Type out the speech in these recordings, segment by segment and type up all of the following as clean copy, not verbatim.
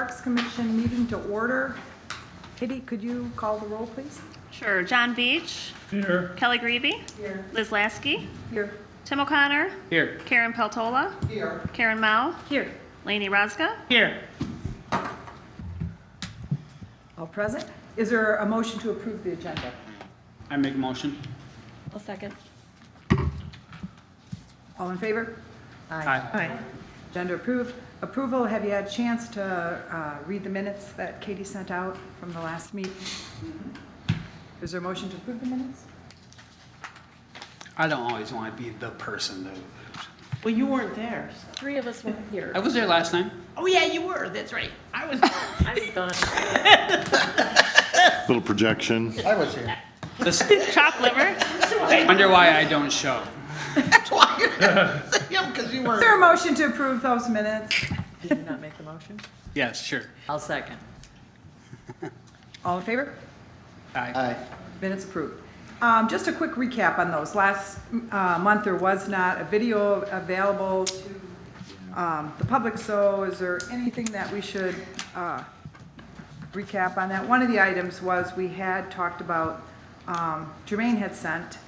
Parks Commission meeting to order. Katie, could you call the roll, please? Sure. John Beach. Here. Kelly Greavy. Here. Liz Lasky. Here. Tim O'Connor. Here. Karen Peltola. Here. Karen Mao. Here. Laney Rozga. Here. All present. Is there a motion to approve the agenda? I make a motion. I'll second. All in favor? Aye. Agenda approved. Approval, have you had a chance to read the minutes that Katie sent out from the last meeting? Is there a motion to approve the minutes? I don't always want to be the person that. Well, you weren't there. 3 of us weren't here. I was there last time. Oh, yeah, you were. That's right. I was. I was gone. Little projection. I was here. This, Chopped liver. wonder why I don't show. That's why you're yeah, because you Is weren't. there a motion to approve those minutes? Did you not make the motion? Yes, sure. I'll second. All in favor? Aye. Aye. Minutes approved. Just a quick recap on those. Last month, there was not a video available to the public, so is there anything that we should recap on that? One of the items was we had talked about, Jermaine had sent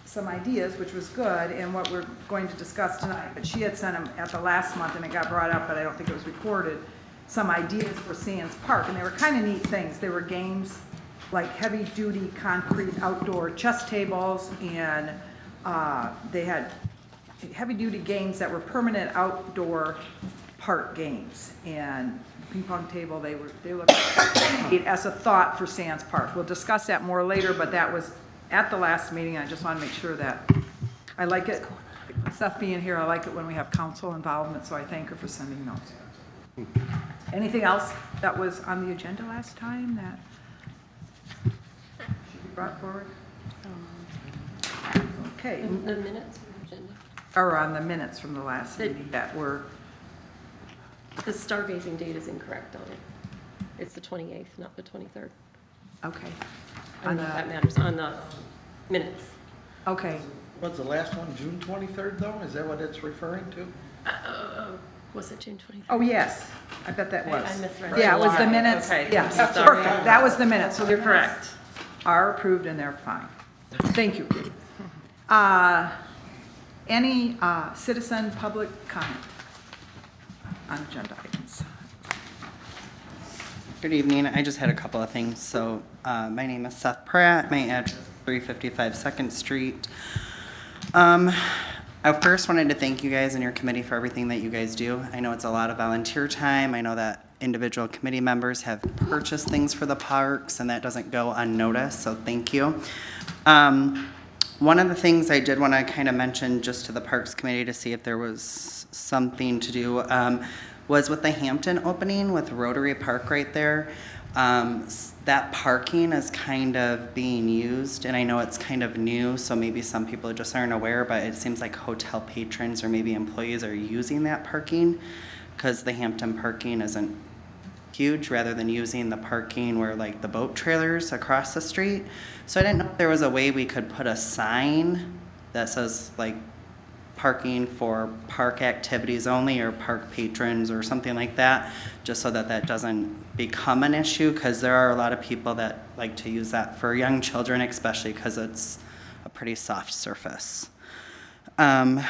some ideas, which was good, and what we're going to discuss tonight, but she had sent them at the last month, and it got brought up, but I don't think it was recorded, some ideas for Sands Park, and they were kind of neat things. They were games like heavy-duty concrete outdoor chess tables, and they had heavy-duty games that were permanent outdoor park games, and ping pong table, they looked as a thought for Sands Park. We'll discuss that more later, but that was at the last meeting. I just want to make sure that, I like it, Seth being here, I like it when we have council involvement, so I thank her for sending those. Anything else that was on the agenda last time that should be brought forward? Okay, The minutes, agenda. or on the minutes from the last The- meeting that were, The stargazing date is incorrect on it. It's the 28th, not the 23rd. okay. I On don't know if that the, matters, on the minutes. okay, Was the last one June 23rd, though? Is that what it's referring to? Was it June 23rd? oh, yes, I bet that I was. misread. Yeah, it was the minutes, Okay. yes, I'm sorry. perfect, that was the minutes, so You're the correct. minutes are approved and they're fine. Thank you. Any citizen public comment on agenda items? Good evening. I just had a couple of things. So my name is Seth Pratt. My address is 355 2nd Street. I first wanted to thank you guys and your committee for everything that you guys do. I know it's a lot of volunteer time. I know that individual committee members have purchased things for the parks, and that doesn't go unnoticed, so thank you. One of the things I did want to kind of mention just to the Parks Committee to see if there was something to do was with the Hampton opening with Rotary Park right there. That parking is kind of being used, and I know it's kind of new, so maybe some people just aren't aware, but it seems like hotel patrons or maybe employees are using that parking because the Hampton parking isn't huge, rather than using the parking where like the boat trailers across the street. So I didn't know if there was a way we could put a sign that says like parking for park activities only or park patrons or something like that, just so that that doesn't become an issue, because there are a lot of people that like to use that for young children, especially because it's a pretty soft surface. One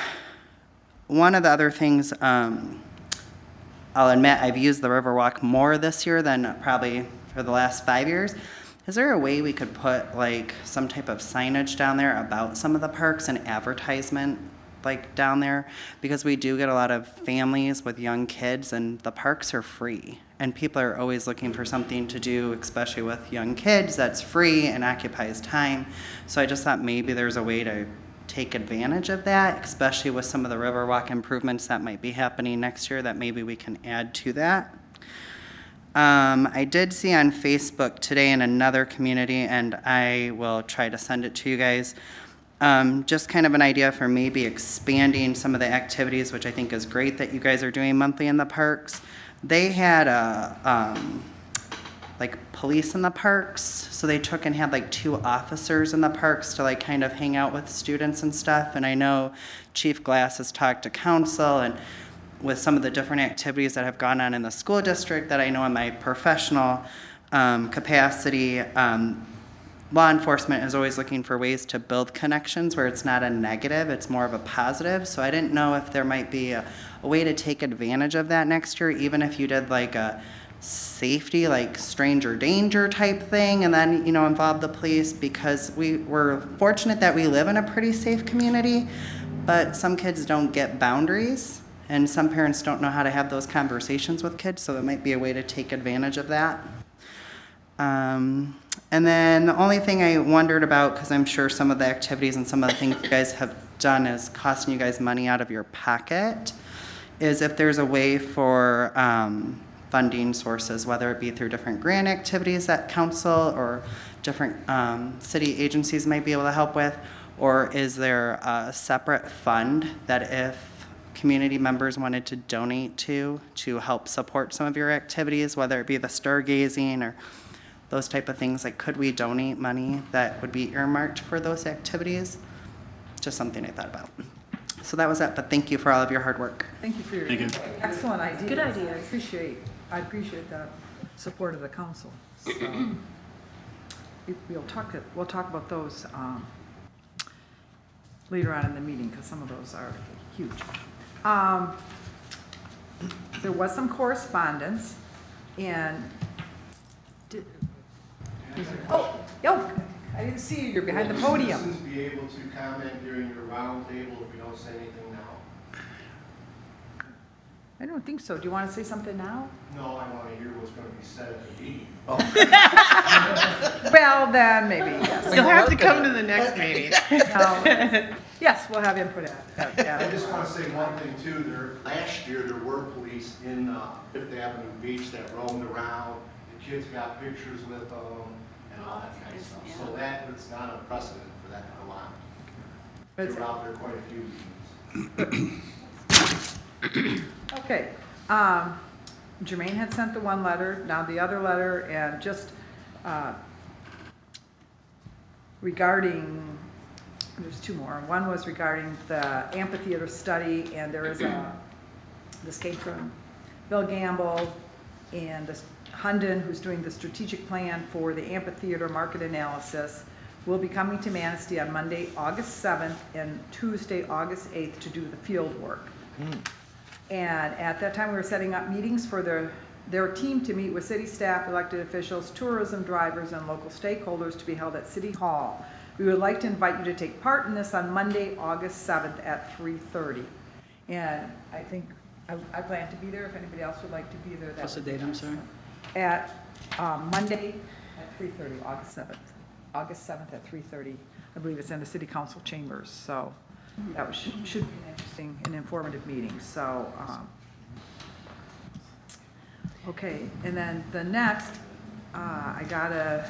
of the other things, I'll admit I've used the Riverwalk more this year than probably for the last 5 years. Is there a way we could put like some type of signage down there about some of the parks and advertisement like down there? Because we do get a lot of families with young kids, and the parks are free. And people are always looking for something to do, especially with young kids, that's free and occupies time. So I just thought maybe there's a way to take advantage of that, especially with some of the Riverwalk improvements that might be happening next year, that maybe we can add to that. I did see on Facebook today in another community, and I will try to send it to you guys, just kind of an idea for maybe expanding some of the activities, which I think is great that you guys are doing monthly in the parks. They had like police in the parks, so they took and had like 2 officers in the parks to like kind of hang out with students and stuff. And I know Chief Glass has talked to council, and with some of the different activities that have gone on in the school district that I know in my professional capacity, law enforcement is always looking for ways to build connections where it's not a negative, it's more of a positive. So I didn't know if there might be a way to take advantage of that next year, even if you did like a safety, like stranger danger type thing, and then, you know, involve the police, because we're fortunate that we live in a pretty safe community, but some kids don't get boundaries, and some parents don't know how to have those conversations with kids, so there might be a way to take advantage of that. And then the only thing I wondered about, because I'm sure some of the activities and some of the things you guys have done is costing you guys money out of your pocket, is if there's a way for funding sources, whether it be through different grant activities that council or different city agencies might be able to help with, or is there a separate fund that if community members wanted to donate to help support some of your activities, whether it be the stargazing or those type of things, like could we donate money that would be earmarked for those activities? Just something I thought about. So that was it, but thank you for all of your hard work. Thank you for your Thank you. excellent ideas. Good ideas. I appreciate the support of the council. So we'll talk about those later on in the meeting, because some of those are huge. There was some correspondence, and I didn't see you. You're behind the Will podium. citizens be able to comment during your roundtable if we don't say anything now? I don't think so. Do you want to say something now? No, I want to hear what's going to be said at the meeting. Well, then maybe, yes. You'll have to come to the next meeting. No, yes, we'll have input at I that. just want to say one thing too. Last year, there were police in Fifth Avenue Beach that roamed around. The kids got pictures with them and all that kind of stuff. So that, it's not a precedent for that to go on. They were out there quite a few meetings. Okay. Jermaine had sent the one letter, now the other letter, and just regarding, there's two more. One was regarding the amphitheater study, and there is this came from Bill Gamble and this Hunden, who's doing the strategic plan for the amphitheater market analysis, will be coming to Manistee on Monday, August 7th, and Tuesday, August 8th, to do the field work. And at that time, we were setting up meetings for their team to meet with city staff, elected officials, tourism drivers, and local stakeholders to be held at City Hall. We would like to invite you to take part in this on Monday, August 7th at 3:30. And I think, I plan to be there. If anybody else would like to be there. What's the date, I'm sorry? At Monday at 3:30, August 7th. August 7th at 3:30. I believe it's in the city council chambers, so that should be an interesting and informative meeting. So, okay, and then the next, I gotta,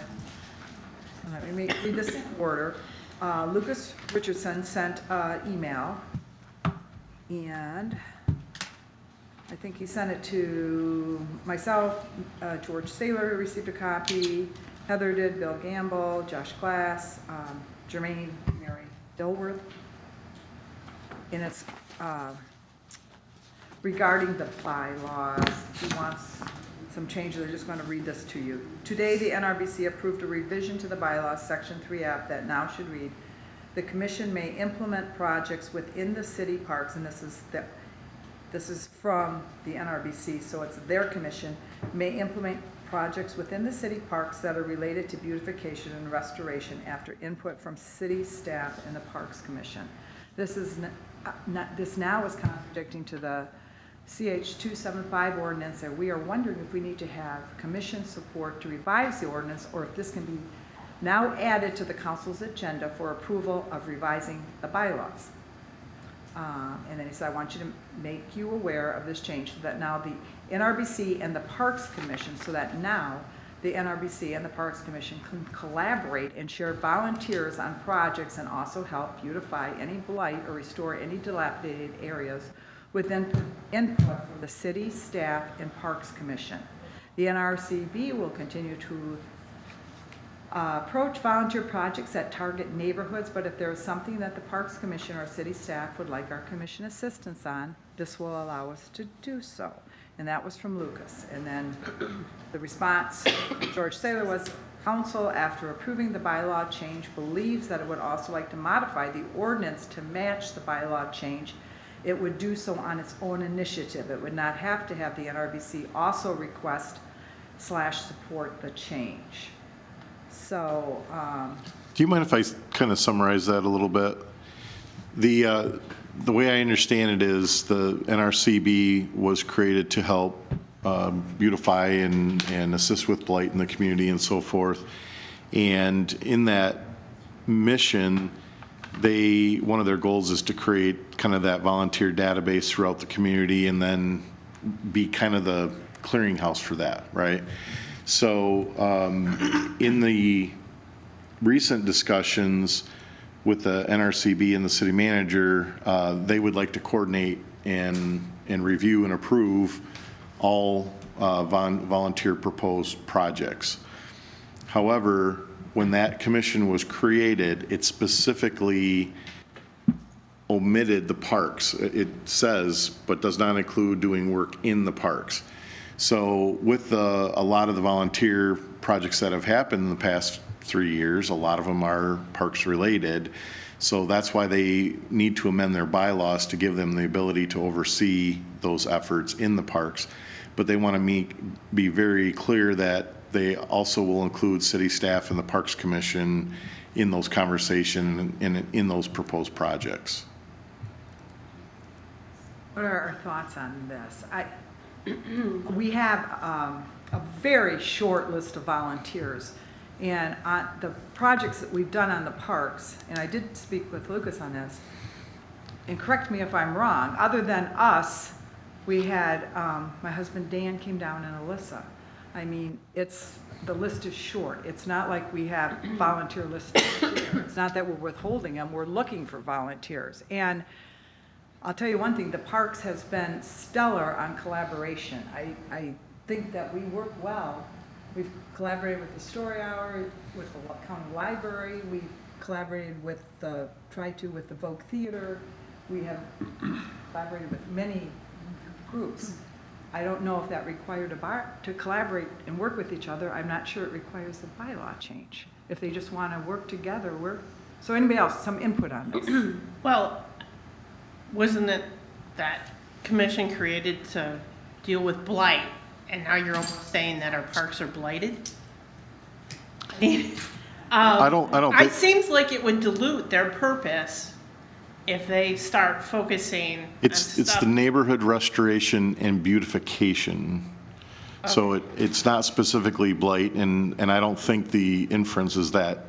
let me read this in order. Lucas Richardson sent an email, and I think he sent it to myself, George Saylor received a copy, Heather did, Bill Gamble, Josh Glass, Jermaine, Mary Dilworth. And it's regarding the bylaws. He wants some changes. I'm just going to read this to you. Today, the NRBC approved a revision to the bylaws, Section 3F, that now should read, the commission may implement projects within the city parks, and this is from the NRBC, so it's their commission, may implement projects within the city parks that are related to beautification and restoration after input from city staff and the Parks Commission. This now is contradicting to the CH 275 ordinance, and we are wondering if we need to have commission support to revise the ordinance, or if this can be now added to the council's agenda for approval of revising the bylaws. And then he said, I want you to make you aware of this change, so that now the NRBC and the Parks Commission, so that now the NRBC and the Parks Commission can collaborate and share volunteers on projects and also help beautify any blight or restore any dilapidated areas with input from the city, staff, and Parks Commission. The NRCB will continue to Approach volunteer projects that target neighborhoods, but if there is something that the Parks Commission or city staff would like our commission assistance on, this will allow us to do so. And that was from Lucas. And then the response from George Saylor was, council, after approving the bylaw change, believes that it would also like to modify the ordinance to match the bylaw change. It would do so on its own initiative. It would not have to have the NRBC also request/support the change. So, Do you mind if I kind of summarize that a little bit? The way I understand it is the NRCB was created to help beautify and assist with blight in the community and so forth. And in that mission, one of their goals is to create kind of that volunteer database throughout the community and then be kind of the clearinghouse for that, right? So in the recent discussions with the NRCB and the city manager, they would like to coordinate and review and approve all volunteer proposed projects. However, when that commission was created, it specifically omitted the parks. It says, but does not include doing work in the parks. So with a lot of the volunteer projects that have happened in the past 3 years, a lot of them are parks related. So that's why they need to amend their bylaws to give them the ability to oversee those efforts in the parks. But they want to be very clear that they also will include city staff and the Parks Commission in those conversations and in those proposed projects. what are our thoughts on this? We have a very short list of volunteers. And on the projects that we've done on the parks, and I did speak with Lucas on this, and correct me if I'm wrong, other than us, we had, my husband Dan came down and Alyssa. I mean, the list is short. It's not like we have volunteer lists. It's not that we're withholding them, we're looking for volunteers. And I'll tell you one thing, the parks has been stellar on collaboration. I think that we work well. We've collaborated with the Story Hour, with the county library, we've collaborated with the Vogue Theater, we have collaborated with many groups. I don't know if that required to collaborate and work with each other. I'm not sure it requires a bylaw change. If they just want to work together, so anybody else, some input on this? Well, wasn't it that commission created to deal with blight? And now you're almost saying that our parks are blighted? I don't It think, seems like it would dilute their purpose if they start focusing on it's the stuff. neighborhood restoration and beautification. So it's not specifically blight, and I don't think the inference is that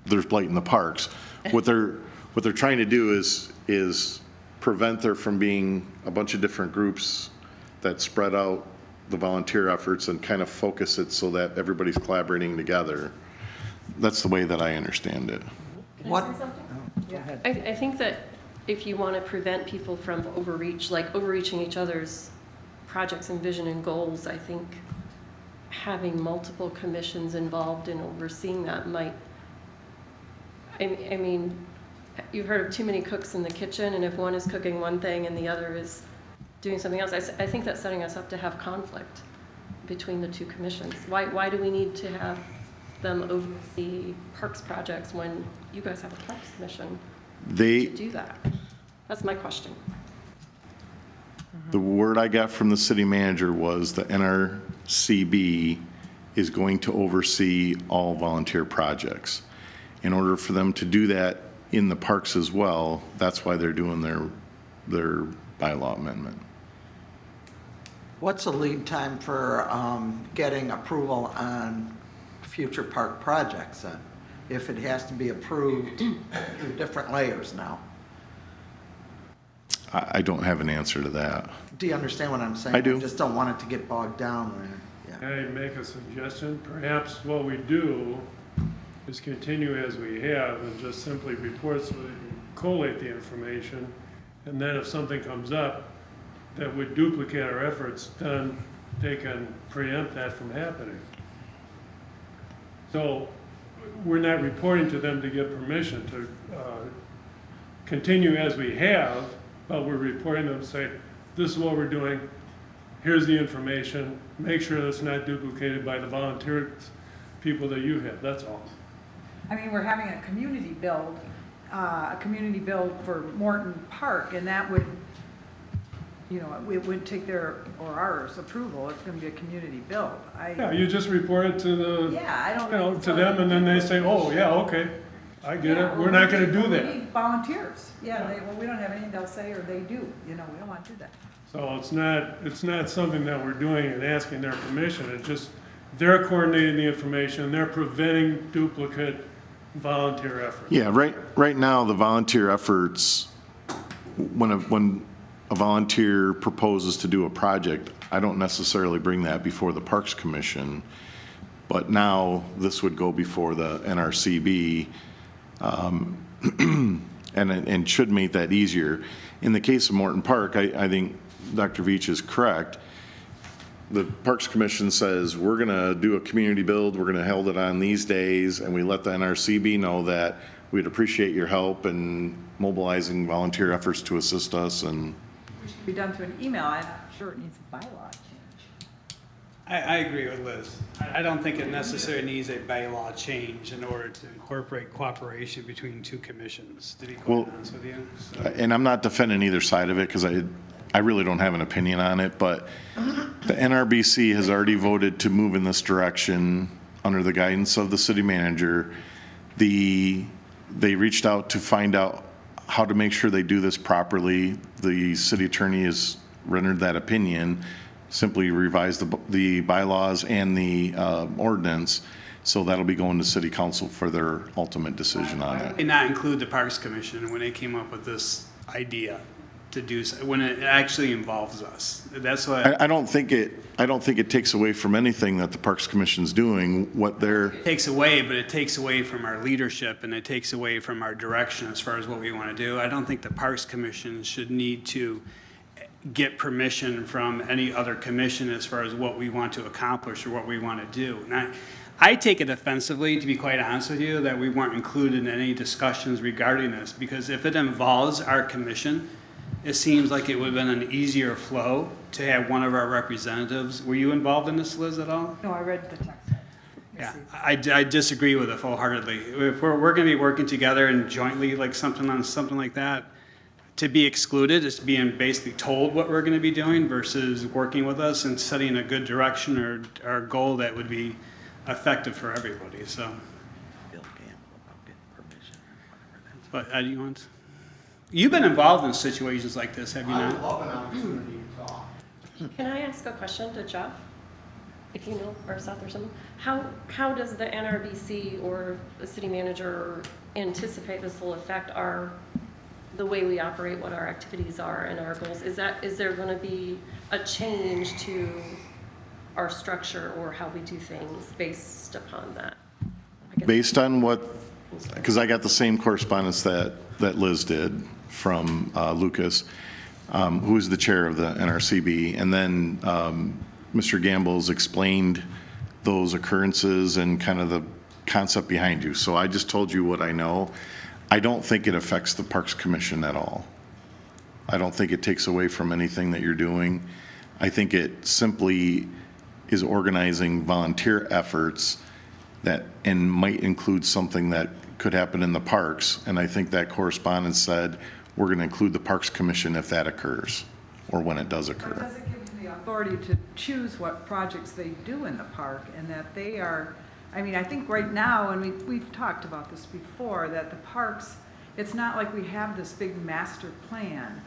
there's blight in the parks. What they're trying to do is prevent there from being a bunch of different groups that spread out the volunteer efforts and kind of focus it so that everybody's collaborating together. That's the way that I understand it. What? Yeah. I think that if you want to prevent people from overreaching each other's projects and vision and goals, I think having multiple commissions involved in overseeing that might, I mean, you've heard of too many cooks in the kitchen, and if one is cooking one thing and the other is doing something else, I think that's setting us up to have conflict between the two commissions. Why do we need to have them oversee parks projects when you guys have a parks commission to do that? That's my question. The word I got from the city manager was the NRCB is going to oversee all volunteer projects. In order for them to do that in the parks as well, that's why they're doing their bylaw amendment. What's the lead time for getting approval on future park projects then? If it has to be approved through different layers now? I don't have an answer to that. Do you understand what I'm saying? I do. I just don't want it to get bogged down there. Yeah. Can I make a suggestion? Perhaps what we do is continue as we have and just simply report so they can collate the information. And then if something comes up that would duplicate our efforts, then they can preempt that from happening. So we're not reporting to them to get permission to continue as we have, but we're reporting to them, say, this is what we're doing, here's the information, make sure that's not duplicated by the volunteer people that you have, that's all. I mean, we're having a community build for Morton Park, and that would, you know, it would take their, or ours approval, it's gonna be a community build. Yeah, you just report it to the, Yeah, I don't. you know, to them, and then they say, oh, yeah, okay, I get it, we're not gonna do We that. need volunteers, yeah, well, we don't have anything they'll say, or they do, you know, we don't want to do that. So it's not something that we're doing and asking their permission, it's just, they're coordinating the information, they're preventing duplicate volunteer efforts. Yeah, right now, the volunteer efforts, when a volunteer proposes to do a project, I don't necessarily bring that before the Parks Commission, but now this would go before the NRCB, and should make that easier. In the case of Morton Park, I think Dr. Veach is correct. The Parks Commission says, we're gonna do a community build, we're gonna hold it on these days, and we let the NRCB know that we'd appreciate your help in mobilizing volunteer efforts to assist us, and It should be done through an email, I'm not sure it needs a bylaw change. I agree with Liz. I don't think it necessarily needs a bylaw change in order to incorporate cooperation between two commissions, to be Well, quite honest with you. So- and I'm not defending either side of it, because I really don't have an opinion on it, but the NRBC has already voted to move in this direction under the guidance of the city manager. They reached out to find out how to make sure they do this properly. The city attorney has rendered that opinion, simply revise the bylaws and the ordinance, so that'll be going to city council for their ultimate decision on it. Did not include the Parks Commission when they came up with this idea to do, when it actually involves us. That's why I don't think it takes away from anything that the Parks Commission's doing, what they're, it takes away, but it takes away from our leadership and it takes away from our direction as far as what we want to do. I don't think the Parks Commission should need to get permission from any other commission as far as what we want to accomplish or what we want to do. And I take it offensively, to be quite honest with you, that we weren't included in any discussions regarding this, because if it involves our commission, it seems like it would have been an easier flow to have one of our representatives. Were you involved in this, Liz, at all? No, I read the text. Yeah, I disagree with it full-heartedly. If we're going to be working together and jointly, like something like that, to be excluded is being basically told what we're going to be doing versus working with us and setting a good direction or goal that would be effective for everybody, so. But you want? You've been involved in situations like this, have you I would not? love an opportunity to talk. Can I ask a question to Jeff? If you know, or Seth or someone, how does the NRBC or the city manager anticipate this will affect the way we operate, what our activities are and our goals? Is there gonna be a change to our structure or how we do things based upon that? based on what, because I got the same correspondence that Liz did from Lucas, who is the chair of the NRCB, and then Mr. Gamble's explained those occurrences and kind of the concept behind you. So I just told you what I know. I don't think it affects the Parks Commission at all. I don't think it takes away from anything that you're doing. I think it simply is organizing volunteer efforts that, and might include something that could happen in the parks. And I think that correspondence said, we're going to include the Parks Commission if that occurs, or when it does But occur. does it give them the authority to choose what projects they do in the park, and that they are, I mean, I think right now, and we've talked about this before, that the parks, it's not like we have this big master plan.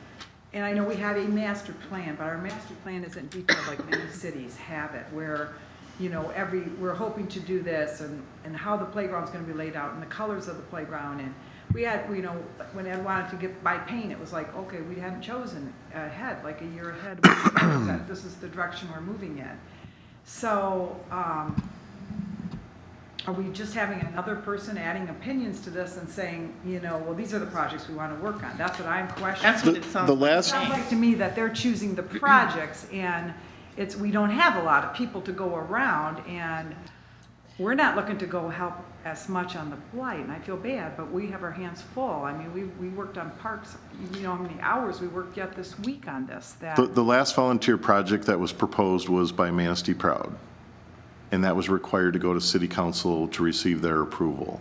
And I know we have a master plan, but our master plan isn't detailed like many cities have it, where, you know, we're hoping to do this, and how the playground's gonna be laid out, and the colors of the playground, and we had, you know, when Ed wanted to buy paint, it was like, okay, we hadn't chosen ahead, like a year ahead, that this is the direction we're moving in. So, are we just having another person adding opinions to this and saying, you know, well, these are the projects we want to work on? That's what I'm questioning. That's what it sounds The like. last, Sounds like to me that they're choosing the projects, and we don't have a lot of people to go around, and we're not looking to go help as much on the blight, and I feel bad, but we have our hands full. I mean, we worked on parks, you know how many hours we worked yet this week on this, that. The last volunteer project that was proposed was by Manistee Proud, and that was required to go to city council to receive their approval.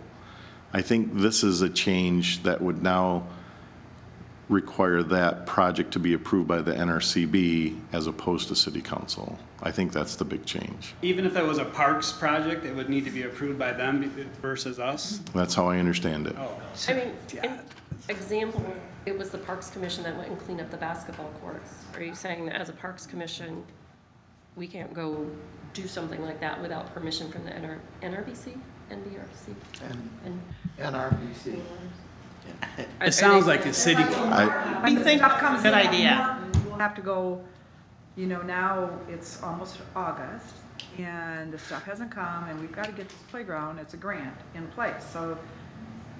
I think this is a change that would now require that project to be approved by the NRCB as opposed to city council. I think that's the big change. Even if it was a parks project, it would need to be approved by them versus us? That's how I understand it. Oh. I mean, in example, it was the Parks Commission that went and cleaned up the basketball courts. Are you saying that as a Parks Commission, we can't go do something like that without permission from the NRBC, NBRC? And NRBC. It sounds like a city, We think Stuff comes good in, idea. We'll have to go, you know, now it's almost August, and the stuff hasn't come, and we've got to get this playground, it's a grant in place. So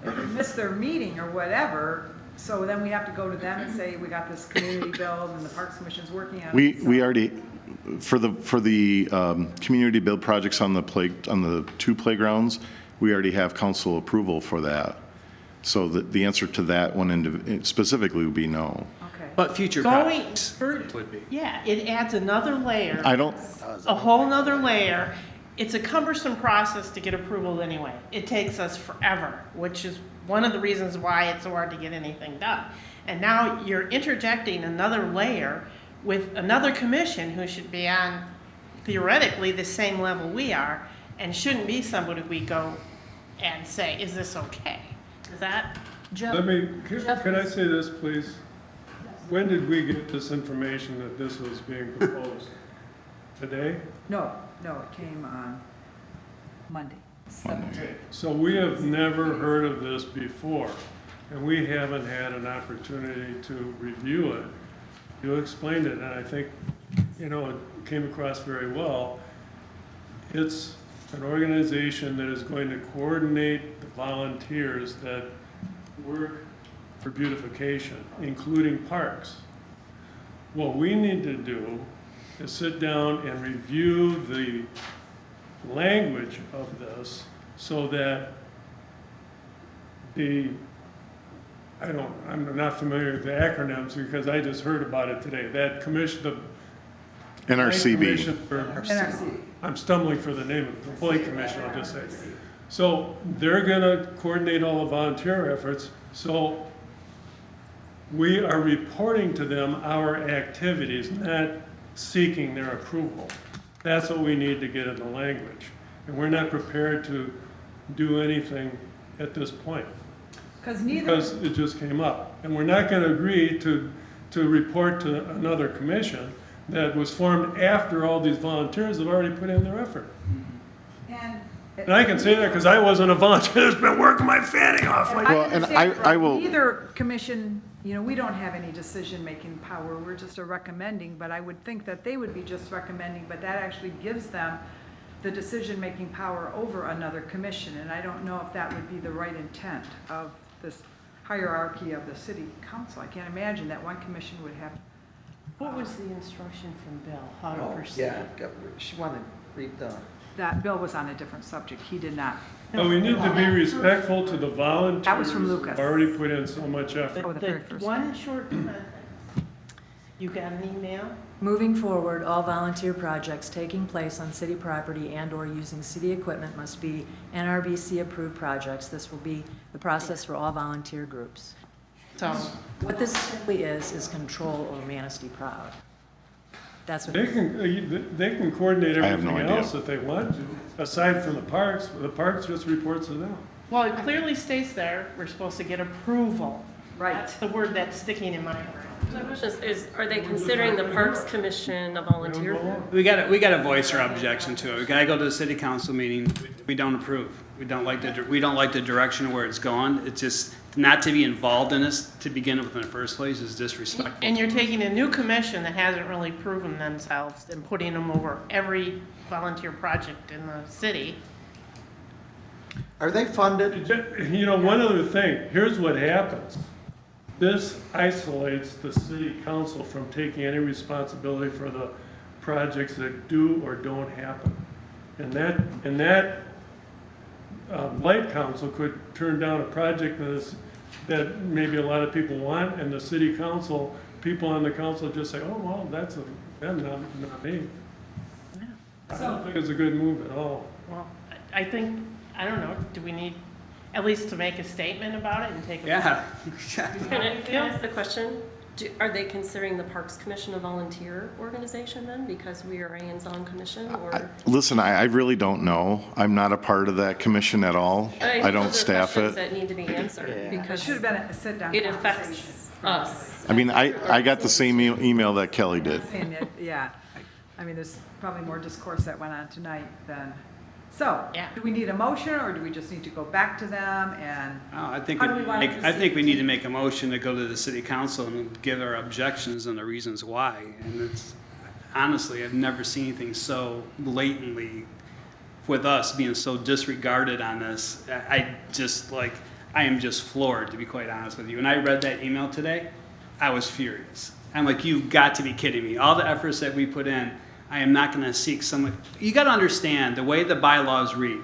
if we miss their meeting or whatever, so then we have to go to them and say, we got this community build, and the Parks Commission's working on it. We already, for the community build projects on the two playgrounds, we already have council approval for that. So the answer to that one specifically would be no. Okay. but future Going projects further, would be. yeah, it adds another layer, I don't, a whole nother layer. It's a cumbersome process to get approval anyway. It takes us forever, which is one of the reasons why it's so hard to get anything done. And now you're interjecting another layer with another commission who should be on theoretically the same level we are, and shouldn't be somebody we go and say, is this okay? Is that? Let me, can I say this, please? When did we get this information that this was being proposed? Today? No, it came on Monday. Okay, so we have never heard of this before, and we haven't had an opportunity to review it. You explained it, and I think, you know, it came across very well. It's an organization that is going to coordinate the volunteers that work for beautification, including parks. What we need to do is sit down and review the language of this so that I'm not familiar with the acronyms because I just heard about it today. That commission, the NRCB. Commission for- NRC. I'm stumbling for the name of the Blight Commission, I'll just say. So they're gonna coordinate all the volunteer efforts, so we are reporting to them our activities, not seeking their approval. That's what we need to get in the language. And we're not prepared to do anything at this point, because it just came up. And we're not gonna agree to report to another commission that was formed after all these volunteers have already put in their effort. And I can say that because I wasn't a volunteer that's been working my fanny off. Like, Well, and I will- Either commission, you know, we don't have any decision-making power, we're just a recommending, but I would think that they would be just recommending, but that actually gives them the decision-making power over another commission, and I don't know if that would be the right intent of this hierarchy of the city council. I can't imagine that one commission would have. What was the instruction from Bill, how to Oh, proceed? yeah, she wanted to read the. That bill was on a different subject, he did not. but we need to be respectful to the volunteers. That was from Lucas. Who've already put in so much effort. Oh, the very The first one short sentence, you got an email? Moving forward, all volunteer projects taking place on city property and/or using city equipment must be NRBC-approved projects. This will be the process for all volunteer groups. So, What this simply is control over Manistee Proud. That's what. They can coordinate I have no everything idea. else if they want to, aside from the parks just reports to them. well, it clearly states there, we're supposed to get approval. Right. That's the word that's sticking in my brain. My question is, are they considering the Parks Commission a volunteer group? We gotta voice our objection to it. We gotta go to the city council meeting. We don't approve. We don't like the direction where it's going. It's just, not to be involved in this to begin with in the first place is disrespectful. And you're taking a new commission that hasn't really proven themselves and putting them over every volunteer project in the city. Are they funded? You know, one other thing, here's what happens. This isolates the city council from taking any responsibility for the projects that do or don't happen. And that Light Council could turn down a project that maybe a lot of people want, and the city council, people on the council just say, oh, well, that's not me. I don't think it's a good move at all. Well, I think, I don't know, do we need at least to make a statement about it and take a? Yeah. Can I ask the question? Are they considering the Parks Commission a volunteer organization then, because we are a hands-on commission, or? Listen, I really don't know. I'm not a part of that commission at all. I know don't those are staff questions it. That need to be answered, It because should have been a sit-down it conversation. affects us. I mean, I got the same email that Kelly did. And yeah, I mean, there's probably more discourse that went on tonight than, so, Yeah. do we need a motion, or do we just need to go back to them and? I think How do we want to I think we proceed? need to make a motion to go to the city council and give our objections and the reasons why. And it's, honestly, I've never seen anything so blatantly with us being so disregarded on this. I am just floored, to be quite honest with you. When I read that email today, I was furious. I'm like, you've got to be kidding me. All the efforts that we put in, I am not going to seek someone. You got to understand the way the bylaws read.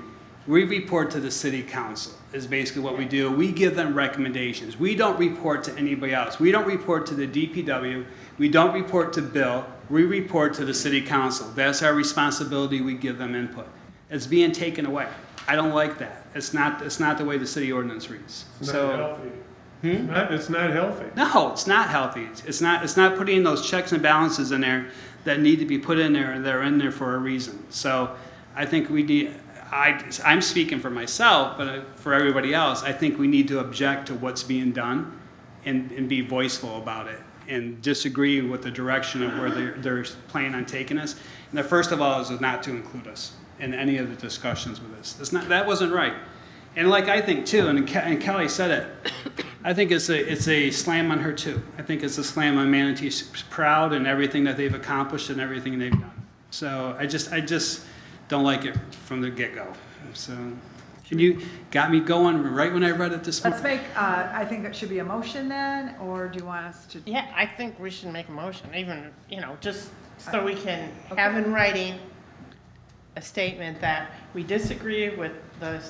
We report to the city council is basically what we do. We give them recommendations. We don't report to anybody else. We don't report to the DPW. We don't report to Bill. We report to the city council. That's our responsibility. We give them input. It's being taken away. I don't like that. It's not the way the city ordinance reads. It's not healthy. It's not healthy. No, it's not healthy. It's not putting in those checks and balances in there that need to be put in there, and they're in there for a reason. So I think we need, I'm speaking for myself, but for everybody else, I think we need to object to what's being done and be voiceful about it and disagree with the direction of where they're planning on taking us. And the first of all is not to include us in any of the discussions with us. That wasn't right. And like I think too, and Kelly said it, I think it's a slam on her too. I think it's a slam on Manatee's proud and everything that they've accomplished and everything they've done. So I just don't like it from the get-go. So, and you got me going right when I read it this morning. Let's make, I think it should be a motion then, or do you want us to? Yeah, I think we should make a motion, even, just so we can have in writing a statement that we disagree with the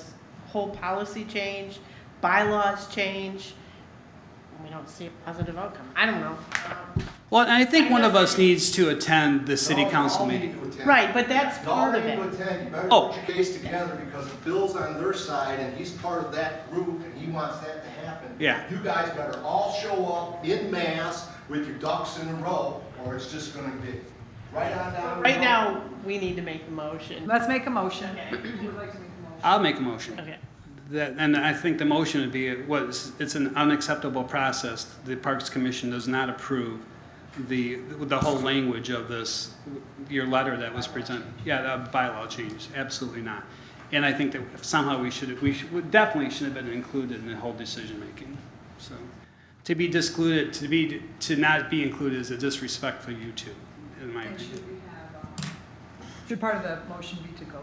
whole policy change, bylaws change, and we don't see a positive outcome. I don't know. Well, and I think one of us needs to attend the city council meeting. Right, but that's part of it. You better Oh. put your case together, because if Bill's on their side and he's part of that group and he wants that to happen, Yeah. you guys better all show up in mass with your ducks in a row, or it's just gonna be right on down the Right road. now, we need to make the motion. Let's make a motion. Who would like to make a motion? I'll make a motion. Okay. And I think the motion would be, it's an unacceptable process. The Parks Commission does not approve the whole language of this, your letter that was presented. Yeah, the bylaw change, absolutely not. And I think that somehow we definitely should have been included in the whole decision-making. So, to be discluded, to not be included is a disrespect for you two, in my And opinion. should we have, should part of the motion be to go,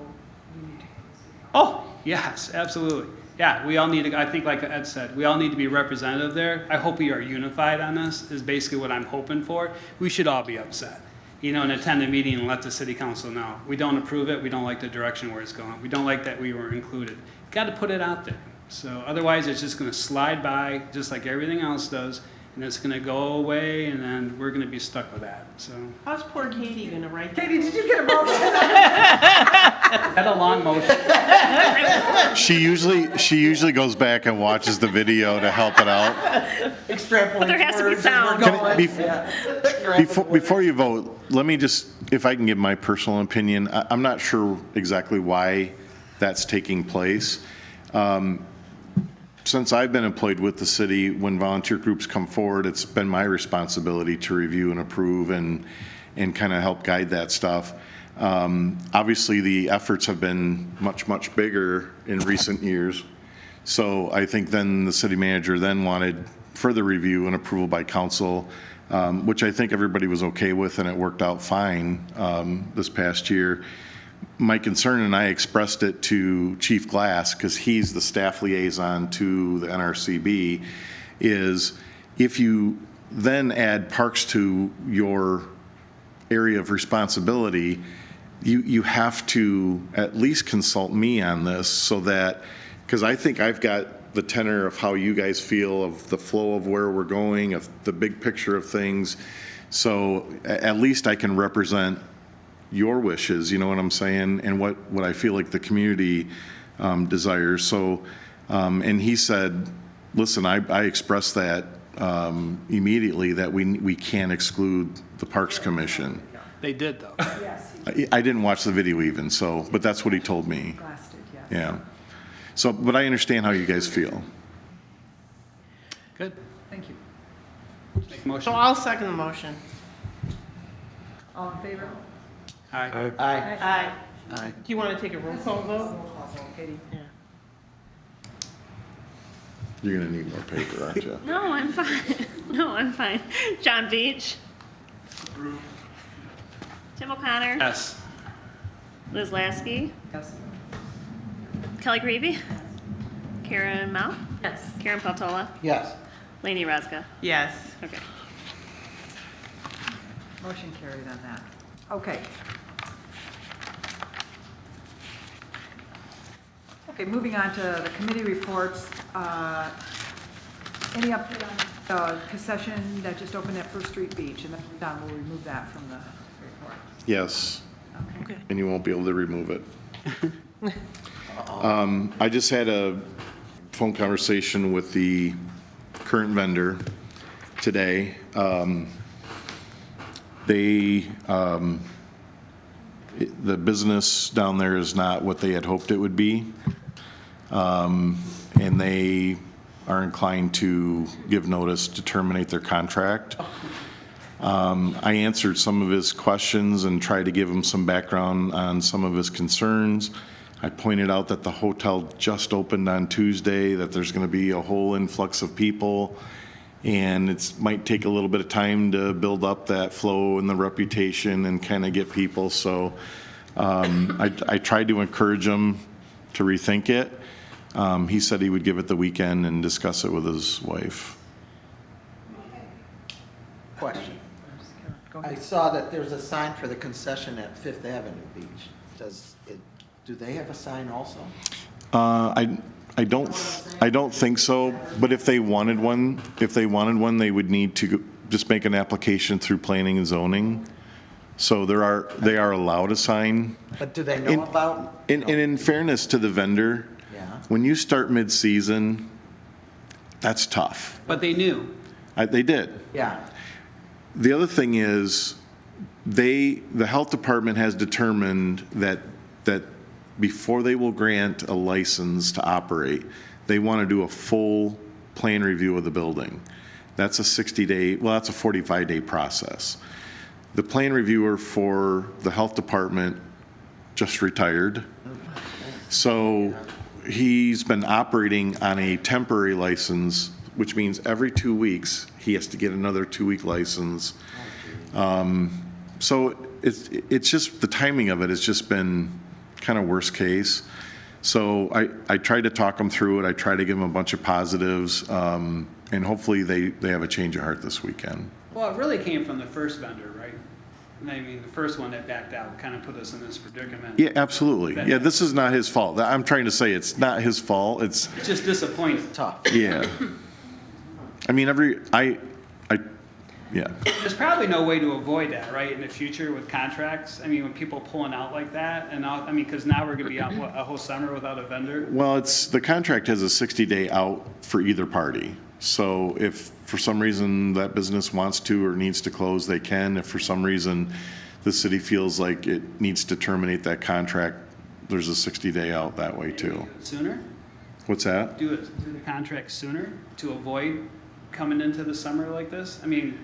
we need to go to the city council? Oh, yes, absolutely. Yeah, we all need to, I think like Ed said, we all need to be representative there. I hope we are unified on this, is basically what I'm hoping for. We should all be upset, and attend a meeting and let the city council know. We don't approve it, we don't like the direction where it's going. We don't like that we were included. Got to put it out there. So otherwise, it's just going to slide by, just like everything else does, and it's going to go away, and then we're going to be stuck with that, so. How's poor Katie gonna write that? Katie, did you get a motion? Had a long motion. She usually goes back and watches the video to help it out. Extrapolate. There has to be words as we're sound. going. Bef- Before you vote, let me just, if I can give my personal opinion, I'm not sure exactly why that's taking place. Since I've been employed with the city, when volunteer groups come forward, it's been my responsibility to review and approve and kind of help guide that stuff. Obviously, the efforts have been much, much bigger in recent years. So I think then the city manager then wanted further review and approval by council, which I think everybody was okay with, and it worked out fine this past year. My concern, and I expressed it to Chief Glass, because he's the staff liaison to the NRCB, is if you then add parks to your area of responsibility, you have to at least consult me on this so that, because I think I've got the tenor of how you guys feel, of the flow of where we're going, of the big picture of things. So at least I can represent your wishes, you know what I'm saying, and what I feel like the community desires. So, and he said, listen, I expressed that immediately, that we can't exclude the Parks Commission. They did, though. Yes, I didn't watch the video even, so, but that's what he told me. blasted, yes. Yeah. So, but I understand how you guys feel. Good. Thank you. Make a So motion. I'll second the motion. All in favor? Aye. Aye. Aye. Aye. Do you want to take a roll call vote? Roll call vote, Katie. Yeah. You're gonna need more paper, aren't you? No, I'm fine. No, I'm fine. John Beach. Tim O'Connor. Yes. Liz Lasky. Yes. Kelly Creevy. Karen Mao. Yes. Karen Peltola. Yes. Laney Razga. Yes. Okay. Motion carried on that. Okay. Okay, moving on to the committee reports. Any update on the concession that just opened at First Street Beach? And then we're done, we'll remove that from the report. Yes, Okay. and you won't be able to remove it. I just had a phone conversation with the current vendor today. The business down there is not what they had hoped it would be. And they are inclined to give notice to terminate their contract. I answered some of his questions and tried to give him some background on some of his concerns. I pointed out that the hotel just opened on Tuesday, that there's going to be a whole influx of people, and it might take a little bit of time to build up that flow and the reputation and kind of get people. So I tried to encourage him to rethink it. He said he would give it the weekend and discuss it with his wife. Question. Go I ahead. saw that there's a sign for the concession at Fifth Avenue Beach. Do they have a sign also? I don't think so, but if they wanted one, they would need to just make an application through planning and zoning. So they are allowed a sign. But do they know about? And in fairness to the vendor, Yeah. when you start mid-season, that's tough. But they knew. They did. Yeah. The other thing is, the health department has determined that before they will grant a license to operate, they want to do a full plan review of the building. That's a 60-day, well, that's a 45-day process. The plan reviewer for the health department just retired. So he's been operating on a temporary license, which means every 2 weeks, he has to get another 2-week license. So it's just, the timing of it has just been kind of worst case. So I tried to talk him through it. I tried to give him a bunch of positives, and hopefully they have a change of heart this weekend. Well, it really came from the first vendor, right? I mean, the first one that backed out kind of put us in this predicament. Yeah, absolutely. Yeah, this is not his fault. I'm trying to say it's not his fault. It's, It's just disappointing. Tough. yeah. I mean, yeah. There's probably no way to avoid that, right, in the future with contracts? I mean, when people pulling out like that, and now, I mean, because now we're going to be out, what, a whole summer without a vendor? Well, the contract has a 60-day out for either party. So if for some reason that business wants to or needs to close, they can. If for some reason the city feels like it needs to terminate that contract, there's a 60-day out that way too. Sooner? What's that? Do the contract sooner to avoid coming into the summer like this? I mean,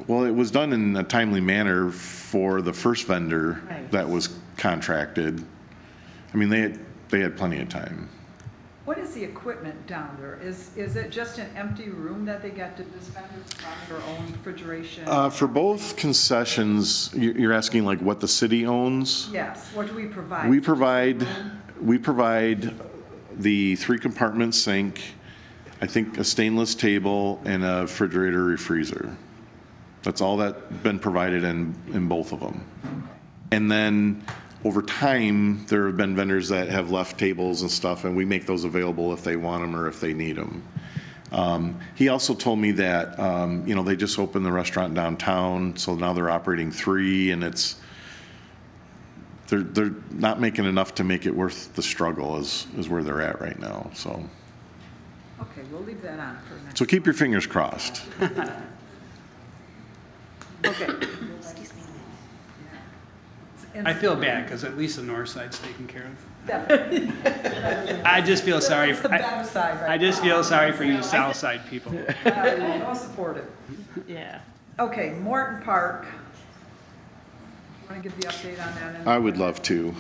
Well, it was done in a timely manner for the first vendor Right. that was contracted. I mean, they had plenty of time. What is the equipment down there? Is it just an empty room that they get to dispense from their own refrigeration? For both concessions, you're asking like what the city owns? Yes, what do we provide? We provide the 3-compartment sink, I think a stainless table, and a refrigerator, freezer. That's all that's been provided in both of them. And then over time, there have been vendors that have left tables and stuff, and we make those available if they want them or if they need them. He also told me that, they just opened the restaurant downtown, so now they're operating 3, and they're not making enough to make it worth the struggle is where they're at right now, so. Okay, we'll leave that on for next. So keep your fingers crossed. Okay. I feel bad, because at least the north side's taken care of. I just feel sorry, It's the better side right I just now. feel sorry for you south side people. I'll support it. Yeah. Okay, Morton Park. Want to give the update on that? I would love to.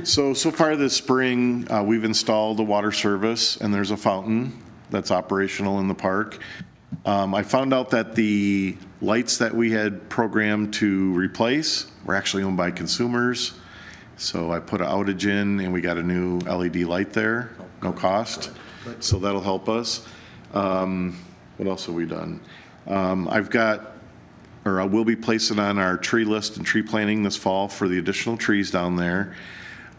So far this spring, we've installed a water service, and there's a fountain that's operational in the park. I found out that the lights that we had programmed to replace were actually owned by consumers. So I put an outage in, and we got a new LED light there, no cost. So that'll help us. What else have we done? I will be placing on our tree list and tree planting this fall for the additional trees down there.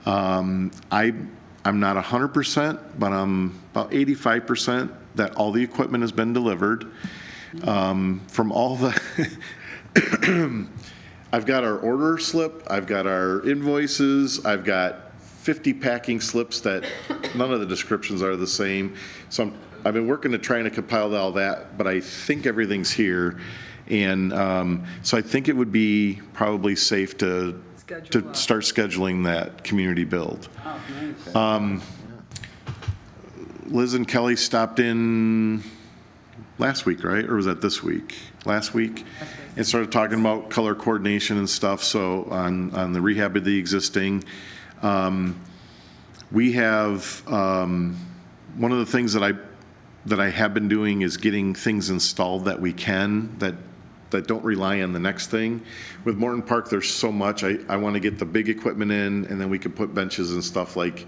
I'm not 100%, but I'm about 85% that all the equipment has been delivered. From all the, I've got our order slip, I've got our invoices, I've got 50 packing slips that none of the descriptions are the same. So I've been working to try and compile all that, but I think everything's here. And so I think it would be probably safe to start scheduling that community build. Liz and Kelly stopped in last week, right? Or was that this week? Last week? And started talking about color coordination and stuff, so on the rehab of the existing. We have, one of the things that I have been doing is getting things installed that we can, that don't rely on the next thing. With Morton Park, there's so much. I want to get the big equipment in, and then we can put benches and stuff, like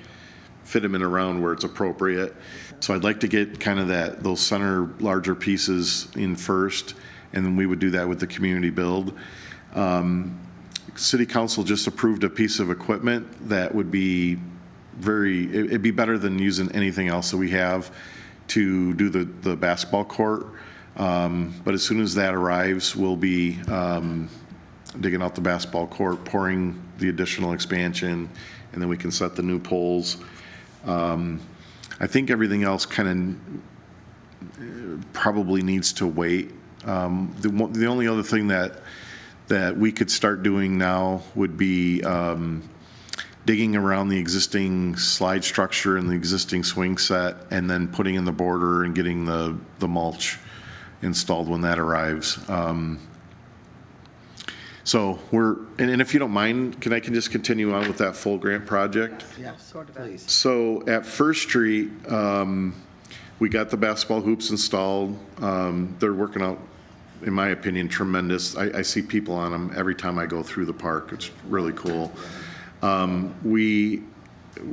fit them in around where it's appropriate. So I'd like to get kind of those center larger pieces in first, and then we would do that with the community build. City Council just approved a piece of equipment that would be it'd be better than using anything else that we have to do the basketball court. But as soon as that arrives, we'll be digging out the basketball court, pouring the additional expansion, and then we can set the new poles. I think everything else kind of probably needs to wait. The only other thing that we could start doing now would be digging around the existing slide structure and the existing swing set, and then putting in the border and getting the mulch installed when that arrives. So and if you don't mind, I can just continue on with that full grant project? Yes, please. So at First Street, we got the basketball hoops installed. They're working out, in my opinion, tremendous. I see people on them every time I go through the park. It's really cool. We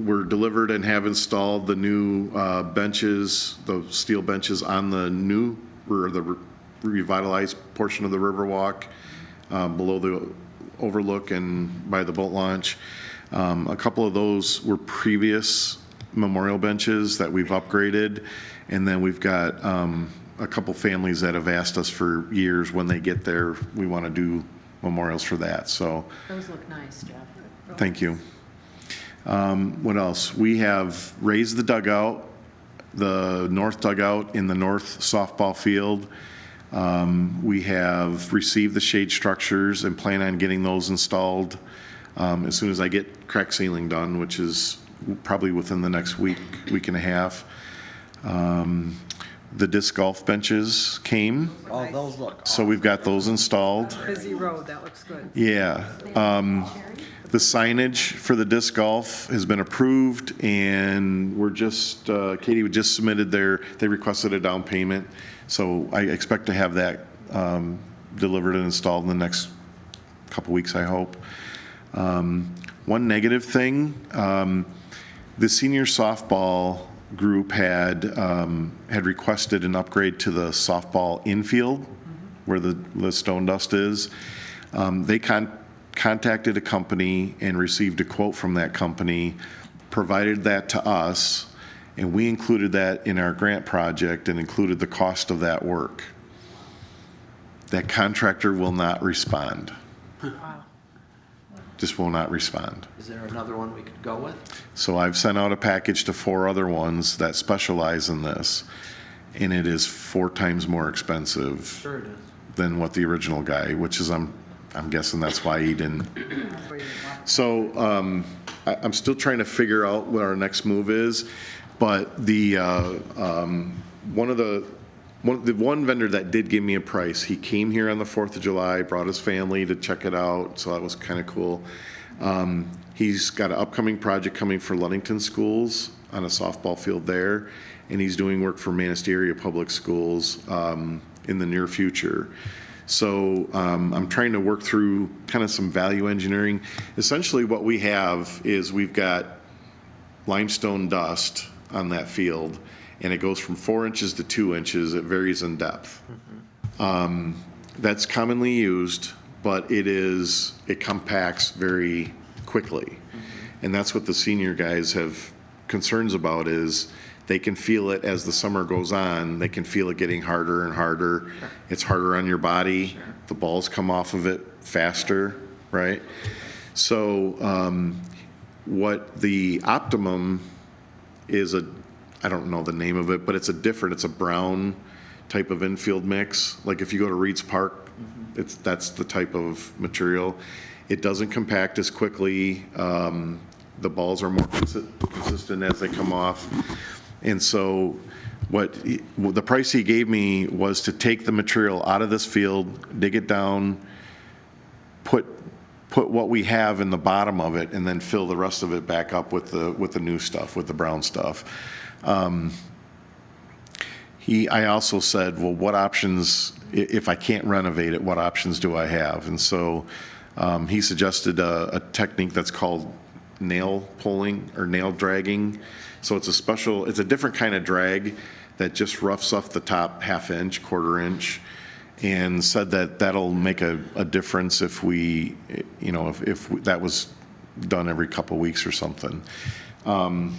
were delivered and have installed the new benches, the steel benches on the new, or the revitalized portion of the Riverwalk, below the overlook and by the boat launch. A couple of those were previous memorial benches that we've upgraded, and then we've got a couple families that have asked us for years, when they get there, we want to do memorials for that. So Those look nice, Jeff. thank you. What else? We have raised the dugout, the north dugout in the north softball field. We have received the shade structures and plan on getting those installed as soon as I get crack sealing done, which is probably within the next week and a half. The disc golf benches came, Oh, those look so we've got those installed. Busy road, that looks good. Yeah. The signage for the disc golf has been approved, and we're just, Katie just submitted they requested a down payment. So I expect to have that delivered and installed in the next couple weeks, I hope. One negative thing, the senior softball group had requested an upgrade to the softball infield where the stone dust is. contacted a company and received a quote from that company, provided that to us, and we included that in our grant project and included the cost of that work. That contractor will not respond. Just will not respond. Is there another one we could go with? So I've sent out a package to 4 other ones that specialize in this, and it is 4 times more expensive Sure it is. than what the original guy, which is, I'm guessing that's why he didn't. So I'm still trying to figure out what our next move is, but the one vendor that did give me a price, he came here on the 4th of July, brought his family to check it out, so that was kind of cool. He's got an upcoming project coming for Ludington schools on a softball field there, and he's doing work for Manistee area public schools in the near future. So I'm trying to work through kind of some value engineering. Essentially what we have is we've got limestone dust on that field, and it goes from 4 inches to 2 inches. It varies in depth. That's commonly used, but it compacts very quickly. And that's what the senior guys have concerns about, is they can feel it as the summer goes on. They can feel it getting harder and harder. Sure. It's harder on your body. Sure. The balls come off of it faster, right? So what the Optimum is, I don't know the name of it, but it's a brown type of infield mix. Like if you go to Reed's Park, that's the type of material. It doesn't compact as quickly. The balls are more consistent as they come off. And so the price he gave me was to take the material out of this field, dig it down, put what we have in the bottom of it, and then fill the rest of it back up with the new stuff, with the brown stuff. I also said, well, what options, if I can't renovate it, what options do I have? And so he suggested a technique that's called nail pulling or nail dragging. So it's a different kind of drag that just roughs off the top ½ inch, ½ inch, and said that that'll make a difference if if that was done every couple weeks or something. I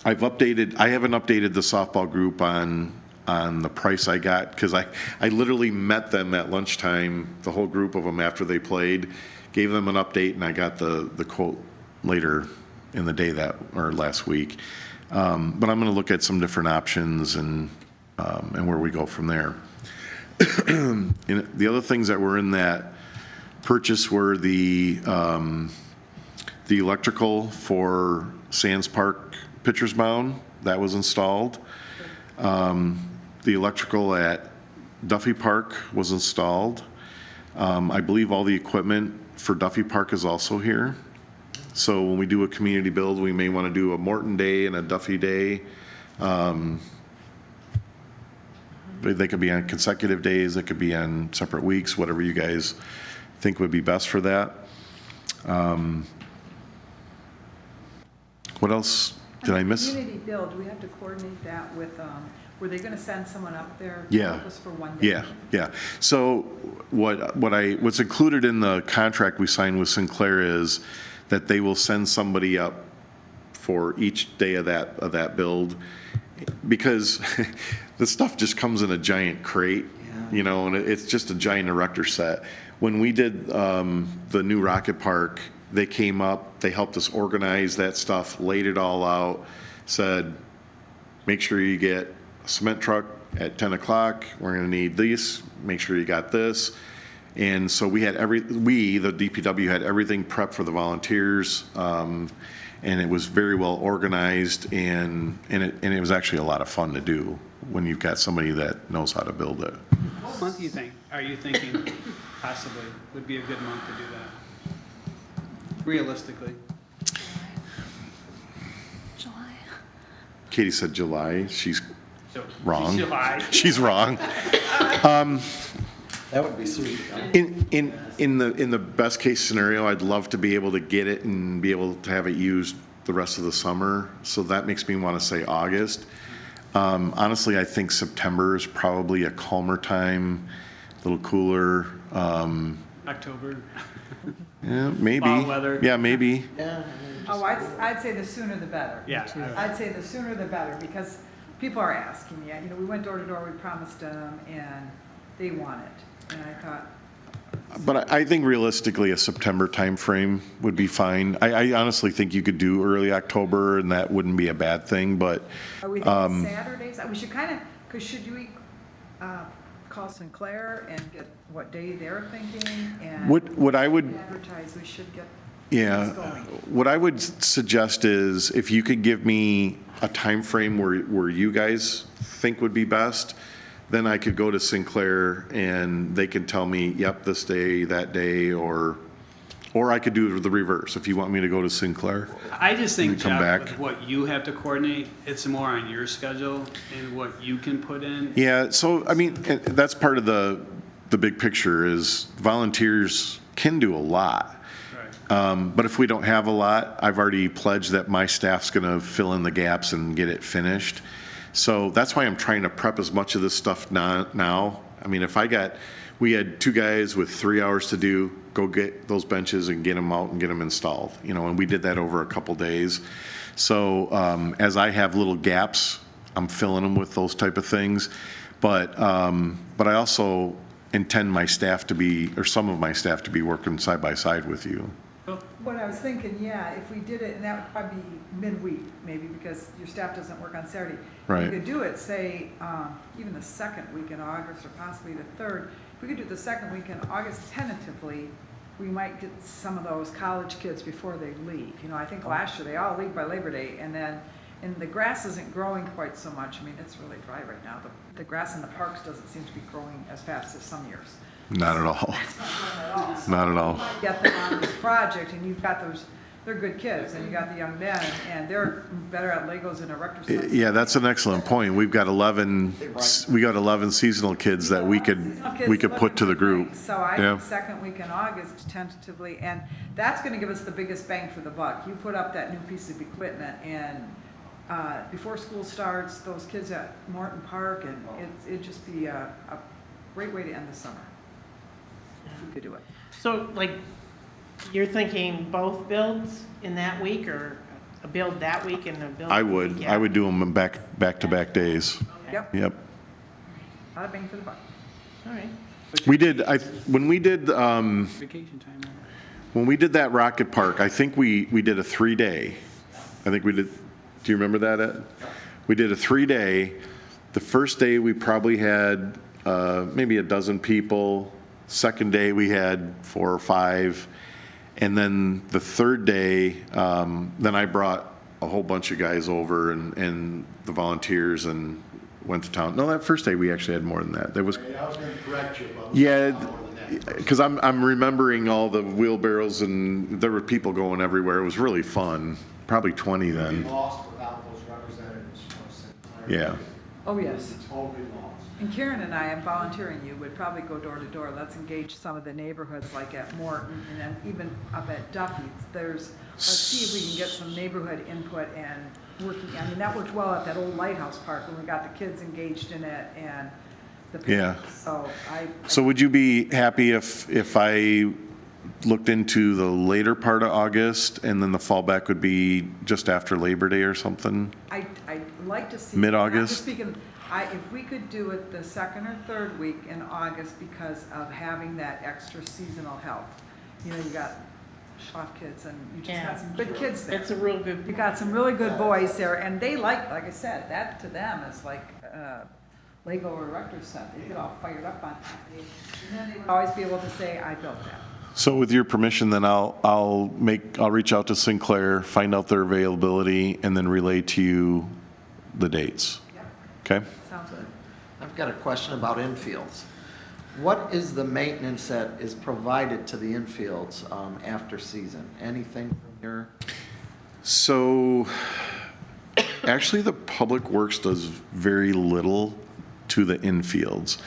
haven't updated the softball group on the price I got, because I literally met them at lunchtime, the whole group of them, after they played, gave them an update, and I got the quote later in the day last week. But I'm going to look at some different options and where we go from there. And the other things that were in that purchase were the electrical for Sands Park Pitcher's Mound. That was installed. The electrical at Duffy Park was installed. I believe all the equipment for Duffy Park is also here. So when we do a community build, we may want to do a Morton Day and a Duffy Day. They could be on consecutive days. They could be on separate weeks, whatever you guys think would be best for that. What else did I miss? Community build, do we have to coordinate that with, were they gonna send someone up there? Yeah. Just for one day? Yeah. So what's included in the contract we signed with Sinclair is that they will send somebody up for each day of that build, because the stuff just comes in a giant crate, and it's just a giant erector set. When we did the new Rocket Park, they came up, they helped us organize that stuff, laid it all out, said, make sure you get a cement truck at 10 o'clock, we're gonna need these, make sure you got this. And so the DPW had everything prepped for the volunteers, and it was very well organized, and it was actually a lot of fun to do when you've got somebody that knows how to build it. What month are you thinking possibly would be a good month to do that? Realistically. July. Katie said July. She's wrong. July. She's wrong. That would be sweet. In the best case scenario, I'd love to be able to get it and be able to have it used the rest of the summer. So that makes me want to say August. Honestly, I think September is probably a calmer time, a little cooler. October. Yeah, maybe. Fall weather. Yeah, maybe. Yeah. Oh, I'd say the sooner the better. Yeah. I'd say the sooner the better, because people are asking, yeah, you know, we went door to door, we promised them, and they want it. And I thought, But I think realistically, a September timeframe would be fine. I honestly think you could do early October, and that wouldn't be a bad thing, but are we thinking Saturdays? We should kind of, because should we call Sinclair and get what day they're thinking? And what I would, advertise, we should get yeah, things going. what I would suggest is if you could give me a timeframe where you guys think would be best, then I could go to Sinclair and they can tell me, yep, this day, that day, or I could do the reverse if you want me to go to Sinclair. I just think, And come Jeff, back. with what you have to coordinate, it's more on your schedule and what you can put in. Yeah, so, I mean, that's part of the big picture is volunteers can do a lot. Right. But if we don't have a lot, I've already pledged that my staff's gonna fill in the gaps and get it finished. So that's why I'm trying to prep as much of this stuff now. I mean, we had 2 guys with 3 hours to do, go get those benches and get them out and get them installed, you know, and we did that over a couple days. So as I have little gaps, I'm filling them with those type of things. But I also intend my staff to be, or some of my staff to be working side by side with you. What I was thinking, yeah, if we did it, and that would probably be midweek, maybe, because your staff doesn't work on Saturday. Right. We could do it, say, even the second week in August, or possibly the third. If we could do the second week in August tentatively, we might get some of those college kids before they leave. You know, I think last year, they all leave by Labor Day, and the grass isn't growing quite so much. I mean, it's really dry right now. The grass in the parks doesn't seem to be growing as fast as some years. Not at all. It's not growing at all. Not at all. Get them on this project, and you've got those, they're good kids, and you got the young men, and they're better at Legos than a Erector Set. Yeah, that's an excellent point. We got 11 seasonal kids that we could put to the group. So I Yeah. think second week in August tentatively, and that's gonna give us the biggest bang for the buck. You put up that new piece of equipment, and before school starts, those kids at Morton Park, and it'd just be a great way to end the summer. If we could do it. So, like, you're thinking both builds in that week, or a build that week and a build? I the would. week I would after? do them back-to-back days. Yep, Yep. a lot of bang for the buck. All right. We did, when we did, Vacation time. when we did that Rocket Park, I think we did a 3-day. I think we did, do you remember that, Ed? We did a 3-day. The first day, we probably had maybe a dozen people. Second day, we had 4 or 5. And then the third day, then I brought a whole bunch of guys over and the volunteers and went to town. No, that first day, we actually had more than that. There was, I was gonna correct you, but. yeah, More than that. because I'm remembering all the wheelbarrows and there were people going everywhere. It was really fun. Probably 20 We then. lost without those representatives from Sinclair. Yeah. Oh, yes. Totally lost. And Karen and I, I'm volunteering you, would probably go door to door. Let's engage some of the neighborhoods like at Morton and then even up at Duffy's. Let's see if we can get some neighborhood input and working. I mean, that worked well at that old lighthouse park when we got the kids engaged in it and the Yeah. parents. So So would you be happy if I looked into the later part of August and then the fallback would be just after Labor Day or something? I'd like to see. Mid-August? I'm just speaking, if we could do it the second or third week in August because of having that extra seasonal help. You know, you got Schloff kids and you just got some good kids there. It's a real good. You got some really good boys there and they like I said, that to them is like Lego or Erector Set. They get all fired up on that. And then they would always be able to say, I built that. So with your permission, then I'll reach out to Sinclair, find out their availability, and then relay to you the dates. Yep, Okay? sounds good. I've got a question about infields. What is the maintenance that is provided to the infields after season? Anything from your? So, actually, the Public Works does very little to the infields.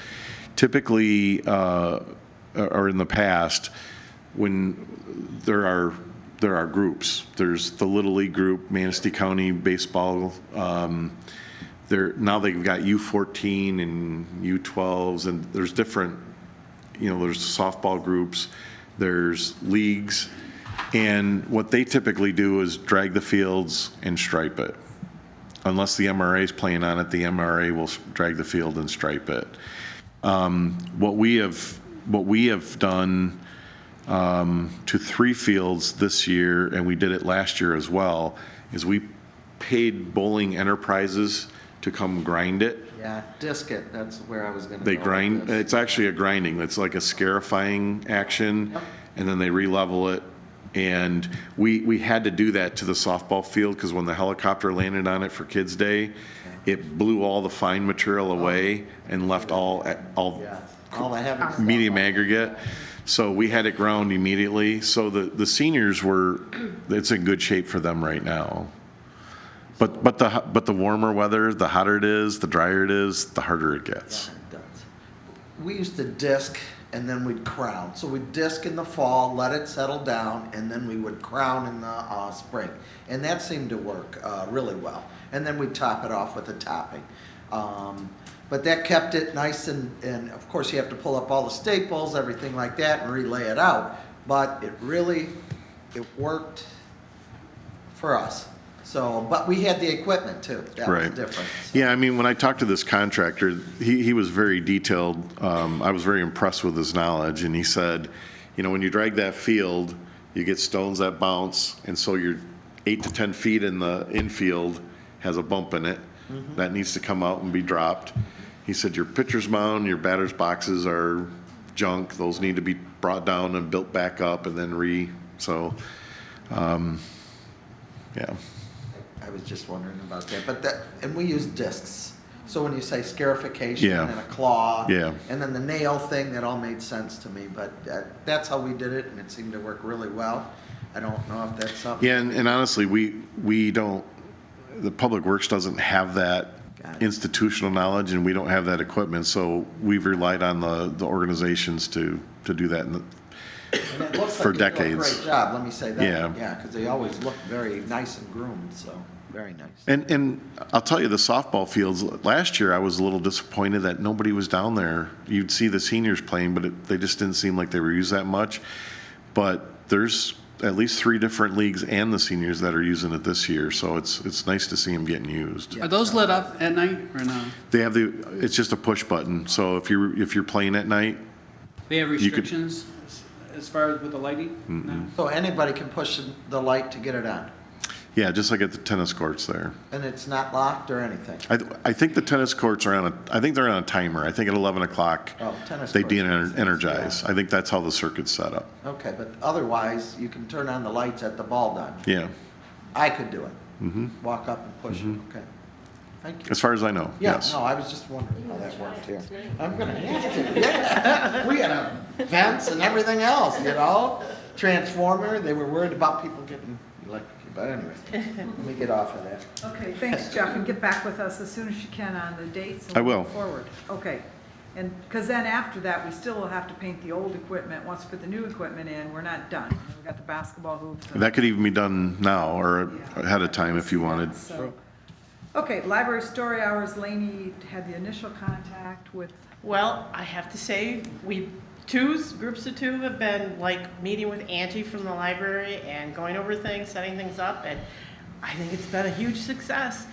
Typically, or in the past, when there are groups, there's the Little League group, Manistee County Baseball. Now they've got U14 and U12s, and there's different there's softball groups, there's leagues, and what they typically do is drag the fields and stripe it. Unless the MRA is playing on it, the MRA will drag the field and stripe it. What we have done to 3 fields this year, and we did it last year as well, is we paid Bowling Enterprises to come grind it. Yeah, disc it, that's where I was gonna go. They with grind, this. it's actually a grinding, it's like a scarifying action, and then they re-level it. And we had to do that to the softball field, because when the helicopter landed on it for Kids Day, it blew all the fine material away and left all Yeah, all the heavy stuff. medium aggregate. So we had it ground immediately. So the seniors it's in good shape for them right now. But the warmer weather, the hotter it is, the drier it is, the harder it gets. Yeah, it does. We used to disc and then we'd crown. So we'd disc in the fall, let it settle down, and then we would crown in the spring. And that seemed to work really well. And then we'd top it off with a topping. But that kept it nice and of course you have to pull up all the staples, everything like that, and relay it out. But it worked for us. So, but we had the equipment too. That was Right. different. So. Yeah, I mean, when I talked to this contractor, he was very detailed. I was very impressed with his knowledge, and he said, when you drag that field, you get stones that bounce, and so your 8 to 10 feet in the infield has a bump in it that needs to come out and be dropped. He said your pitcher's mound, your batter's boxes are junk. Those need to be brought down and built back up and then yeah. I was just wondering about that, and we use discs. So when you say scarification Yeah. and a claw, Yeah. and then the nail thing, that all made sense to me. But that's how we did it, and it seemed to work really well. I don't know if that's something. Yeah, and honestly, we don't, the Public Works doesn't have that Got it. institutional knowledge, and we don't have that equipment, so we've relied on the organizations to do that. And it looks for like they do a decades. great job, let me say that. Yeah. Yeah, because they always look very nice and groomed, so very nice. And I'll tell you, the softball fields, last year I was a little disappointed that nobody was down there. You'd see the seniors playing, but they just didn't seem like they were used that much. But there's at least 3 different leagues and the seniors that are using it this year, so it's nice to see them getting used. Are those lit up at night or no? They have it's just a push button, so if you're playing at night, They have You could- restrictions as far as with the lighting? No. So anybody can push the light to get it on, yeah, just like at the tennis courts there. and it's not locked or anything? I think the tennis courts are I think they're on a timer. I think at 11 o'clock, Oh, tennis they courts. de-energize. I think that's how the circuit's set up. Okay, but otherwise, you can turn on the lights at the ball done. Yeah, I could do it. Walk up and push it, okay. Thank you. as far as I know, Yeah, yes. no, I was just wondering how that worked here. I'm gonna have to, yeah. We had vents and everything else, Transformer, they were worried about people getting electrocuted, but anyway, let me get off of that. Okay, thanks, Jeff, and get back with us as soon as you can on the dates. and I we'll will. move Forward, okay. And, because then after that, we still will have to paint the old equipment. Once we put the new equipment in, we're not done. We've got the basketball hoops. and- That could even be done now or ahead of time if you wanted. So, okay, library story hours, Laney had the initial contact with, Well, I have to say, groups of 2 have been like meeting with Angie from the library and going over things, setting things up, and I think it's been a huge success.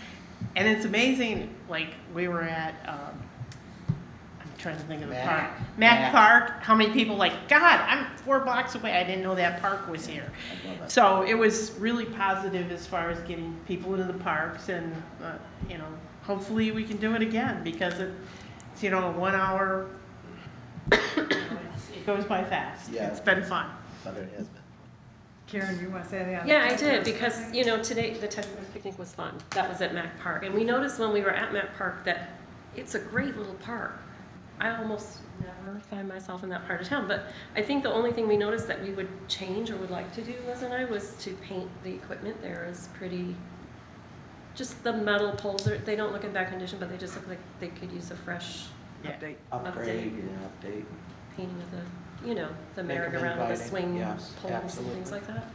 And it's amazing, like, we were at, I'm trying to think of the park. Mac Park, how many people like, God, I'm 4 blocks away, I didn't know that park was here. So it was really positive as far as getting people into the parks, and, hopefully we can do it again, because it's, 1 hour, it goes by fast. Yeah. It's been fun. But it has been. Karen, you want to say anything on Yeah, I that? did, because, today, the Texas picnic was fun. That was at Mac Park. And we noticed when we were at Mac Park that it's a great little park. I almost never find myself in that part of town, but I think the only thing we noticed that we would change or would like to do, Liz and I, was to paint the equipment there is pretty, just the metal poles, they don't look in bad condition, but they just look like they could use a fresh Update. Upgrade, yeah, update. painting of the Make the them merry-go-round, the inviting. swing Yes, poles and absolutely. things like that.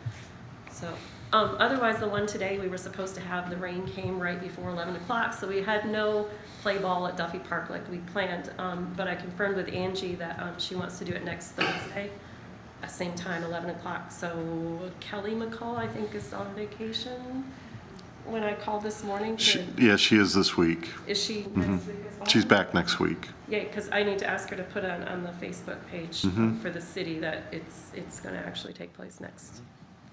So, Otherwise, the one today, we were supposed to have, the rain came right before 11 o'clock, so we had no play ball at Duffy Park like we planned. But I confirmed with Angie that she wants to do it next Thursday, at same time, 11 o'clock. So Kelly McCall, I think, is on vacation when I called this morning. Yeah, she is this week. Is she next week as well? She's back next week. Yeah, because I need to ask her to put on the Facebook page for the city that it's going to actually take place next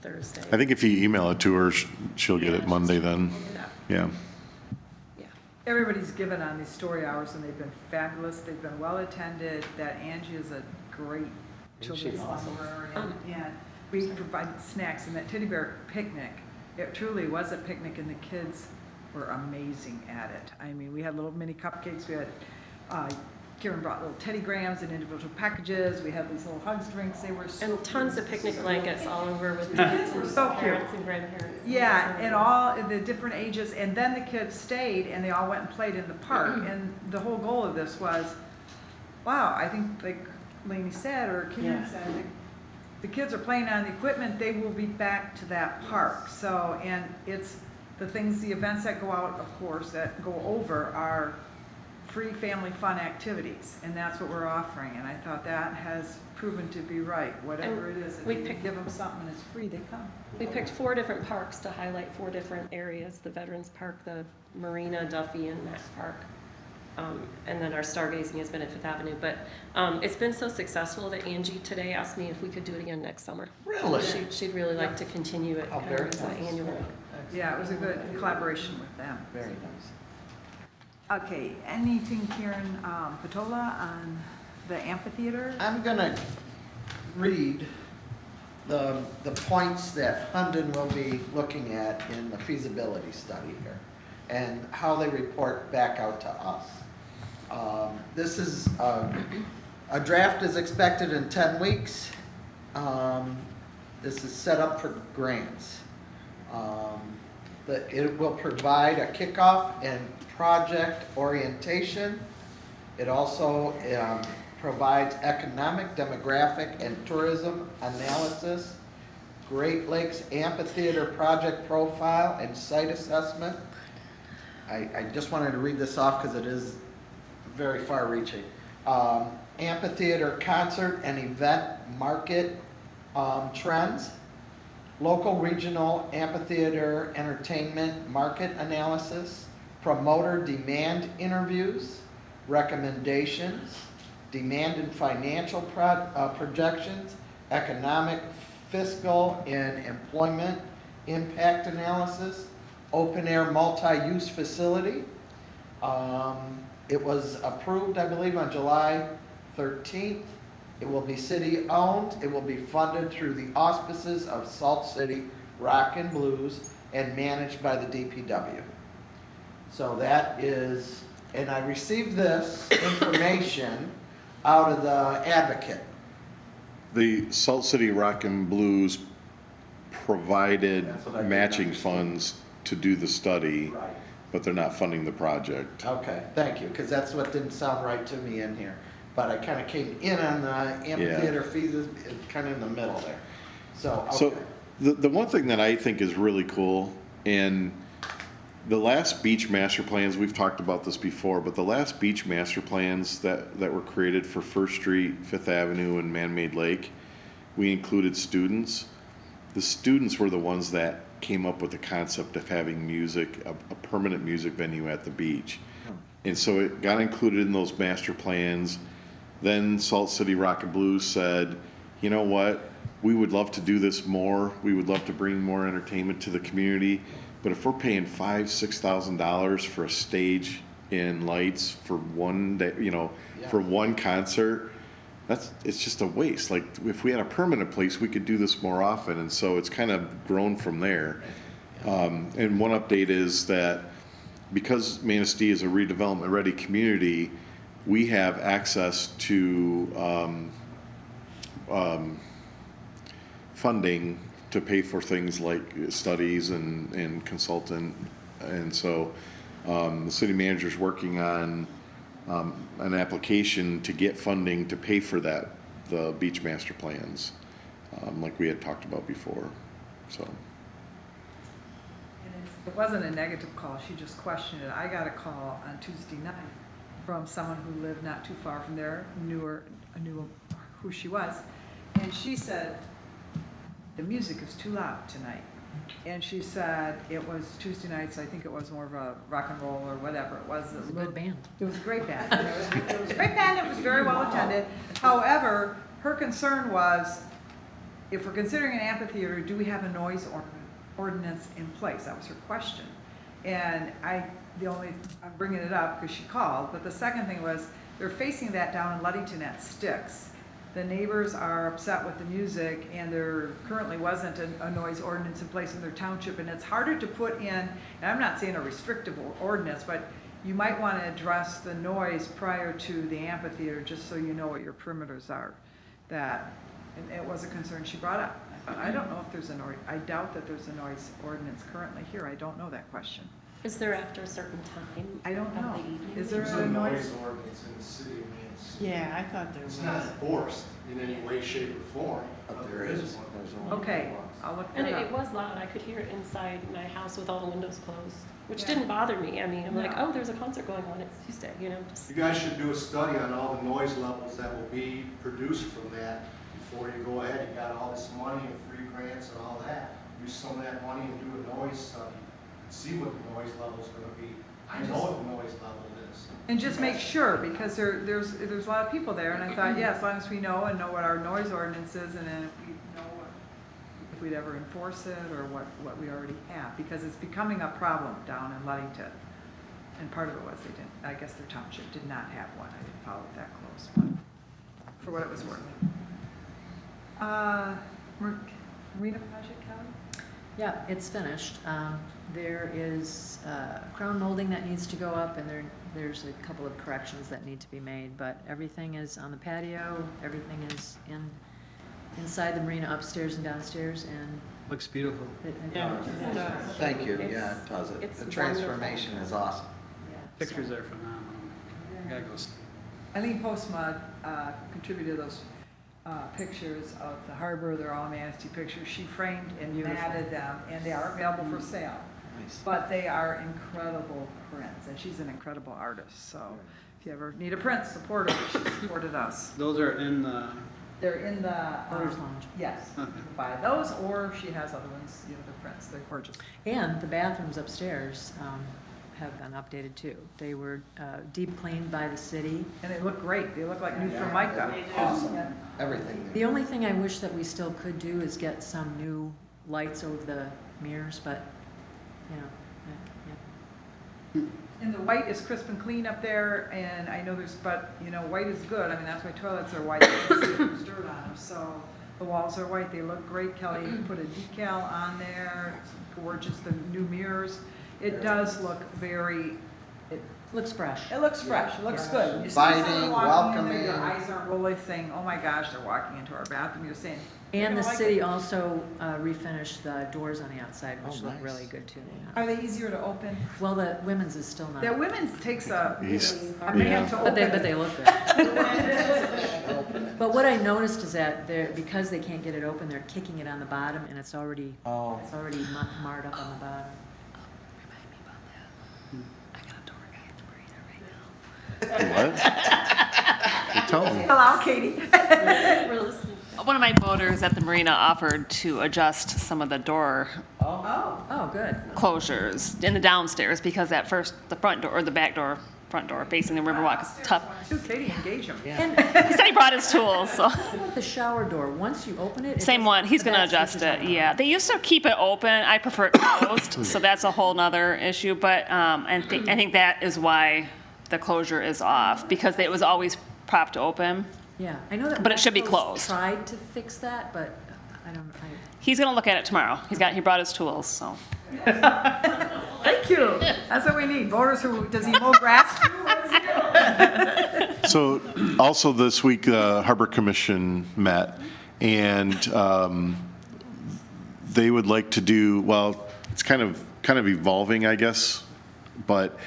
Thursday. I think if you email it to her, she'll get it Monday then. Yeah. Yeah. Everybody's given on these story hours, and they've been fabulous. They've been well attended. That Angie is a great children's librarian, and we provided snacks. And that teddy bear picnic, it truly was a picnic, and the kids were amazing at it. I mean, we had little mini cupcakes. We had Karen brought little teddy grams in individual packages. We had these little hugs drinks. They were so And tons of picnic blankets all over with The kids were so cute. parents and grandparents. Yeah, and all the different ages, and then the kids stayed and they all went and played in the park. And the whole goal of this was, wow, I think like Lainey said, or Karen said, the kids are playing on the equipment, they will be back to that park. So, and it's the things, the events that go out, of course, that go over are free family fun activities, and that's what we're offering. And I thought that has proven to be right, whatever it is. If we you picked- give them something and it's free, they come. We picked 4 different parks to highlight 4 different areas: the Veterans Park, the Marina, Duffy, and Max Park. And then our stargazing has been at Fifth Avenue. But it's been so successful that Angie today asked me if we could do it again next summer. Really? She'd really like to continue it Oh, kind very of as an nice. annual. Yeah, it was a good collaboration with them. Very nice. Okay, anything, Karen Patola, on the amphitheater? I'm gonna read the points that Hunden will be looking at in the feasibility study here, and how they report back out to us. This is, a draft is expected in 10 weeks. This is set up for grants. It will provide a kickoff and project orientation. It also provides economic, demographic, and tourism analysis, Great Lakes Amphitheater project profile, and site assessment. I just wanted to read this off because it is very far-reaching. Amphitheater concert and event market trends, local regional amphitheater entertainment market analysis, promoter demand interviews, recommendations, demand and financial projections, economic, fiscal, and employment impact analysis, open air multi-use facility. It was approved, I believe, on July 13th. It will be city-owned. It will be funded through the auspices of Salt City Rock and Blues and managed by the DPW. So that is, and I received this information out of the Advocate. The Salt City Rock and Blues provided That's what I did matching understand. funds to do the study, Right. but they're not funding the project. Okay, thank you, because that's what didn't sound right to me in here. But I kind of came in on the amphitheater fees, it's kind of in the middle there. So, So okay. the one thing that I think is really cool, and the last beach master plans, we've talked about this before, but the last beach master plans that were created for First Street, Fifth Avenue, and Man-Made Lake, we included students. The students were the ones that came up with the concept of having music, a permanent music venue at the beach. And so it got included in those master plans. Then Salt City Rock and Blues said, you know what, we would love to do this more. We would love to bring more entertainment to the community. But if we're paying $5,000, $6,000 for a stage and lights for one day, for one concert, it's just a waste. Like, if we had a permanent place, we could do this more often. And so it's kind of grown from there. And one update is that because Manistee is a redevelopment ready community, we have access to funding to pay for things like studies and consultant. And so the city manager's working on an application to get funding to pay for that, the beach master plans, like we had talked about before. So it wasn't a negative call, she just questioned it. I got a call on Tuesday night from someone who lived not too far from there, knew who she was, and she said, the music is too loud tonight. And she said it was Tuesday nights, I think it was more of a rock and roll or whatever it was. It was a good band. It was a great band. It was a great band, it was very well attended. However, her concern was, if we're considering an amphitheater, do we have a noise ordinance in place? That was her question. And I'm bringing it up because she called, but the second thing was, they're facing that down in Ludington at Sticks. The neighbors are upset with the music, and there currently wasn't a noise ordinance in place in their township, and it's harder to put in, and I'm not saying a restrictive ordinance, but you might want to address the noise prior to the amphitheater, just so you know what your perimeters are. And it was a concern she brought up. I don't know if there's I doubt that there's a noise ordinance currently here. I don't know that question. Is there after a certain time? I don't of know. the evening? Is there There's a a noise? noise ordinance in the city of Manistee. Yeah, I thought there It's was. not enforced in any way, shape, or form. But there is, one. there's one. Okay, I'll look And that it up. was loud. I could hear it inside my house with all the windows closed, which Yeah. didn't bother me. I mean, I'm like, No. oh, there's a concert going on. It's Tuesday, you know, just. You guys should do a study on all the noise levels that will be produced from that before you go ahead. You got all this money and free grants and all that. Use some of that money and do a noise study. See what the noise level's gonna be. I know what the noise level is. And just make sure, because there's a lot of people there, and I thought, yeah, as long as we know and know what our noise ordinance is, and then if we know if we'd ever enforce it, or what we already have, because it's becoming a problem down in Ludington. And part of it was I guess their township did not have one. I didn't follow it that close, but for what it was worth. Marina project, Kelly? Yeah, it's finished. There is crown molding that needs to go up, and there's a couple of corrections that need to be made, but everything is on the patio, everything is inside the marina upstairs and downstairs, and Looks beautiful. Thank you, yeah, it does it. It's The transformation is awesome. Pictures are phenomenal. Gotta go see. Eileen Postma contributed those pictures of the harbor. They're all Manistee pictures. She framed and matted them, and they are available for sale. Nice. But they are incredible prints, and she's an incredible artist. So if you ever need a print, support her. She supported us. Those are in the, They're in the Voters Lounge. Yes, you Okay. can buy those, or she has other ones. You know, the prints. They're gorgeous. And the bathrooms upstairs have been updated too. They were deep cleaned by the city. And they look great. They look like new Formica. Awesome, Yeah. everything. The only thing I wish that we still could do is get some new lights over the mirrors, but, you know, yeah. And the white is crisp and clean up there, and I know but, white is good. I mean, that's why toilets are white. You can see there's dirt on them, so the walls are white. They look great. Kelly put a decal on there. It's gorgeous, the new mirrors. It does look Looks fresh. it looks fresh. It looks good. You see Inviting, someone walking in there, welcoming. Your eyes aren't rolling, saying, oh my gosh, they're walking into our bathroom. You're saying, "You're And the gonna like city it." also refinished the doors on the outside, which Oh, look nice. really good too. Are they easier to open? Well, the women's is still not. The women's takes a Yeah. man to open. But they look good. But what I noticed is that because they can't get it open, they're kicking it on the bottom, and it's already Oh, marred up on the bottom. What? Tell me. Hello, Katie. We're listening. One of my voters at the marina offered to adjust some of the door Oh, good. closures in the downstairs because the front door, or the back door, front door facing the Riverwalk is tough. Katie, engage him. And He said he brought his tools, so. how about the shower door? Once you open it. Same one, he's gonna adjust it, yeah. They used to keep it open, I prefer it closed, so that's a whole nother issue, but, I think that is why the closure is off, because it was always propped open. Yeah, I know that. But it should be West Coast closed. Tried to fix that, but I don't, He's gonna look at it tomorrow, he brought his tools, so. Thank you. That's what we need. Voters does he mow grass? So also this week, the Harbor Commission met, and they would like to do, well, it's kind of evolving, I guess, but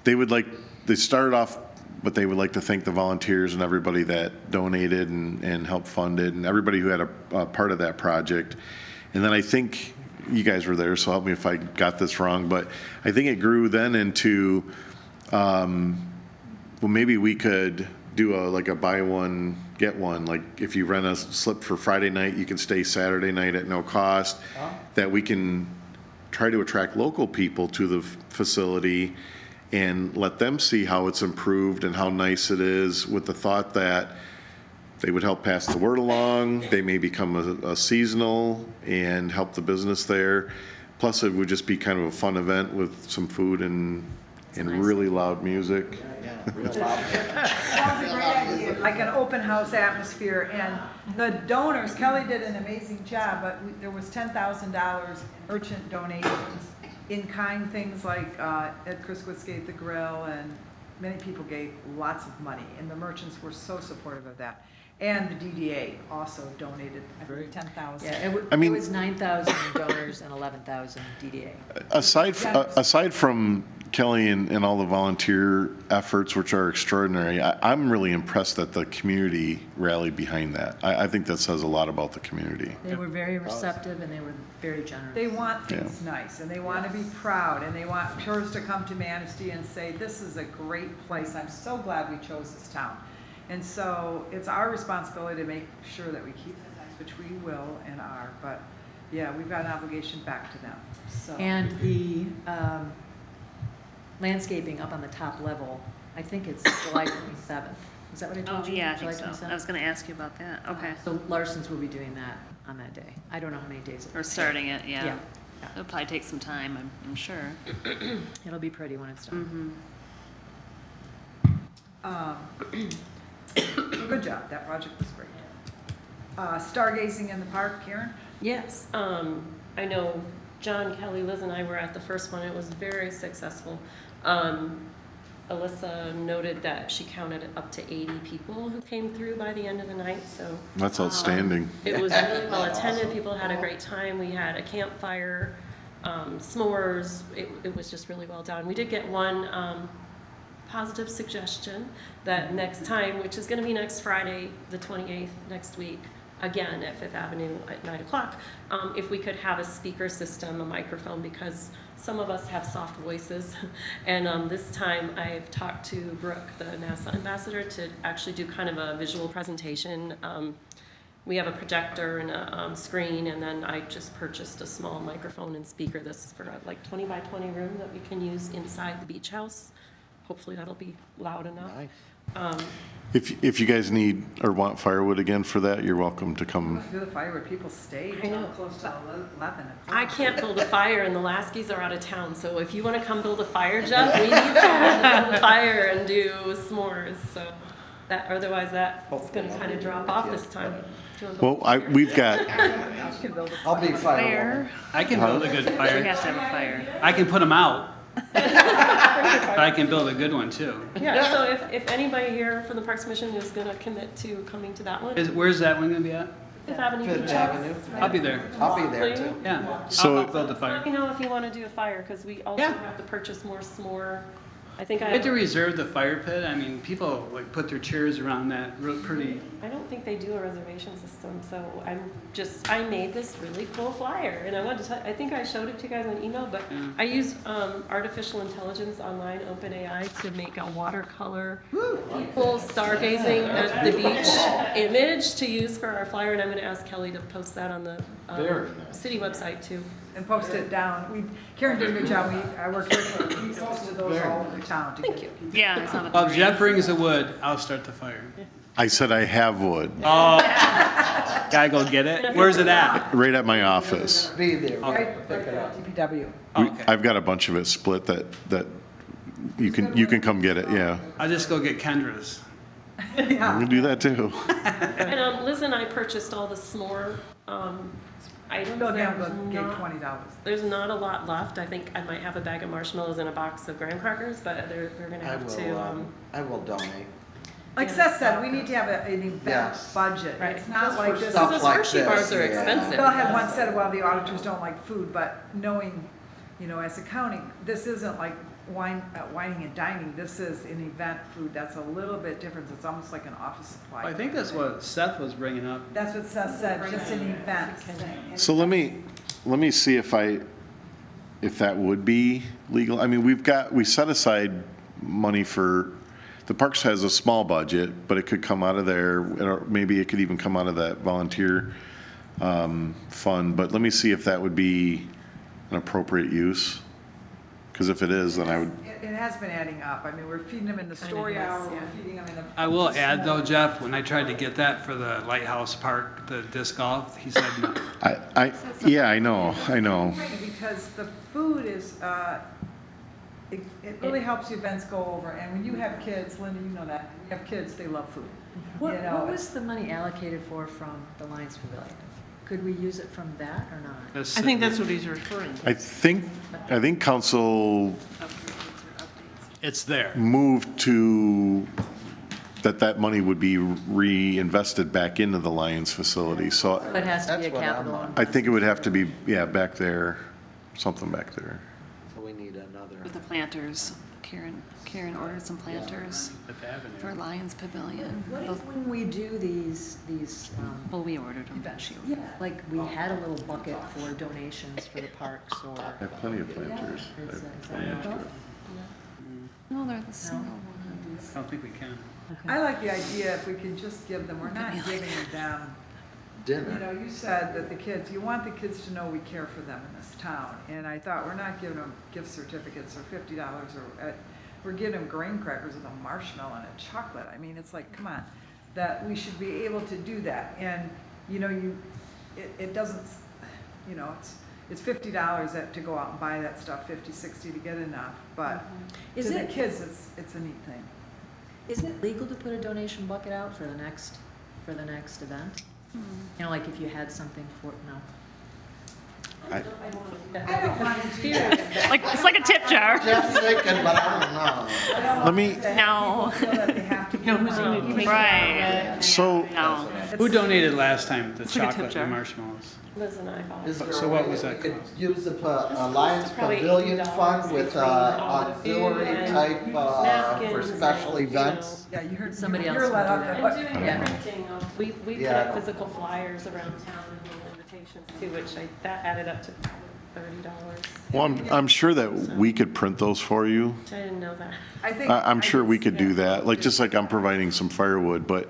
they started off, but they would like to thank the volunteers and everybody that donated and helped fund it, and everybody who had a part of that project. And then I think you guys were there, so help me if I got this wrong, but I think it grew then into, well, maybe we could do like a buy one, get one. Like if you rent a slip for Friday night, you can stay Saturday night at no cost. That we can try to attract local people to the facility and let them see how it's improved and how nice it is, with the thought that they would help pass the word along. They may become a seasonal and help the business there. Plus, it would just be kind of a fun event with some food and really loud music. That was a great idea, like an open house atmosphere, and the donors, Kelly did an amazing job, but there was $10,000 in merchant donations, in-kind things like Ed Christquist gave the grill, and many people gave lots of money, and the merchants were so supportive of that. And the DDA also donated, I think, 10,000. Yeah, I mean- it was 9,000 donors and 11,000 DDA. Aside from Kelly and all the volunteer efforts, which are extraordinary, I'm really impressed that the community rallied behind that. I think that says a lot about the community. They were very receptive and they were very generous. They want things nice, and they want to be proud, and they want tourists to come to Manistee and say, this is a great place. I'm so glad we chose this town. And so it's our responsibility to make sure that we keep it nice, which we will and are. But yeah, we've got an obligation back to them. So. And the landscaping up on the top level, I think it's July 27th. Is that what I told you? Yeah, I July think so. 27th? I was going to ask you about that. Okay. So Larson's will be doing that on that day. I don't know how many days. Or starting it, yeah. Yeah. It'll probably take some time, I'm sure. It'll be pretty when it's done. Good job, that project was great. Stargazing in the park, Karen? Yes, I know John, Kelly, Liz, and I were at the first one. It was very successful. Alyssa noted that she counted up to 80 people who came through by the end of the night, so. That's outstanding. It was really well attended. People had a great time. We had a campfire, s'mores. It was just really well done. We did get one positive suggestion that next time, which is going to be next Friday, the 28th, next week, again at Fifth Avenue at 9 o'clock, if we could have a speaker system, a microphone, because some of us have soft voices. And this time I've talked to Brooke, the NASA ambassador, to actually do kind of a visual presentation. We have a projector and a screen, and then I just purchased a small microphone and speaker. This is for a like 20 by 20 room that we can use inside the beach house. Hopefully that'll be loud enough. Nice. If you guys need or want firewood again for that, you're welcome to come. Do the fire where people stay I know. close to 11 o'clock. I can't build a fire, and the Laskies are out of town, so if you want to come build a fire, Jeff, we need someone to build a fire and do s'mores, so that, otherwise that's going to kind of drop off this time. Do you wanna build Well, we've got, I'll be firewoman. I can build a good She fire. has to have a fire. I can put them out, but I can build a good one too. Yeah, so if anybody here from the Parks Commission is going to commit to coming to that one, Where's that one gonna be at? Fifth Avenue Fifth Beach House. Avenue. I'll be there. I'll be there too. Yeah. So- I'll build the fire. Let me know if you want to do a fire, because we also Yeah. have to purchase more s'more. I think I I had to have, reserve the fire pit. I mean, people like put their chairs around that real pretty. I don't think they do a reservation system, so I made this really cool flyer, and I wanted to tell, I think I showed it to you guys on email, but Yeah. I used artificial intelligence online, OpenAI, to make a watercolor people stargazing at the beach image to use for our flyer, and I'm gonna ask Kelly to post that on the Very nice. city website too. And post it down. Karen did a good job. I worked with her. We posted those all over town to Thank get you. people. Yeah, it's not a Well, if Jeff brings the wood, I'll start the fire. I said I have wood, Gotta go get it. Where's it at? right at my office. Be there. Right, Pick it up. DPW. Okay. I've got a bunch of it split that you can come get it, yeah. I'll just go get Kendra's. We can do that too. And Liz and I purchased all the s'more items. Bill There's Gamble gave not- $20. There's not a lot left. I think I might have a bag of marshmallows and a box of graham crackers, but they're gonna have to. I will donate. Like Seth said, we need to have an event Yes. budget. Right. It's not like this. stuff Those like Hershey bars this, are yeah. expensive. Bill had once said, well, the auditors don't like food, but knowing, as accounting, this isn't like whining and dining. This is an event food. That's a little bit different. It's almost like an office supply. I think that's what Seth was bringing up. That's what Seth said, just an event thing. So let me let me see if that would be legal. I mean, we set aside money for, the Parks has a small budget, but it could come out of there, or maybe it could even come out of that volunteer fund, but let me see if that would be an appropriate use. Because if it is, then I would, It has been adding up. I mean, we're feeding them in the story hour, we're feeding them in the. I will add though, Jeff, when I tried to get that for the Lighthouse Park, the disc golf, he said no. yeah, I know. Because the food is, it really helps events go over, and when you have kids, Linda, you know that, when you have kids, they love food. What, You know, what was the money allocated for from the Lions Pavilion? Could we use it from that or not? I think that's what he's referring to. I think council It's there. moved to, that money would be reinvested back into the Lions facility, so It has to be a That's what I'm capital. on. I think it would have to be, yeah, back there, something back there. So we need another. With the planters, Karen ordered some planters for Lions Pavilion. What if when we do these, Well, we ordered them. events, yeah, like we had a little bucket for donations for the parks or. I have plenty of planters. Is that extra? No, they're the single ones. I don't think we can. I like the idea if we can just give them, we're not giving them, you Dinner. know, you said that the kids, you want the kids to know we care for them in this town. And I thought, we're not giving them gift certificates or $50 or, we're giving them graham crackers with a marshmallow and a chocolate. I mean, it's like, come on, that we should be able to do that. And, you know, it doesn't, you know, it's $50 to go out and buy that stuff, 50, 60 to get enough. But to Is the it- kids, it's a neat thing. Isn't it legal to put a donation bucket out for the next event? You know, like if you had something for, no? I don't want to do that. Like, it's like a tip jar. Jeff's thinking, but I don't know. Let me, No. Feel that they have to You know, who's gonna take Right. so, No. Who donated last time, the like a tip chocolate jar. and marshmallows? Liz and I bought. Is there So a what way was that that we could use the Lions probably Pavilion $80 fund with between all the auxiliary food and type, for napkins special and, you events? Yeah, you heard Somebody you're else let can off do the that. hook. And doing Yeah. printing of, we put Yeah. up physical flyers around town and little invitations too, which that added up to $30. well, I'm sure that we could print those for you. I didn't know that. I think. I'm sure we could do that, like, just like I'm providing some firewood, but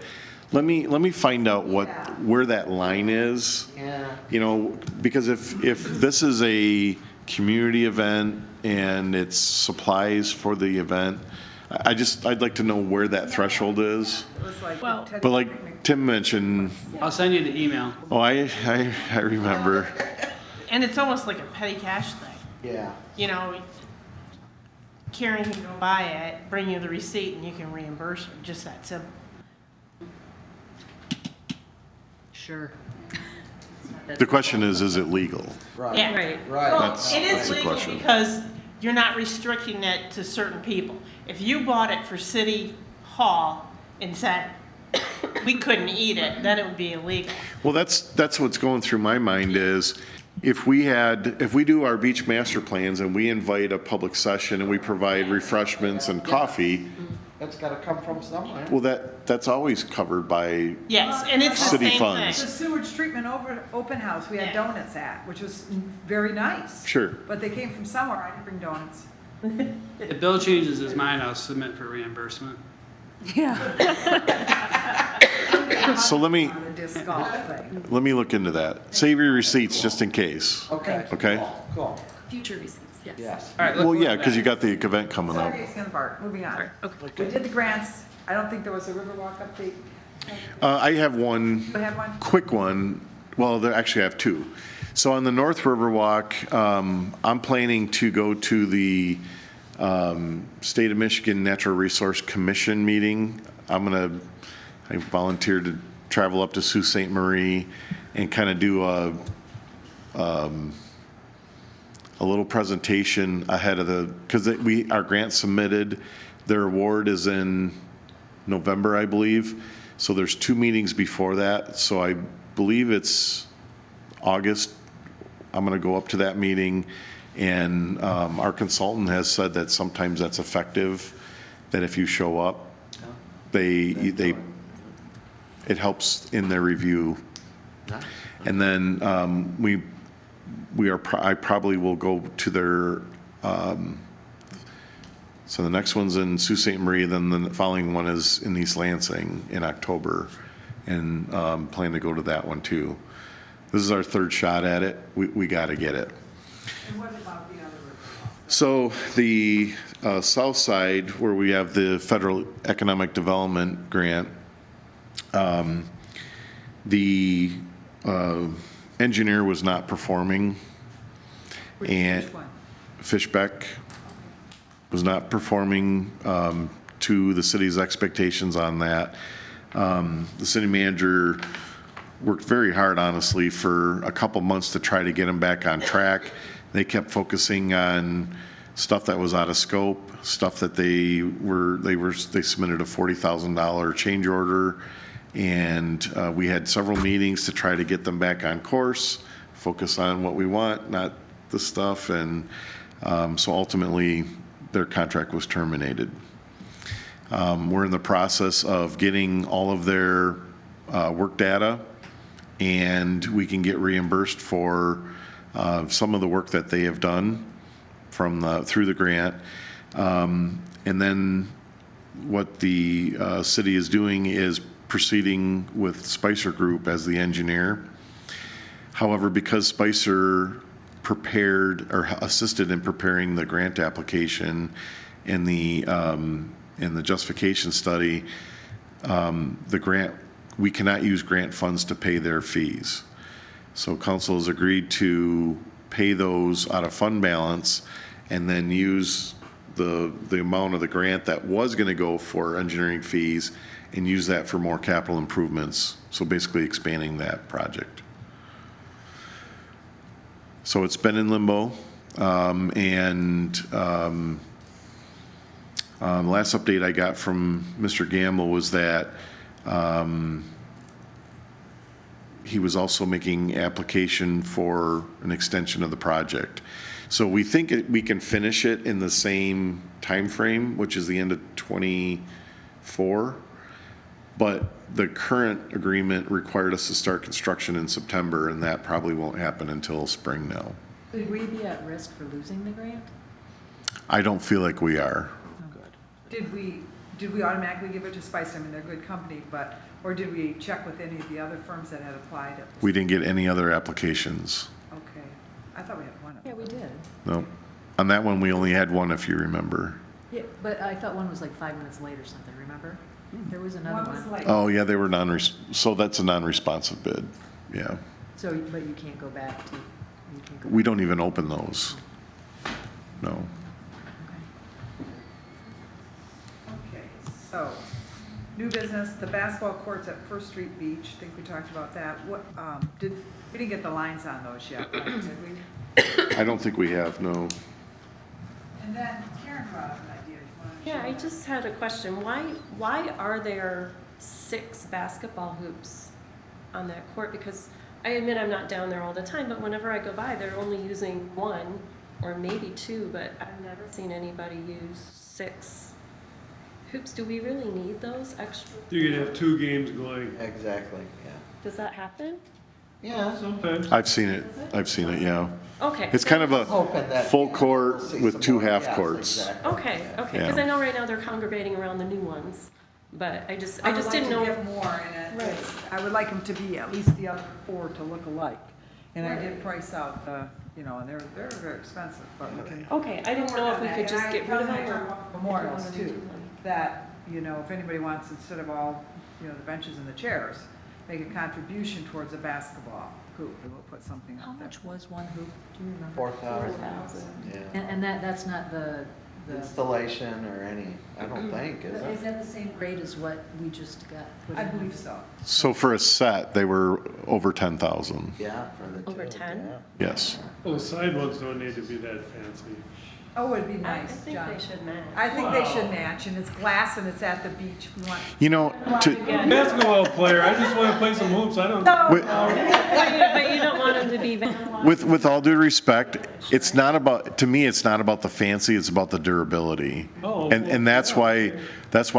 let me find out where that line is. Yeah. You know, because if this is a community event and it's supplies for the event, I'd like to know where that threshold is. It was like Well- the Teddy But like picnic. Tim mentioned, I'll send you the email. oh, I remember. And it's almost like a petty cash thing. Yeah. You know, Karen can go buy it, bring you the receipt, and you can reimburse her, just that simple. Sure. The question is it legal? Right. Yeah. Right. Right. Well, That's- it that's is the legal question. because you're not restricting it to certain people. If you bought it for City Hall and said, we couldn't eat it, then it would be illegal. Well, that's what's going through my mind is, if we do our beach master plans and we invite a public session and we provide refreshments and coffee, That's gotta come from somewhere. well, that's always covered by, Yes, and it's the City same funds. The thing. sewage treatment open house, we had Yeah. donuts at, which was very nice. sure. But they came from somewhere, I didn't bring donuts. If Bill changes his mind, I'll submit for reimbursement. Yeah. So let me On the disc golf thing. look into that. Save your receipts just in case. Okay. Okay. Cool. Future receipts, yes. Yes. All right, Well, look yeah, at because you that. got the event coming up. Sorry, Skin Park, moving on. We did the grants, I don't think there was a Riverwalk update. I have one You have one? quick one. Well, there actually I have two. So on the North River Walk, I'm planning to go to the State of Michigan Natural Resource Commission meeting. I volunteered to travel up to Sault Ste. Marie and kind of do a little presentation ahead of because our grant submitted, their award is in November, I believe. So there's 2 meetings before that. So I believe it's August. I'm going to go up to that meeting, and our consultant has said that sometimes that's effective, that if you show up, it helps in their review. And then I probably will go to their, so the next one's in Sault Ste. Marie, then the following one is in East Lansing in October, and plan to go to that one too. This is our third shot at it. We got to get it. And what about the other? So the south side, where we have the Federal Economic Development Grant, the engineer was not performing. And Which one? Fishbeck was not performing to the city's expectations on that. The city manager worked very hard, honestly, for a couple months to try to get him back on track. They kept focusing on stuff that was out of scope, stuff that they submitted a $40,000 change order, and we had several meetings to try to get them back on course, focus on what we want, not the stuff, and so ultimately their contract was terminated. We're in the process of getting all of their work data, and we can get reimbursed for some of the work that they have done through the grant. And then what the city is doing is proceeding with Spicer Group as the engineer. However, because Spicer prepared or assisted in preparing the grant application and the justification study, the grant, we cannot use grant funds to pay their fees. So council has agreed to pay those out of fund balance and then use the amount of the grant that was going to go for engineering fees and use that for more capital improvements. So basically expanding that project. So it's been in limbo, last update I got from Mr. Gamble was that he was also making application for an extension of the project. So we think we can finish it in the same time frame, which is the end of '24. But the current agreement required us to start construction in September, and that probably won't happen until spring now. Could we be at risk for losing the grant? I don't feel like we are. Did we automatically give it to Spicer? I mean, they're a good company, or did we check with any of the other firms that had applied? We didn't get any other applications. Okay. I thought we had one of Yeah, them. we did. No. On that one, we only had one, if you remember. Yeah, but I thought one was like 5 minutes late or something, remember? There was another One was one. like, Oh, yeah, they were so that's a non-responsive bid. Yeah. So, but you can't go back to, you can't go. We don't even open those. No. okay, so, new business, the basketball courts at First Street Beach, I think we talked about that. What, we didn't get the lines on those yet, right, did we? I don't think we have, no. And then Karen brought up an idea. You wanna Yeah, share I that? just had a question. Why are there 6 basketball hoops on that court? Because I admit I'm not down there all the time, but whenever I go by, they're only using 1 or maybe 2, but I've never seen anybody use 6 hoops. Do we really need those extra? You can have 2 games going. Exactly, yeah. Does that happen? Yeah. Sometimes. I've seen it, yeah. Okay. It's kind of a Hoping that. full court we'll see with some 2 more. half Yes, courts. exactly. Okay, okay, Yeah. because I know right now they're congregating around the new ones, but I just I would didn't know. like to get more in it. Right. I would like them to be at least the other 4 to look alike. And I did price out the, and they're very expensive, but we can. Okay, I didn't know if we could just get rid of them or. Memorials if you wanna do too, them. that, if anybody wants, instead of all, the benches and the chairs, make a contribution towards a basketball hoop, and we'll put something How up there. much was one hoop? Do you remember? 4,000. 4,000. Yeah. And that's not the, Installation or any, I don't think, is is it? that the same grade as what we just got? put I in? believe so. So for a set, they were over 10,000. Yeah, for the two. Over 10? yeah. Yes. Well, the side ones don't need to be that fancy. Oh, it'd be I nice, think John. they should match. I think they should match, and it's glass and it's at the beach. We want. You know, to, Basketball player, I just want to play some hoops, I don't. with, But you don't want them to be vandalized. with all due respect, it's not about, to me, it's not about the fancy, it's about the durability. Oh, And that's why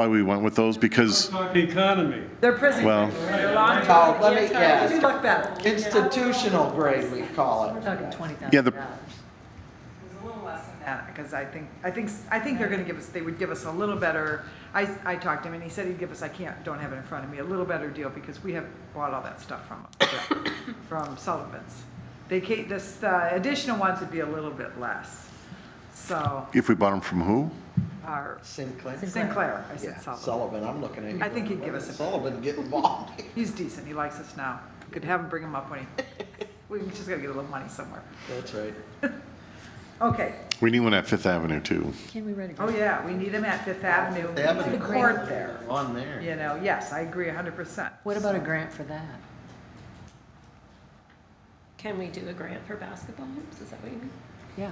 we went with those, because, Talk economy. They're prison. well, They're long. Oh, let me, They yeah, look better. institutional grade, we call We're it. talking $20,000. Yeah, the- It's a little less than that, because I think they're gonna give us, they would give us a little better, I talked to him and he said he'd give us, don't have it in front of me, a little better deal because we have bought all that stuff from Sullivan's. This, additional ones would be a little bit less, so, if we bought them from who? our, Sinclair. Sinclair, I Yeah, said Sullivan. Sullivan, I'm looking at you. I think he'd give us a- Sullivan, get involved. He's decent, he likes us now. Could have him bring him up when we just gotta get a little money somewhere. That's right. Okay, We need one at Fifth Avenue too. Can we write a oh grant? yeah, we need him at Fifth Avenue, Fifth Avenue. the court there. On there. You know, yes, I agree 100%. What about a grant for that? Can we do a grant for basketball hoops? Is that what you mean? Yeah.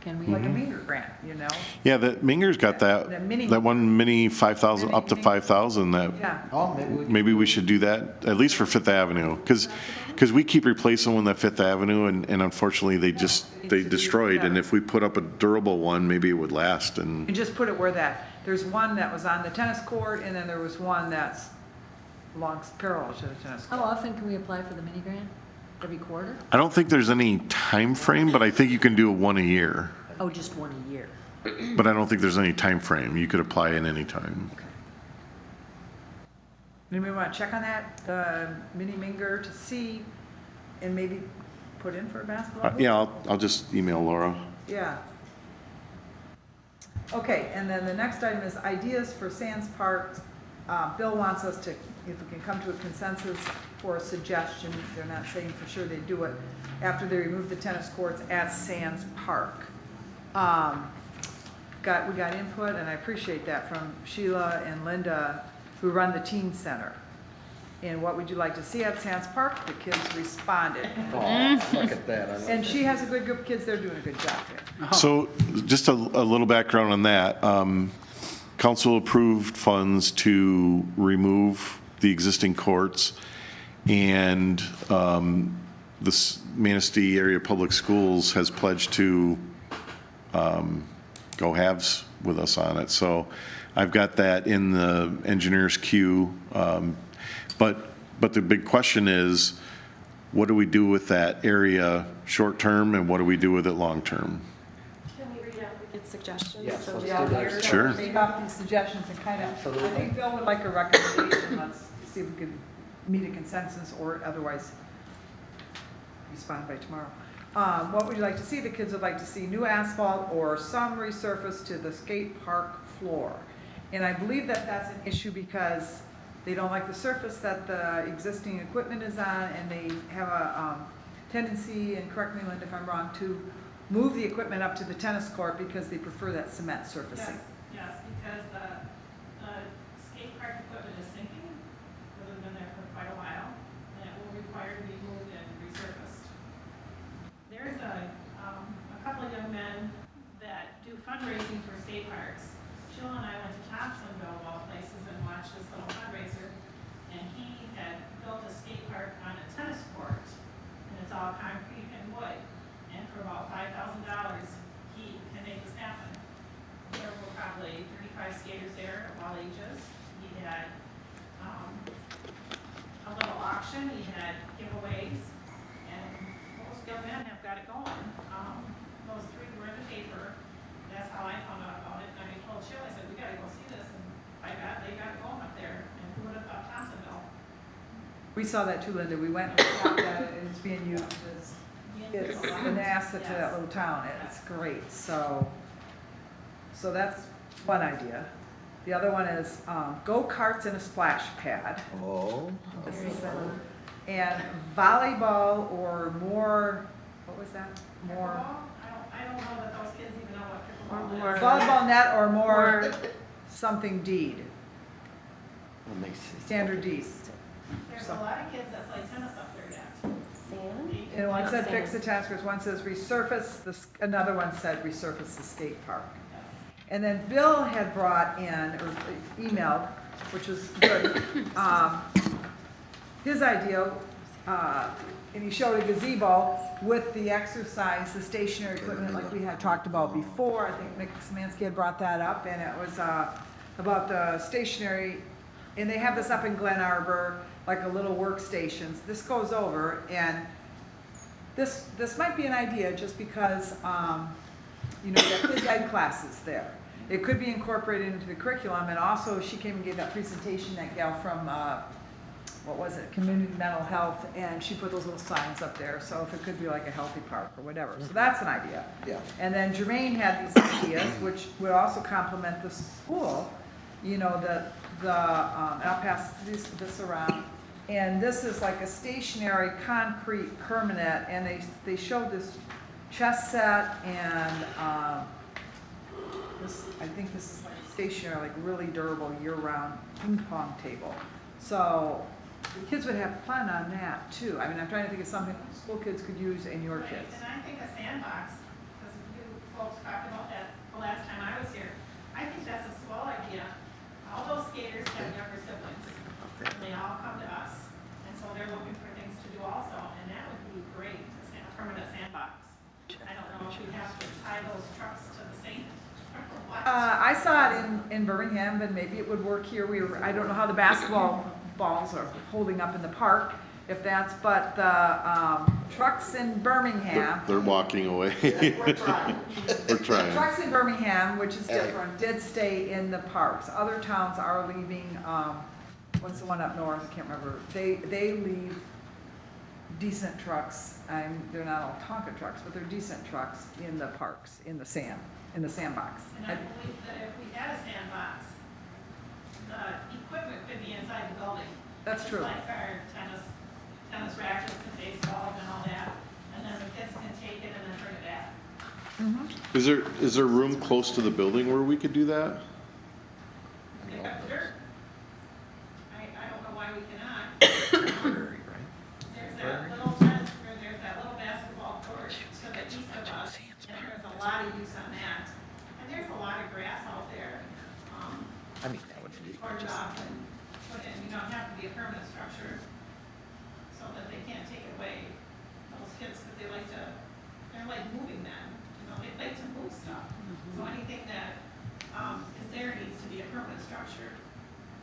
Can we? Like a Minger grant, you know? Yeah, that Minger's got The that, mini- that one mini 5,000, up to Mini- 5,000 that, Yeah, Oh, maybe we should do that, at least for Fifth Avenue. Because we keep replacing one at Fifth Avenue and unfortunately they destroyed. And if we put up a durable one, maybe it would last and. and just put it where there's one that was on the tennis court, and then there was one that's belongs parallel to the tennis How court. often can we apply for the mini grant? Every quarter? I don't think there's any time frame, but I think you can do one a year. Oh, just one a year. But I don't think there's any time frame. You could apply in any time. Okay. Anybody want to check on that, the mini Minger, to see, and maybe put in for a basketball? hoop? Yeah, I'll just email Laura. Yeah. Okay, and then the next item is ideas for Sands Park. Bill wants us to, if we can come to a consensus for a suggestion, they're not saying for sure they do it, after they remove the tennis courts at Sands Park. We got input, and I appreciate that, from Sheila and Linda, who run the teen center. And what would you like to see at Sands Park? The kids responded. Oh, look at that. I love And that. she has a good group of kids, they're doing a good job there. So just a little background on that. Council approved funds to remove the existing courts, and the Manistee Area Public Schools has pledged to go halves with us on it. So I've got that in the engineer's queue. But the big question is, what do we do with that area short-term, and what do we do with it long-term? Can we read out the suggestions? Yes, So let's we do all that. hear? Sure. Make off these suggestions and kind of, I Absolutely. think Bill would like a recommendation, let's see if we can meet a consensus or otherwise respond by tomorrow. What would you like to see? The kids would like to see new asphalt or some resurface to the skate park floor. And I believe that that's an issue because they don't like the surface that the existing equipment is on, and they have a tendency, and correct me Linda if I'm wrong, to move the equipment up to the tennis court because they prefer that cement surfacing. Yes, because the skate park equipment is sinking, hasn't been there for quite a while, and it will require to be moved and resurfaced. There's a couple of young men that do fundraising for skate parks. Sheila and I went to Thompsonville, of all places, and watched this little fundraiser, and he had built a skate park on a tennis court, and it's all concrete and wood, and for about $5,000, he can make this happen. There were probably 35 skaters there of all ages. He had a little auction, he had giveaways, and most young men have got it going. Those three were in the paper. That's how I found out about it, and I told Sheila, I said, we gotta go see this, and by God, they got it going up there, and who would have thought Thompsonville? We saw that too, Linda. We went and looked at it, and it's being used as, it's an asset to that little town. It's great, so that's one idea. The other one is go-karts and a splash pad. Oh, This is, and volleyball or more, what was that? More, I don't know that those kids even know what pickleball is. volleyball net or more something deed, that makes sense. standard deed. There's a lot of kids that play tennis up there yet. Sand? And one said Sand. fix the tennis courts, one says resurface, another one said resurface the skate park. And then Bill had brought in, or emailed, which was good, his idea, and he showed a gazebo with the exercise, the stationary equipment like we had talked about before. I think Nick Szymanski had brought that up, and it was about the stationary, and they have this up in Glen Arbor, like a little workstations. This goes over, and this might be an idea just because, you know, you have phys ed classes there. It could be incorporated into the curriculum, and also she came and gave that presentation, that gal from, what was it, Community Mental Health, and she put those little signs up there, so if it could be like a healthy park or whatever. So that's an idea. Yeah. And then Jermaine had these ideas, which would also complement the school, you know, and I'll pass this around. And this is like a stationary concrete permanent, and they showed this chess set and, I think this is like stationary, like really durable year-round ping pong table. So the kids would have fun on that too. I mean, I'm trying to think of something school kids could use and your Right, kids. and I think a sandbox, because you folks talked about that the last time I was here, I think that's a swell idea. All those skaters have younger siblings, and they all come to us, and so they're looking for things to do also, and that would be great, a permanent sandbox. I don't know if we have to tie those trucks to the sand or what. I saw it in Birmingham, but maybe it would work here. I don't know how the basketball balls are holding up in the park, if that's, but the trucks in Birmingham, They're walking away. We're trying. We're trying. trucks in Birmingham, which is different, did stay in the parks. Other towns are leaving, what's the one up north, I can't remember. They leave decent trucks, they're not all Tonka trucks, but they're decent trucks in the parks, in the sandbox. And I believe that if we had a sandbox, the equipment could be inside the building. That's true. Just like our tennis rackets and baseballs and all that, and then the kids can take it and then bring it back. Is there room close to the building where we could do that? They got the dirt. I don't know why we cannot. There's that little tennis, or there's that little basketball court to the east of us, and there's a lot of use on that. And there's a lot of grass out there. I mean, that would be Cordoned off and put in, you don't have to be a permanent structure, so that they can't take it away, those kids, because they're like moving them, you know, they like to move stuff. So anything that, is there needs to be a permanent structure.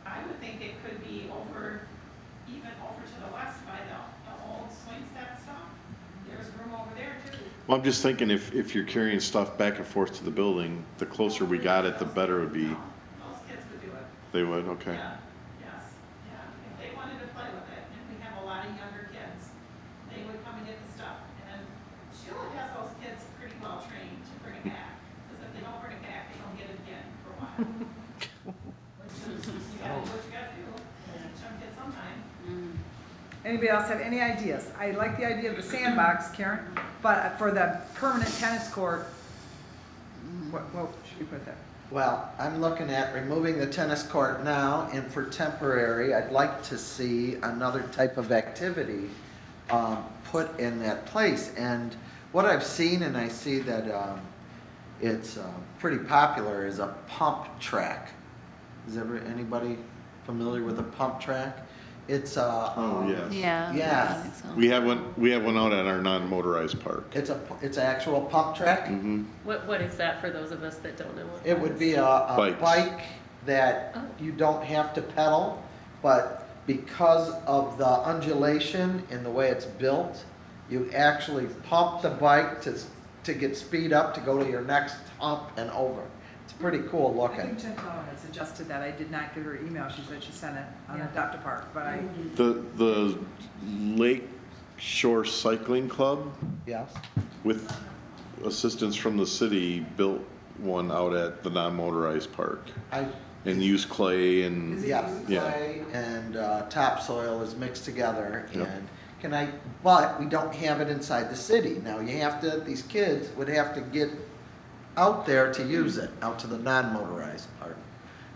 I would think it could be even over to the west by the old swing set stuff. There's room over there too. Well, I'm just thinking if you're carrying stuff back and forth to the building, the closer we got it, the better it would be. Those kids would do it. They would, okay. Yeah, yes, yeah. If they wanted to play with it, and we have a lot of younger kids, they would come and get the stuff. And Sheila has those kids pretty well trained to bring it back, because if they don't bring it back, they don't get it again for a while. Which is, you gotta do what you gotta do, and chunk it sometime. Anybody else have any ideas? I like the idea of the sandbox, Karen, but for the permanent tennis court, what should we put there? Well, I'm looking at removing the tennis court now, and for temporary, I'd like to see another type of activity put in that place. And what I've seen, and I see that it's pretty popular, is a pump track. Is anybody familiar with a pump track? It's Oh, yes. Yeah. Yeah. I think so. We have one out at our non-motorized park. it's an actual pump track. Mm-hmm. What is that for those of us that don't know what It that would is? be a Bikes. bike that Oh. you don't have to pedal, but because of the undulation and the way it's built, you actually pump the bike to get speed up to go to your next hump and over. It's pretty cool I looking. think Jen Keller had suggested that. I did not get her email. She said she sent it on Yeah. Adopt a Park, but The Lake Shore Cycling Club, Yes. with assistance from the city, built one out at the non-motorized park and used clay and, Is it Yes, Yeah. clay and topsoil is mixed together, Yep. and but we don't have it inside the city. Now, these kids would have to get out there to use it, out to the non-motorized part.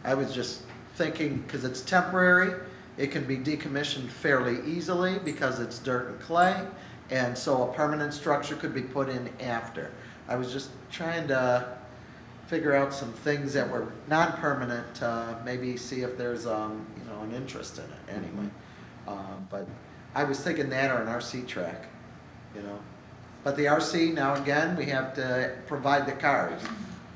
I was just thinking, because it's temporary, it can be decommissioned fairly easily because it's dirt and clay, And so a permanent structure could be put in after. I was just trying to figure out some things that were non-permanent, maybe see if there's, an interest in it anyway. But I was thinking that or an RC track, But the RC, now again, we have to provide the cars,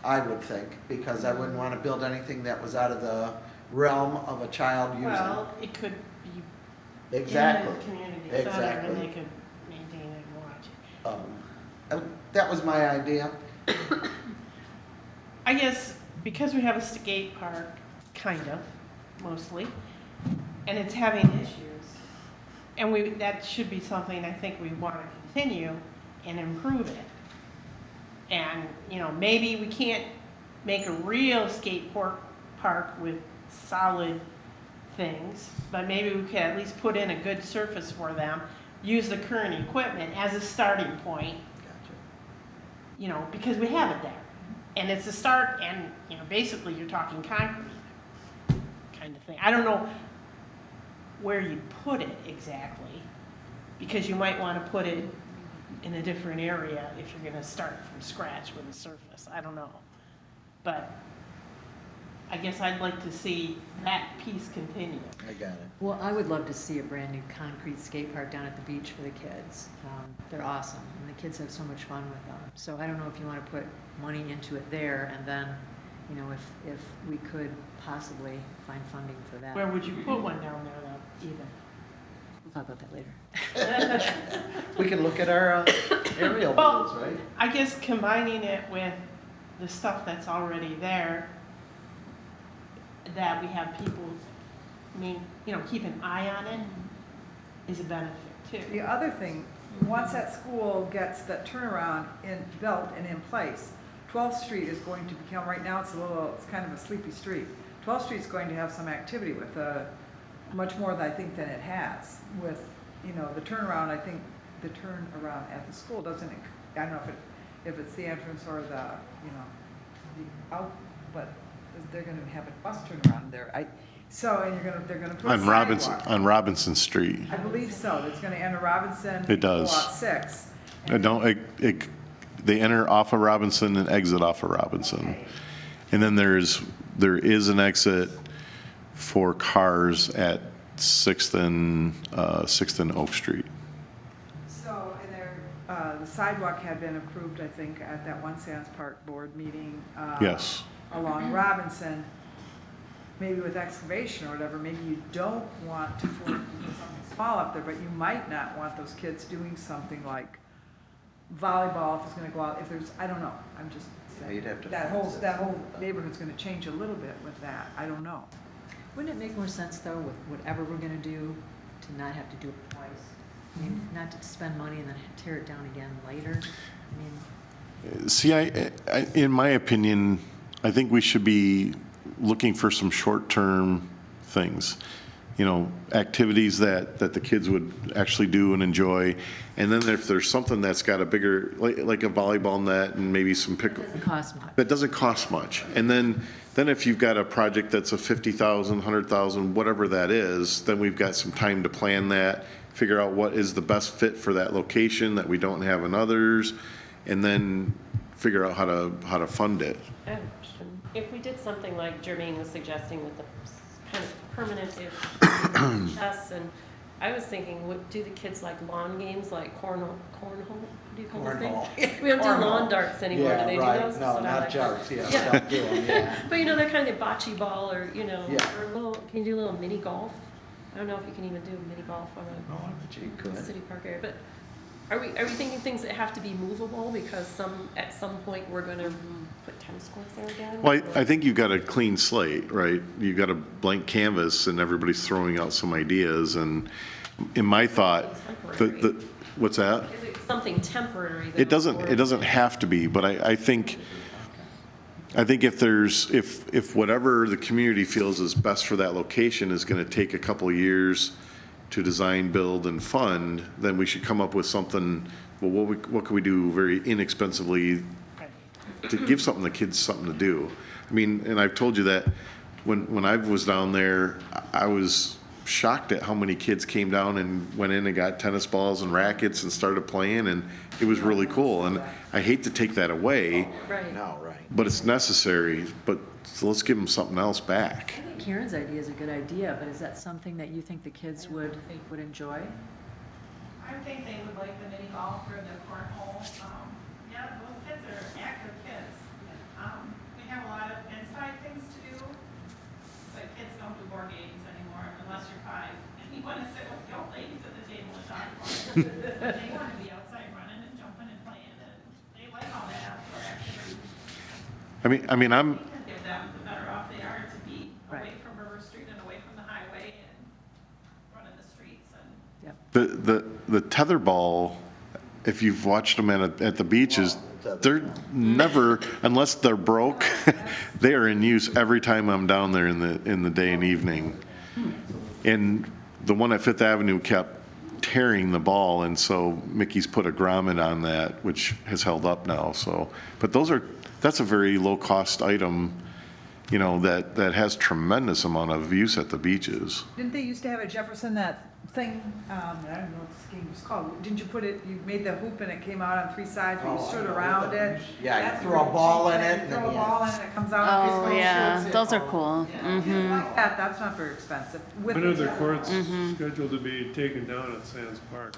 I would think, because I wouldn't want to build anything that was out of the realm of a child using. Well, it could be Exactly. in the community center, Exactly. and they could maintain it and watch it. That was my idea. I guess because we have a skate park, kind of, mostly, and it's having issues, and that should be something I think we want to continue and improve it. And, maybe we can't make a real skate park with solid things, but maybe we could at least put in a good surface for them, use the current equipment as a starting point, because we have it there. And it's a start, and, basically you're talking concrete kind of thing. I don't know where you put it exactly, because you might want to put it in a different area if you're going to start from scratch with a surface. I don't know. But I guess I'd like to see that piece continue. I got it. Well, I would love to see a brand-new concrete skate park down at the beach for the kids. They're awesome, and the kids have so much fun with them. So I don't know if you want to put money into it there, and then, if we could possibly find funding for that. Where would you put one down there, though? Either. We'll talk about that later. We can look at our aerial Well, views, right? I guess combining it with the stuff that's already there, that we have people, keep an eye on it, is a benefit too. The other thing, once that school gets that turnaround built and in place, 12th Street is going to become, right now it's kind of a sleepy street. 12th Street is going to have some activity with much more than I think than it has with, the turnaround. I think the turnaround at the school doesn't, I don't know if it's the entrance or the out, but they're going to have a bus turnaround there. They're going to put a sidewalk. On Robinson Street. I believe so. It's going to enter Robinson. It does. Lot 6. They enter off of Robinson and exit off of Robinson. Okay. And then there is an exit for cars at 6th and Oak Street. So, the sidewalk had been approved, I think, at that one Sands Park board meeting. Yes. Along Robinson, maybe with excavation or whatever, maybe you don't want to put something small up there, but you might not want those kids doing something like volleyball if it's gonna go out, I don't know, I'm just Yeah, you'd have to that fence it. whole neighborhood's gonna change a little bit with that, I don't know. Wouldn't it make more sense, though, with whatever we're gonna do, to not have to do it twice? I mean, not to spend money and then tear it down again later? I mean, See, in my opinion, I think we should be looking for some short-term things, activities that the kids would actually do and enjoy. And then if there's something that's got a bigger, like a volleyball net and maybe some pickle. it doesn't cost much. That doesn't cost much. And then if you've got a project that's a $50,000, $100,000, whatever that is, then we've got some time to plan that, figure out what is the best fit for that location that we don't have in others, and then figure out how to fund it. I have a question. If we did something like Jermaine was suggesting with the kind of permanent-ish chess, and I was thinking, do the kids like lawn games, like cornhole? What do you call those Cornhole. things? We don't do lawn darts anymore, do they do those? No, That's what I not like. jarts, yeah, Yeah. don't do 'em, yeah. But they're kind of bocce ball, or, Yeah. or a little, can you do a little mini golf? I don't know if you can even do mini golf on Oh, I bet you could. a city park area, but are we thinking things that have to be movable, because at some point we're gonna put tennis courts there again? Well, I think you've got a clean slate, right? You've got a blank canvas and everybody's throwing out some ideas. And in my thought, what's that? Is it something temporary? that It doesn't will- have to be, but I think if whatever the community feels is best for that location is gonna take a couple of years to design, build, and fund, then we should come up with something, well, what can we do very inexpensively to give the kids something to do? I mean, and I've told you that when I was down there, I was shocked at how many kids came down and went in and got tennis balls and rackets and started playing, and it was really cool. And I hate to take that away, Right. No, right. but it's necessary. But so let's give them something else back. I think Karen's idea is a good idea, but is that something that you think the kids would enjoy? I think they would like the mini golf or the cornhole. Yeah, those kids are active kids. We have a lot of inside things to do, but kids don't do board games anymore unless you're 5. And you want to sit with the old ladies at the table and talk about it. They want to be outside running and jumping and playing, and they like all that outdoor activity. I mean, I'm, We can give them, the better off they are to be away Right. from River Street and away from the highway and running the streets and. the tetherball, if you've watched them at the beaches, they're never, unless they're broke, they are in use every time I'm down there in the day and evening. And the one at Fifth Avenue kept tearing the ball, and so Mickey's put a grommet on that, which has held up now, so. But that's a very low-cost item, you know, that has tremendous amount of use at the beaches. Didn't they used to have at Jefferson that thing, I don't know what this game was called, didn't you put it, you made the hoop and it came out on 3 sides, where you Oh, stood I know. around it? Yeah, you That's throw a really ball cheap. in it, You and throw then a you- ball in it, it comes out. Oh, it's little yeah, shoots it. those are cool. Yeah, like that, that's not very expensive. With When are the the- courts scheduled to be taken down at Sands Park?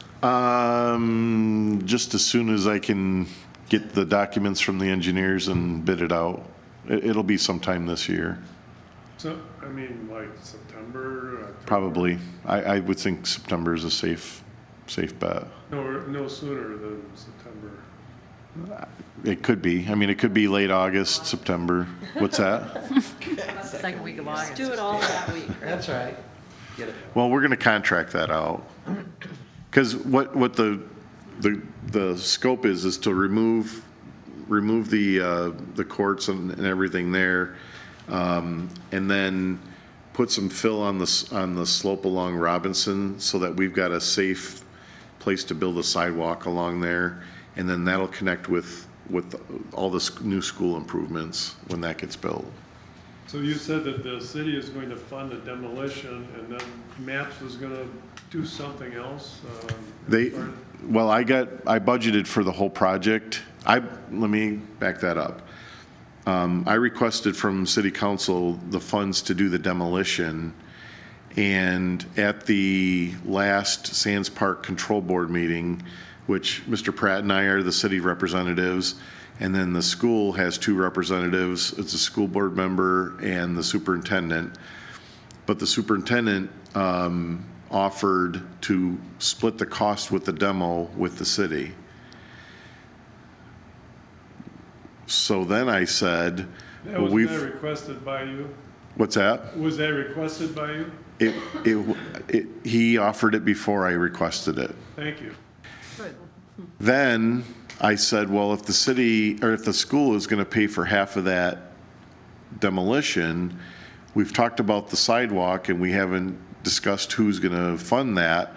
Just as soon as I can get the documents from the engineers and bid it out. It'll be sometime this year, So, I mean, like September? October? probably. I would think September is a safe bet. No sooner than September. It could be. I mean, it could be late August, September. What's that? Second week of August. Do it all that week, right? That's right. Get it. Well, we're gonna contract that out. Because what the scope is to remove the courts and everything there, and then put some fill on the slope along Robinson so that we've got a safe place to build a sidewalk along there, and then that'll connect with all the new school improvements when that gets built. So you said that the city is going to fund the demolition, and then MAPS was gonna do something else? Well, I budgeted for the whole project. Let me back that up. I requested from city council the funds to do the demolition, and at the last Sands Park Control Board meeting, which Mr. Pratt and I are the city representatives, and then the school has 2 representatives. It's a school board member and the superintendent. But the superintendent offered to split the cost with the demo with the city. So then I said, That well, was that requested by you? what's that? Was that requested by you? He offered it before I requested it. Thank you. Good. Then I said, well, if the city, or if the school is gonna pay for half of that demolition, we've talked about the sidewalk and we haven't discussed who's gonna fund that.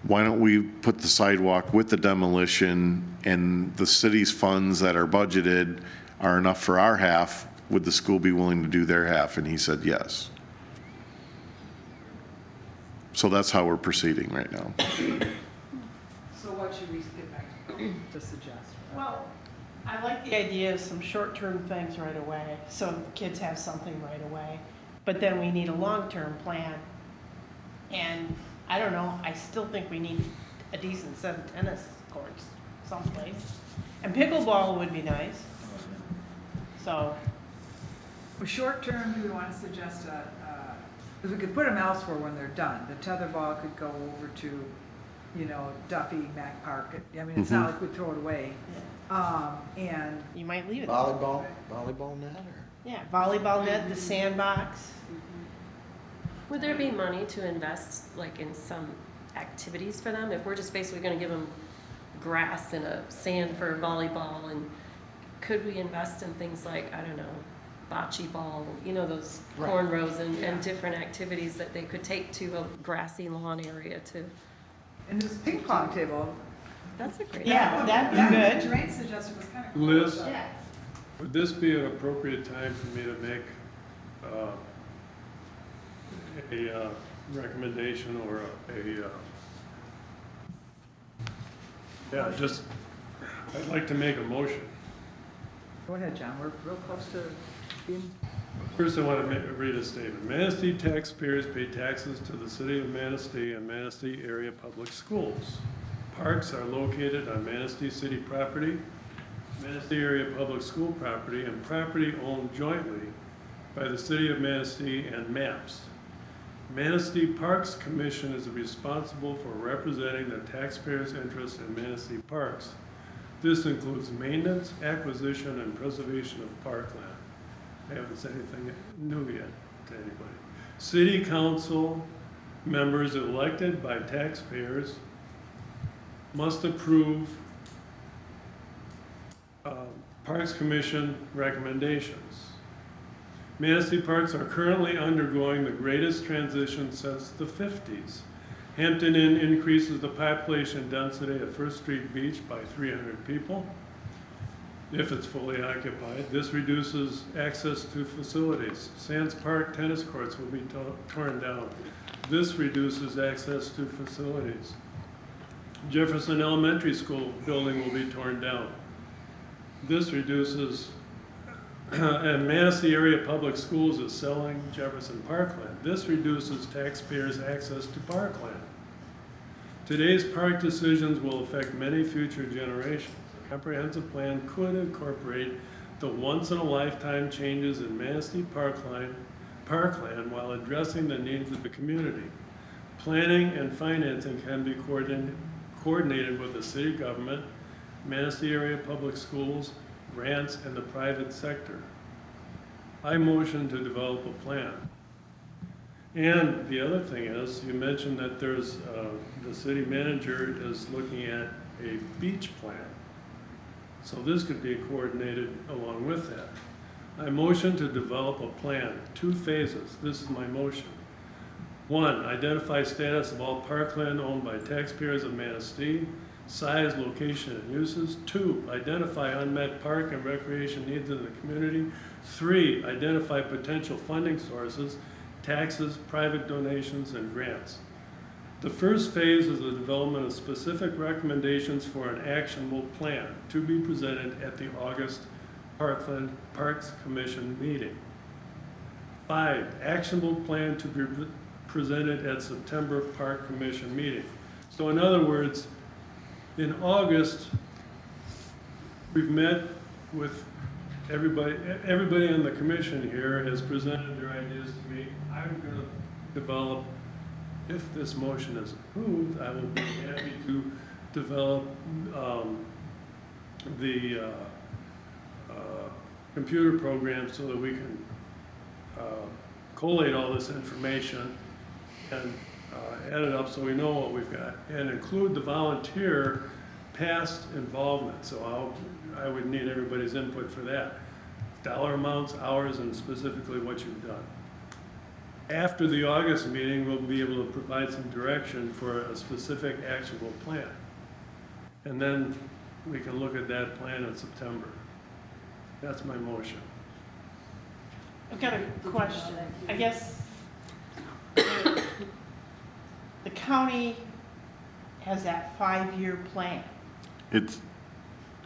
Why don't we put the sidewalk with the demolition, and the city's funds that are budgeted are enough for our half? Would the school be willing to do their half? And he said yes. So that's how we're proceeding right now. So what should we get back to suggest? Well, I like the idea of some short-term things right away, so the kids have something right away. But then we need a long-term plan. And I don't know, I still think we need a decent set of tennis courts someplace. And pickleball would be nice. So, Well, short term, do we want to suggest because we could put them elsewhere when they're done. The tetherball could go over to, Duffy, Mac Park. I mean, it's not like we'd throw it away. And you might leave it. Volleyball net, or? Yeah, volleyball net, the sandbox. Would there be money to invest, like, in some activities for them? If we're just basically gonna give them grass and a sand for volleyball, and could we invest in things like, I don't know, bocce ball, those Right. cornrows and different activities that they could take to a grassy lawn area too? and this ping pong table. That's a great. Yeah, that'd be good. Jermaine suggested was kind of cool. Liz, Yeah. would this be an appropriate time for me to make a recommendation or yeah, just, I'd like to make a motion. Go ahead, John, we're real close to being, First, I want to read a statement. Manistee taxpayers pay taxes to the city of Manistee and Manistee area public schools. Parks are located on Manistee city property, Manistee area public school property, and property owned jointly by the city of Manistee and MAPS. Manistee Parks Commission is responsible for representing the taxpayers' interest in Manistee parks. This includes maintenance, acquisition, and preservation of parkland. I haven't said anything new yet to anybody. City council members elected by taxpayers must approve Parks Commission recommendations. Manistee parks are currently undergoing the greatest transition since the 50s. Hampton Inn increases the population density at First Street Beach by 300 people. If it's fully occupied, this reduces access to facilities. Sands Park tennis courts will be torn down. This reduces access to facilities. Jefferson Elementary School building will be torn down. This reduces, and Manistee area public schools is selling Jefferson Parkland. This reduces taxpayers' access to parkland. Today's park decisions will affect many future generations. A comprehensive plan could incorporate the once-in-a-lifetime changes in Manistee parkland while addressing the needs of the community. Planning and financing can be coordinated with the city government, Manistee area public schools, grants, and the private sector. I motion to develop a plan. And the other thing is, you mentioned that there's, the city manager is looking at a beach plan. So this could be coordinated along with that. I motion to develop a plan, 2 phases. This is my motion. 1, identify status of all parkland owned by taxpayers of Manistee, size, location, and uses. 2, identify unmet park and recreation needs in the community. 3, identify potential funding sources, taxes, private donations, and grants. The first phase is the development of specific recommendations for an actionable plan to be presented at the August Parkland Parks Commission meeting. 5, actionable plan to be presented at September Park Commission meeting. So in other words, in August, we've met with everybody on the commission here has presented their ideas to me. I'm going to develop, if this motion is approved, I will be happy to develop the computer program so that we can collate all this information and add it up so we know what we've got, and include the volunteer past involvement. So I would need everybody's input for that. Dollar amounts, hours, and specifically what you've done. After the August meeting, we'll be able to provide some direction for a specific actionable plan. And then we can look at that plan in September. That's my motion. I've got a question. I guess the county has that 5-year plan. It's,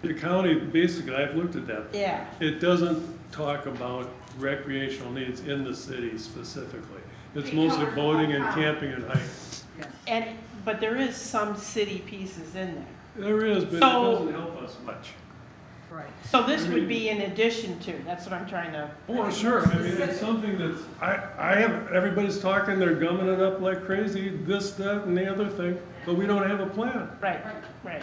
The county, basically, I've looked at that. Yeah. It doesn't talk about recreational needs in the city specifically. It's mostly boating and camping and hiking. But there is some city pieces in there. There is, but it So- doesn't help us much. right. So this would be in addition to, that's what I'm trying to. Oh, sure, I mean, it's something that's, I have, everybody's talking, they're gumming it up like crazy, this, that, and the other thing, but we don't have a plan. Right, right.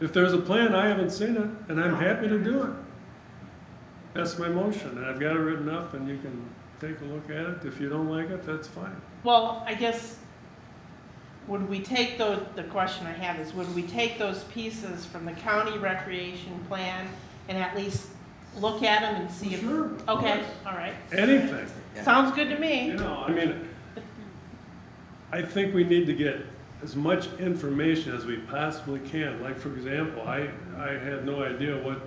If there's a plan, I haven't seen it, and I'm happy to do it. That's my motion, and I've got it written up, and you can take a look at it. If you don't like it, that's fine. Well, I guess, would we take those, the question I have is, would we take those pieces from the county recreation plan and at least look at them and see if? Sure, of Okay, course. all right. Anything, Sounds good to you me. know, I mean, I think we need to get as much information as we possibly can. Like, for example, I had no idea what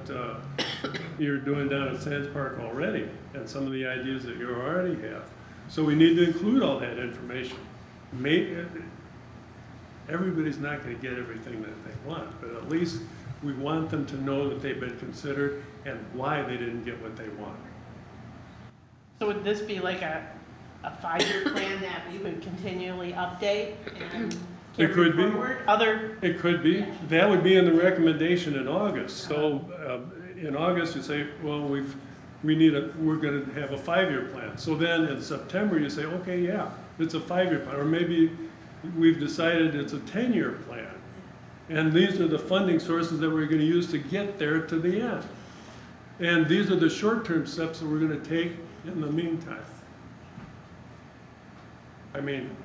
you're doing down at Sands Park already, and some of the ideas that you already have. So we need to include all that information. Everybody's not gonna get everything that they want, but at least we want them to know that they've been considered and why they didn't get what they want. So would this be like a 5-year plan that we would continually update and It carry could be. forward? It could be. That would be in the recommendation in August. So in August, you say, well, we're gonna have a 5-year plan. So then in September, you say, okay, yeah, it's a 5-year plan. Or maybe we've decided it's a 10-year plan. And these are the funding sources that we're gonna use to get there to the end. And these are the short-term steps that we're gonna take in the meantime. I mean,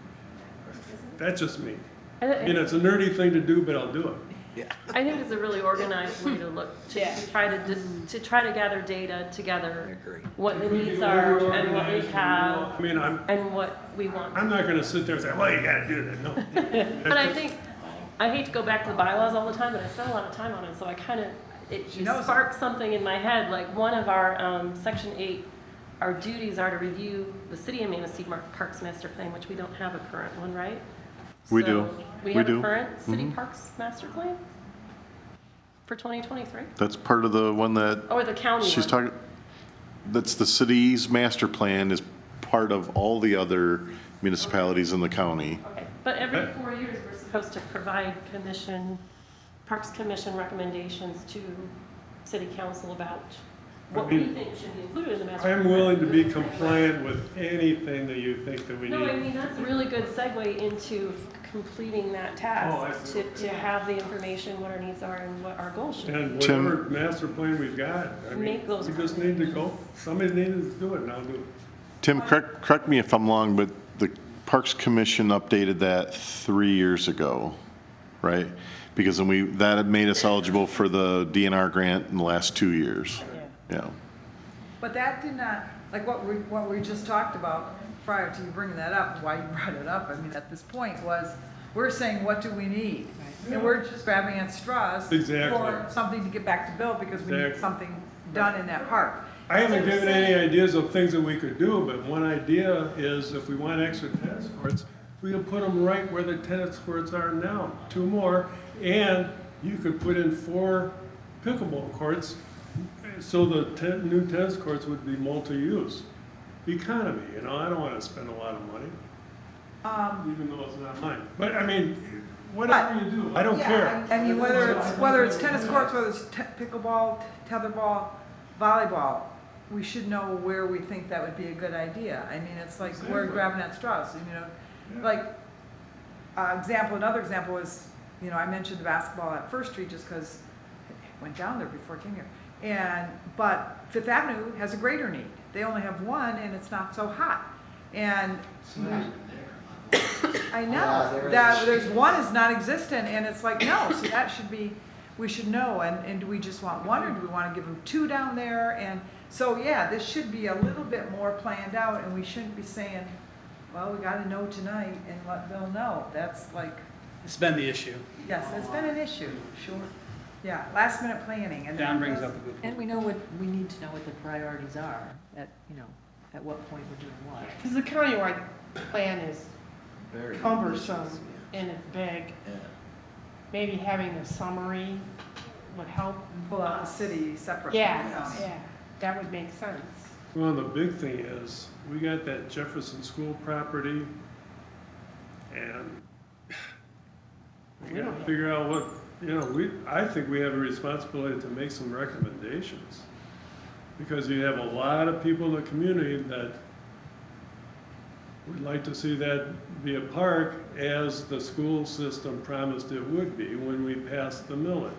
that's just me. It's a nerdy thing to do, but I'll do it. I think it's a really organized way to look, to try to gather data together, what the needs are and what we have I mean, and what we want. I'm not gonna sit there and say, well, you gotta do that, no. But I think, I hate to go back to the bylaws all the time, but I spent a lot of time on it, so I kind of, it sparked something in my head, like one of our, Section 8, our duties are to review the City of Manistee Parks Master Plan, which we don't have a current one, right? We do. We We have do. a current City Parks Master Plan for 2023? That's part of the one that Or the county she's one? talking, that's the city's master plan is part of all the other municipalities in the county. Okay, but every 4 years, we're supposed to provide Parks Commission recommendations to City Council about what we think should be included in the master plan. I'm willing to be compliant with anything that you think that we need. No, I mean, that's a really good segue into completing that Oh, I task, see. to have the information, what our needs are and what our goals should be. And Tim- whatever master plan we've got, I mean, Make those we just need to go, somebody needs to do it, and I'll do it. Tim, correct me if I'm wrong, but the Parks Commission updated that 3 years ago, right? Because then that had made us eligible for the DNR grant in the last 2 years. Yeah. But that did not, like what we just talked about prior to you bringing that up, why you brought it up, I mean, at this point was, we're saying, what do we need? And we're just grabbing at straws Exactly. for something to get back to Bill because we need Exactly. something done in that park. I haven't given any ideas of things that we could do, but one idea is if we want extra tennis courts, we can put them right where the tennis courts are now, 2 more, and you could put in 4 pickleball courts, so the new tennis courts would be multi-use. Economy, I don't want to spend a lot of money, even though it's not mine. But I mean, whatever you do, I don't Yeah, care. I mean, whether it's tennis courts, whether it's pickleball, tetherball, volleyball, we should know where we think that would be a good idea. I mean, it's like we're grabbing at straws, like, another example is, I mentioned the basketball at First Street just because it went down there before I came here. But Fifth Avenue has a greater need. They only have one and it's not so hot. And I know, Yeah, that there's one is non-existent and it's like, no, so that should be, we should know. And do we just want one or do we want to give them 2 down there? And so, yeah, this should be a little bit more planned out and we shouldn't be saying, well, we got to know tonight and let Bill know. That's like, It's been the issue. yes, it's been an issue, sure. Yeah, last minute planning. And John brings up a good And we need to know what the priorities are at what point we're doing what. Because the countywide plan is Very cumbersome and it's big. Yeah. Maybe having a summary would help. Pull out the city separate. from the Yeah, county. yeah, that would make sense. Well, the big thing is, we got that Jefferson School property, and we gotta figure out what, I think we have a responsibility to make some recommendations. Because you have a lot of people in the community that would like to see that be a park as the school system promised it would be when we passed the millage.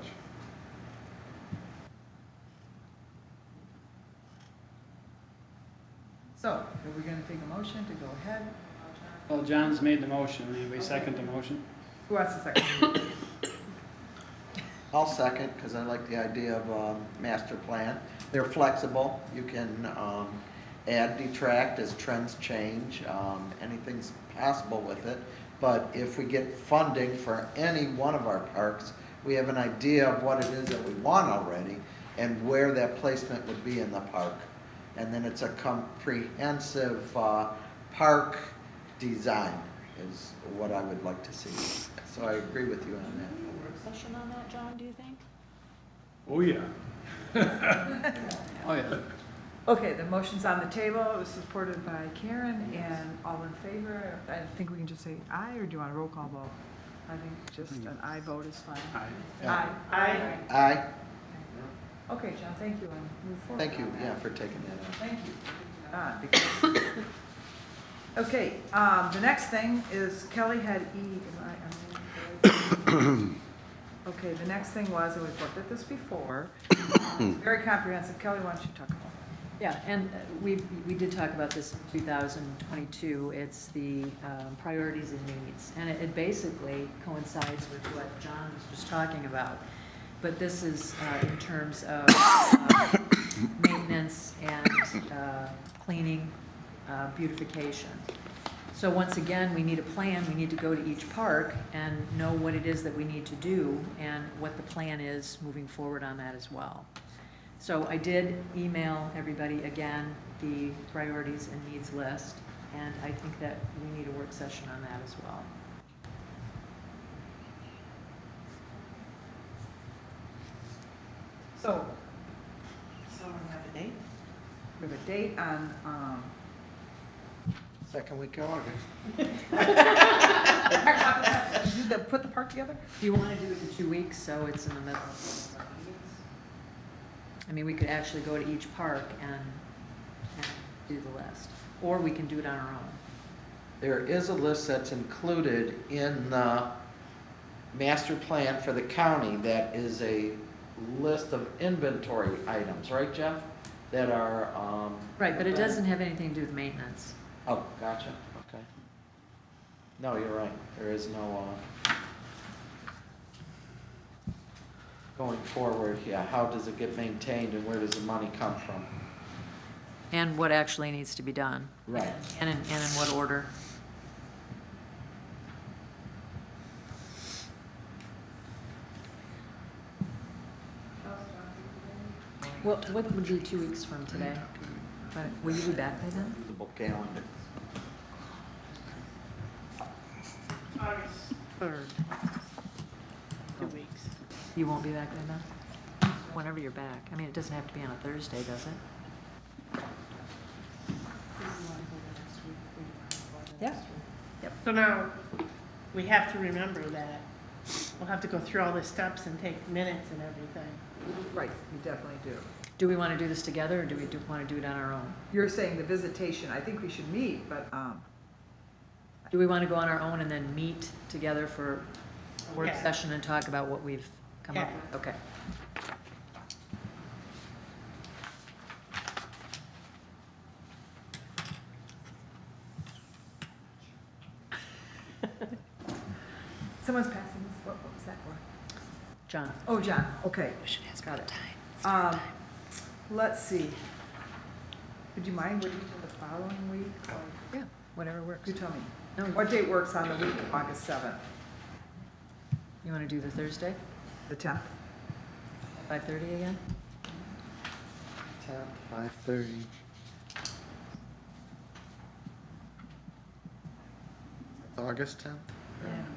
So, are we gonna take a motion to go ahead? Well, John's made the motion. Anybody second the motion? Who has the second? I'll second, because I like the idea of master plan. They're flexible, you can add, detract as trends change, anything's possible with it. But if we get funding for any one of our parks, we have an idea of what it is that we want already and where that placement would be in the park. And then it's a comprehensive park design is what I would like to see. So I agree with you on that. A work session on that, John, do you think? Oh, yeah. Oh, yeah. Okay, the motion's on the table, it was supported by Karen, and all in favor, I think we can just say aye, or do you want a roll call vote? I think just an aye vote is fine. Aye. Aye. Aye. Aye. Okay, John, thank you, and move forward. Thank you, on that. yeah, for taking that on. Thank you. Because- Okay, the next thing is Kelly had Okay, the next thing was, and we've looked at this before, very comprehensive. Kelly, why don't you talk about it? Yeah, and we did talk about this in 2022. It's the priorities and needs. And it basically coincides with what John was just talking about. But this is in terms of maintenance and cleaning, beautification. So once again, we need a plan. We need to go to each park and know what it is that we need to do and what the plan is moving forward on that as well. So I did email everybody again the priorities and needs list, and I think that we need a work session on that as well. So, Someone have a date? we have a date on, Second week of August. put the park together? Do you want to do it in 2 weeks, so it's in the middle of our meetings? I mean, we could actually go to each park and do the list, or we can do it on our own. There is a list that's included in the master plan for the county that is a list of inventory items, right, Jeff? That are, Right, but it doesn't have anything to do with maintenance. Oh, gotcha, okay. No, you're right, there is no, going forward, yeah, how does it get maintained and where does the money come from? And what actually needs to be done. Right. And in what order. What would be 2 weeks from today? Will you be back by then? The book calendar. August 3rd. 2 weeks. You won't be back by then? Whenever you're back. I mean, it doesn't have to be on a Thursday, does it? Yeah. So now, we have to remember that we'll have to go through all the steps and take minutes and everything. Right, you definitely do. Do we want to do this together, or do we want to do it on our own? You're saying the visitation, I think we should meet, but, Do we want to go on our own and then meet together for a work Yeah. session and talk about what we've come up Yeah. with? Okay. someone's passing this, what was that for? John? Oh, John, okay. Got it. Let's see. Would you mind waiting till the following week, or Yeah, whatever works. you tell me? No, What date works on the week of August 7th, you want to do the Thursday, the 10th? 5:30 again? 5:30. August 10th?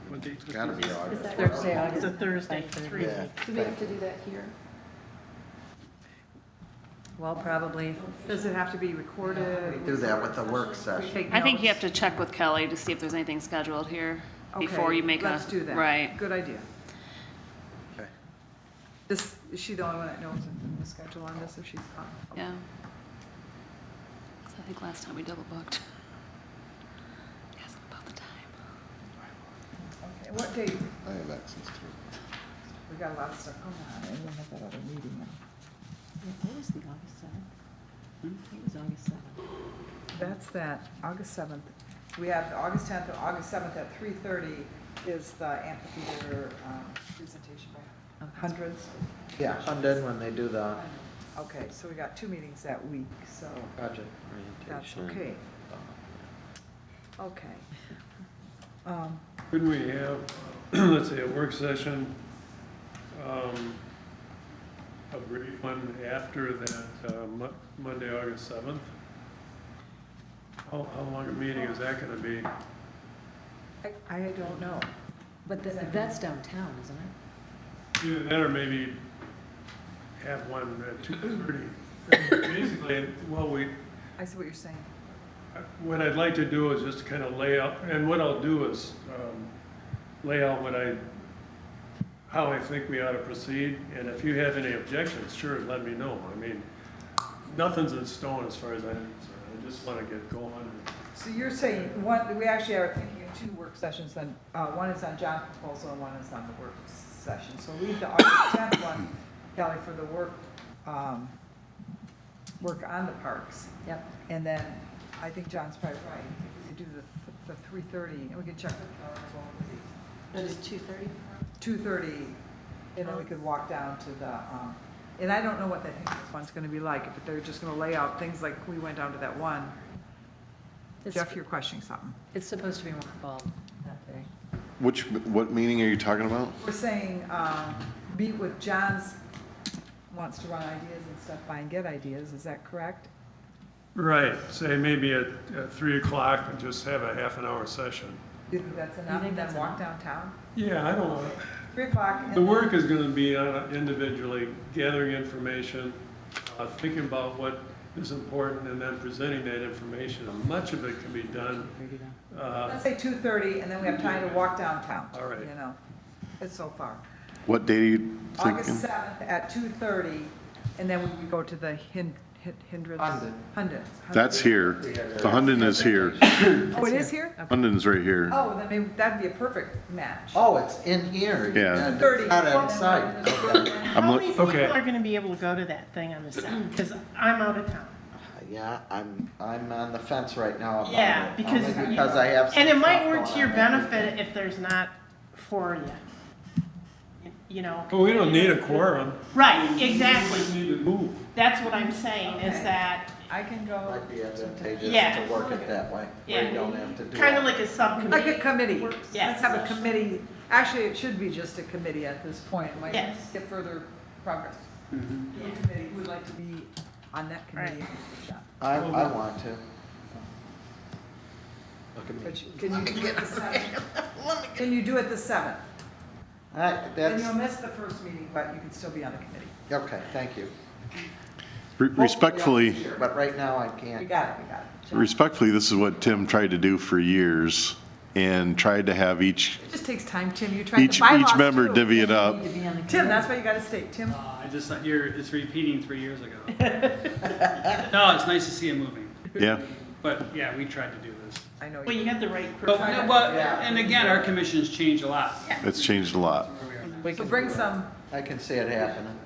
What date? It's gotta be August. Thursday, It's August. a Thursday, 5:30. 3 Yeah. weeks. Do we have to do that here? Well, probably. Does it have to be recorded? We do that with the work session. Take I think you have notes? to check with Kelly to see if there's anything scheduled here before Okay, you make a. Let's do that. Right. Good idea. Okay. Is she the only one that knows the schedule on this, if she's on? Yeah. 'Cause I think last time we double booked. Ask about the time. Okay, what date? I have access to it. We got a lot of stuff going on, and we have that other meeting. What was the August 7th? It was August 7th. That's that, August 7th. We have the August 10th and August 7th at 3:30 is the amphitheater presentation by hundreds. Yeah, and then when they do the Okay, so we got 2 meetings that week, so project that's orientation. okay. Okay. Couldn't we have, let's say, a work session, a brief one after that, Monday, August 7th? how long a meeting is that gonna be? I don't know. But that's downtown, isn't it? Either that or maybe have one at 2:30. Basically, I see what you're saying. what I'd like to do is just kind of lay out, and what I'll do is lay out how I think we ought to proceed, and if you have any objections, sure, let me know. I mean, nothing's in stone as far as I'm concerned. I just want to get going. So you're saying, we actually are thinking of 2 work sessions, then, one is on John's proposal and one is on the work session. So leave the August 10th one, Kelly, for the work on the parks. Yep. And then, I think John's probably right, if we could do the 3:30, and we could check the It is 2:30? 2:30, and then we could walk down to the, and I don't know what that Higgins one's gonna be like, but they're just gonna lay out things like we went down to that one. Jeff, you're questioning something. It's supposed to be more involved that day. What meeting are you talking about? We're saying, meet with John's, wants to run ideas and stuff by and get ideas, is that correct? Right, say maybe at 3 o'clock and just have a half an hour session. You think that's enough, think and then that's walk enough? downtown? Yeah, I don't want, 3 o'clock. and the then- work is gonna be on individually gathering information, thinking about what is important and then presenting that information. And much of it can be done, Let's say 2:30, and then we have time to walk downtown. All right. You know, it's so far. What day are you August thinking? 7th at 2:30, and then we would go to the Hindrance. Hunden. Hunden. That's here. The Hunden is here. Oh, it is here? Hunden's right here. Oh, then maybe that'd be a perfect match. Oh, it's in here. Yeah. It's 2:30. not outside. Okay. I'm How look- many people okay. are gonna be able to go to that thing on the 7th? Because I'm out of town. Yeah, I'm on the fence right now about Yeah, it. because- Only because I have some And it might stuff work going to your on. benefit if there's not 4 of you. You know? well, we don't need a quorum. Right, We exactly. just need to move. That's what I'm saying, is Okay. that, I can go. Might be advantageous Yeah. to work it that way, where Yeah. you don't have to do. kind all- of like a subcommittee. Like a committee. Yeah. Let's have a committee. Actually, it should be just a committee at this point. It might Yes. get further progress. Mm-hmm. A committee, who would like to be on that committee? Right. I want to. Look at me. But can you do it the 7th? Can you do it the 7th? Then That's, you'll miss the first meeting, but you can still be on the committee. okay, thank you. Respectfully, But right now I You can't. got it, you got it. respectfully, this is what Tim tried to do for years and tried to have each It just takes time, Tim. You tried the each bylaws member too. divvy it up. Need to be on the Tim, committee. that's why you gotta stay. Tim? I just, it's repeating 3 years ago. No, it's nice to see it moving. Yeah. But yeah, we tried to do this. I know Well, you. you got the right But, person. and again, our commission's changed a lot. It's changed a lot. So bring some, I can see it happening.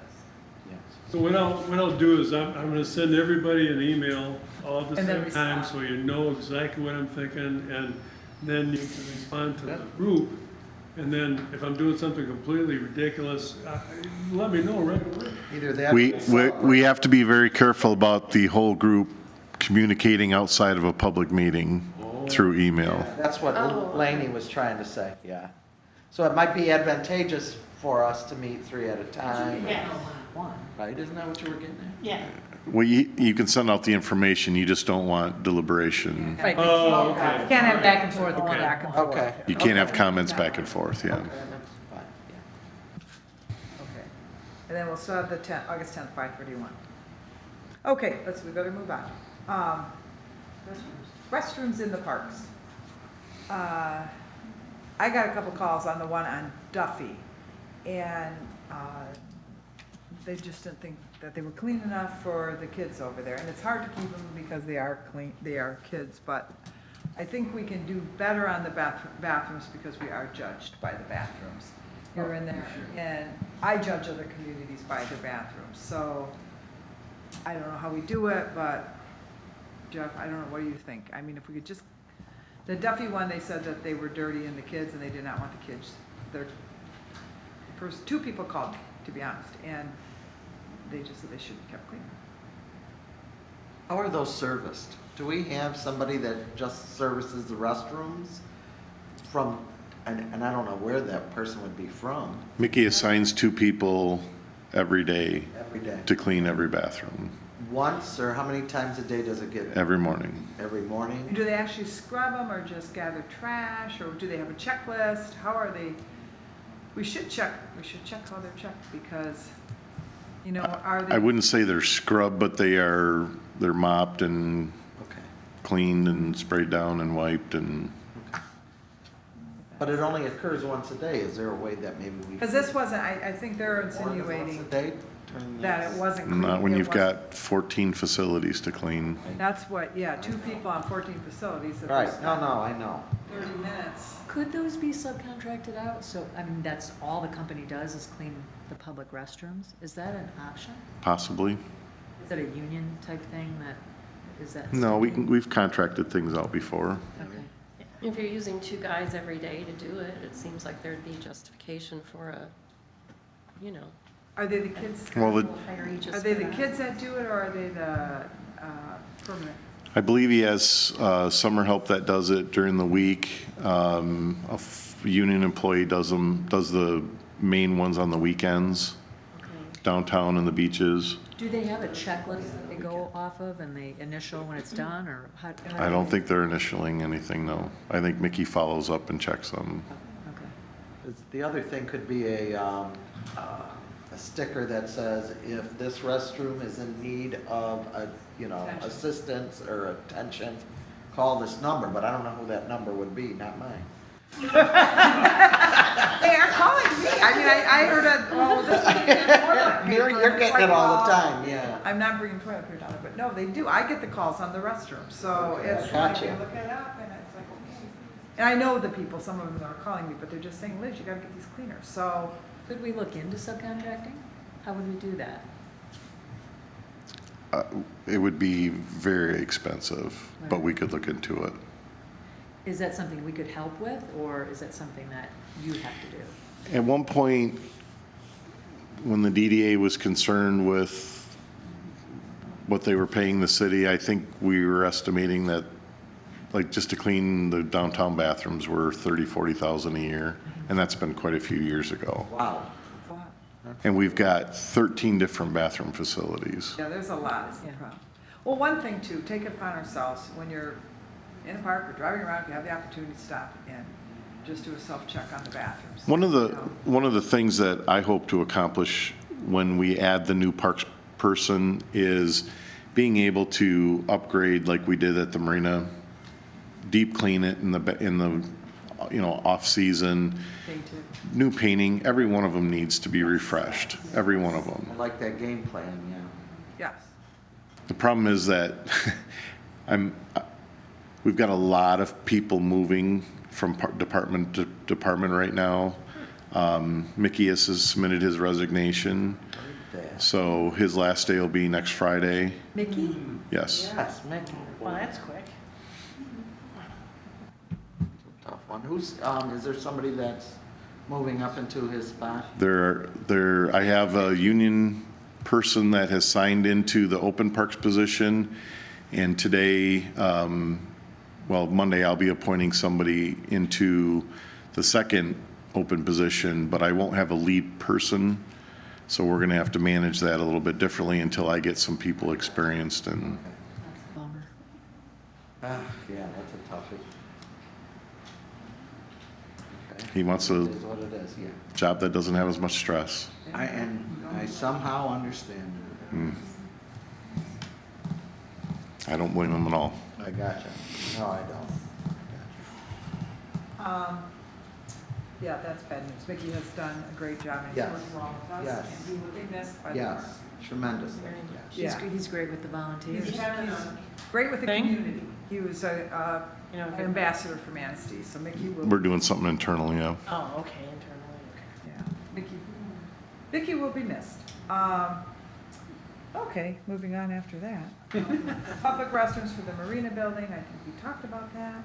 Yes. So what I'll do is I'm gonna send everybody an email all at the And then same time, respond. so you know exactly what I'm thinking, and then you can respond to the group. And then if I'm doing something completely ridiculous, let me know right away. Either that. We have to be very careful about the whole group communicating outside of a public meeting through email. That's what Laney was trying to say, yeah. So it might be advantageous for us to meet 3 at a time, Yeah, One. right? Isn't that what you were getting at? yeah. Well, you can send out the information, you just don't want deliberation. right. Oh, okay. Can't have back and forth, going back and forth. Okay. You can't have comments back and forth, yeah. Okay, that's fine, yeah. Okay. And then we'll still have the 10th, August 10th, 5:31. Okay, we better move on. Restrooms in the parks. I got a couple calls on the one on Duffy, and they just didn't think that they were clean enough for the kids over there. And it's hard to keep them because they are clean, they are kids, but I think we can do better on the bathrooms because we are judged by the bathrooms. You're in there, and I judge other communities by their bathrooms, so I don't know how we do it, but Jeff, I don't know, what do you think? I mean, if we could just, the Duffy one, they said that they were dirty and the kids, and they did not want the kids, two people called me, to be honest, and they just said they should be kept clean. How are those serviced? Do we have somebody that just services the restrooms from, and I don't know where that person would be from, Mickey assigns 2 people every day every day? to clean every bathroom. once, or how many times a day does it get? every morning. Every morning? Do they actually scrub them or just gather trash, or do they have a checklist? How are they? We should check how they're checked because, you know, are they? I wouldn't say they're scrubbed, but they're mopped and Okay. cleaned and sprayed down and wiped and, But it only occurs once a day. Is there a way that maybe we? Because this wasn't, I think they're More than once a insinuating day during that this? it wasn't clean. not when It you've wasn't- got 14 facilities to clean. That's what, yeah, 2 people on 14 facilities. If they Right, spend no, I know. 30 minutes. Could those be subcontracted out? So, I mean, that's all the company does is clean the public restrooms? Is that an option? Possibly. Is that a union type thing that, is that? No, something- we've contracted things out before. Okay. If you're using 2 guys every day to do it, it seems like there'd be justification for a, you know, Are they the kids? Well, we'll hire each Are they the kids that do it, or are they the permanent? I believe he has summer help that does it during the week. Union employee does the main ones on the weekends, downtown and the beaches. Do they have a checklist that they go off of and they initial when it's done, or how? I don't think they're initialing anything, no. I think Mickey follows up and checks them. Okay. The other thing could be a sticker that says, if this restroom is in need of assistance or attention, call this number, but I don't know who that number would be, not mine. They are calling me. I mean, I heard this. You're getting it all the time, yeah. I'm not bringing toilet paper down there, but no, they do. I get the calls on the restroom, so Okay, it's I like, gotcha. they look it up, and it's like, okay. And I know the people, some of them are calling me, but they're just saying, Liz, you gotta get these cleaners, so. Could we look into subcontracting? How would we do that? It would be very expensive, but we could look into it. Is that something we could help with, or is that something that you have to do? At one point, when the DDA was concerned with what they were paying the city, I think we were estimating that, like, just to clean the downtown bathrooms were $30,000-$40,000 a year, and that's been quite a few years ago. Wow. And we've got 13 different bathroom facilities. Yeah, there's a lot, is the Yeah. problem. Well, one thing too, take it upon ourselves, when you're in a park or driving around, if you have the opportunity to stop and just do a self-check on the bathrooms. One of You know? the things that I hope to accomplish when we add the new parks person is being able to upgrade like we did at the marina, deep clean it in the off season, Thing too. new painting. Every one of them needs to be refreshed. Every one of them. I like that game plan, yeah. Yes. The problem is that we've got a lot of people moving from department to department right now. Mickey has submitted his resignation, so his last day will be next Friday. Mickey? Yes. Yes, Mickey. Well, that's quick. Tough one. Is there somebody that's moving up into his spot? I have a union person that has signed into the open parks position, and today, Monday, I'll be appointing somebody into the second open position, but I won't have a lead person, so we're gonna have to manage that a little bit differently until I get some people experienced and. That's a bummer. Yeah, that's a toughie. Okay. He wants It a is what it is, yeah. job that doesn't have as much stress. I somehow understand. I don't blame him at all. I gotcha. No, I don't. Yeah, that's bad news. Mickey has done a great job, and he's Yes. working well with us, Yes. and he will be missed by the Yes, park. tremendously. Yeah. He's great with the volunteers. He's great with the Thing? community. He was an ambassador for Manistee, so Mickey will. We're doing something internal, yeah. Oh, okay, internally, okay. Yeah, Mickey will be missed. Okay, moving on after that. Public restrooms for the Marina building, I think we talked about that.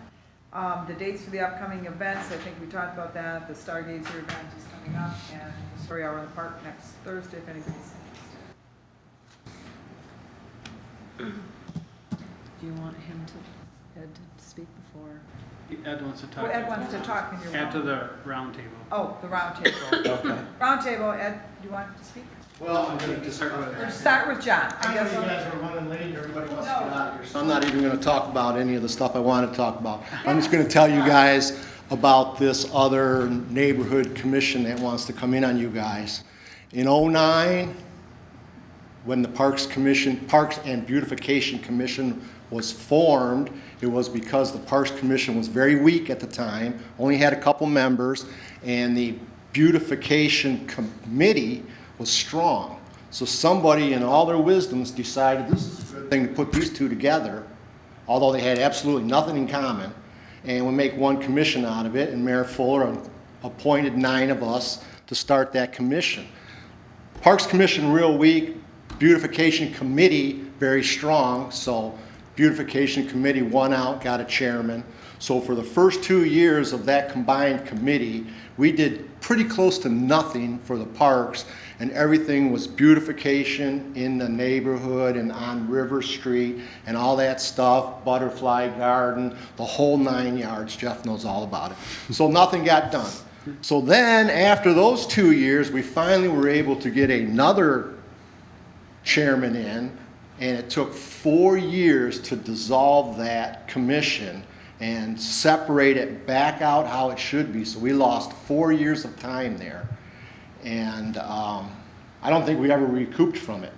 The dates for the upcoming events, I think we talked about that. The Stargazer event is coming up, and the Story Hour in the Park next Thursday, if anybody's interested. Do you want him to, Ed, to speak before? Ed wants to talk. Well, Ed wants to talk in your. Add to the round table. Oh, the round table. Okay. Round table, Ed, do you want to speak? Well, I'm gonna just. Start with John. I know you guys are running late, everybody wants to get out of here, so I'm not even gonna talk about any of the stuff I want to talk about. I'm just gonna tell you guys about this other neighborhood commission that wants to come in on you guys. In '09, when the Parks and Beautification Commission was formed, it was because the Parks Commission was very weak at the time, only had a couple members, and the Beautification Committee was strong. So somebody in all their wisdoms decided this is a good thing to put these two together, although they had absolutely nothing in common, and we make one commission out of it, and Mayor Fuller appointed 9 of us to start that commission. Parks Commission real weak, Beautification Committee very strong, so Beautification Committee won out, got a chairman. So for the first 2 years of that combined committee, we did pretty close to nothing for the parks, and everything was beautification in the neighborhood and on River Street and all that stuff, Butterfly Garden, the whole 9 yards. Jeff knows all about it. So nothing got done. So then after those 2 years, we finally were able to get another chairman in, and it took 4 years to dissolve that commission and separate it back out how it should be. So we lost 4 years of time there. And I don't think we ever recouped from it.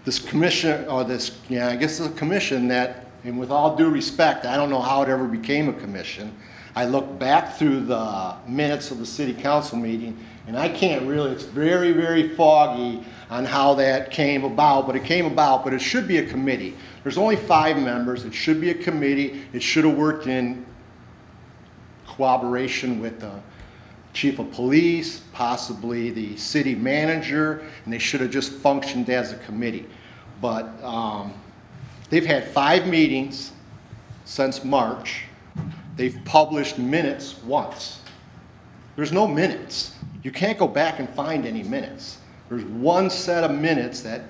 This commission, or this, I guess it's a commission that, and with all due respect, I don't know how it ever became a commission. I look back through the minutes of the city council meeting, and I can't really, it's very, very foggy on how that came about, but it came about, but it should be a committee. There's only 5 members, it should be a committee, it should have worked in cooperation with the chief of police, possibly the city manager, and they should have just functioned as a committee. But they've had 5 meetings since March. They've published minutes once. There's no minutes. You can't go back and find any minutes. There's one set of minutes that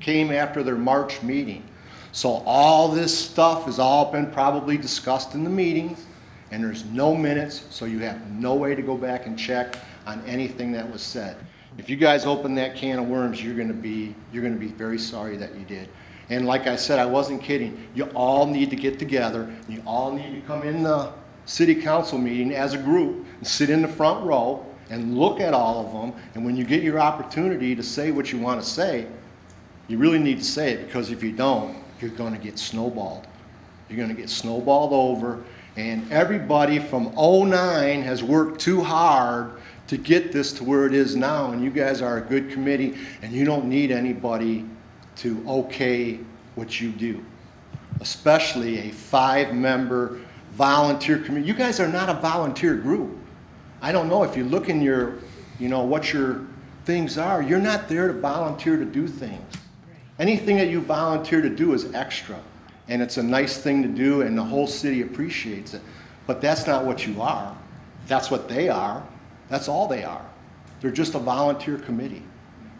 came after their March meeting. So all this stuff has all been probably discussed in the meetings, and there's no minutes, so you have no way to go back and check on anything that was said. If you guys open that can of worms, you're gonna be very sorry that you did. And like I said, I wasn't kidding. You all need to get together. You all need to come in the city council meeting as a group and sit in the front row and look at all of them. And when you get your opportunity to say what you want to say, you really need to say it, because if you don't, you're going to get snowballed. You're going to get snowballed over. And everybody from '09 has worked too hard to get this to where it is now. And you guys are a good committee, and you don't need anybody to okay what you do, especially a 5-member volunteer committee. You guys are not a volunteer group. I don't know if you look in your, what your things are, you're not there to volunteer to do things. Anything that you volunteer to do is extra, and it's a nice thing to do, and the whole city appreciates it. But that's not what you are. That's what they are. That's all they are. They're just a volunteer committee.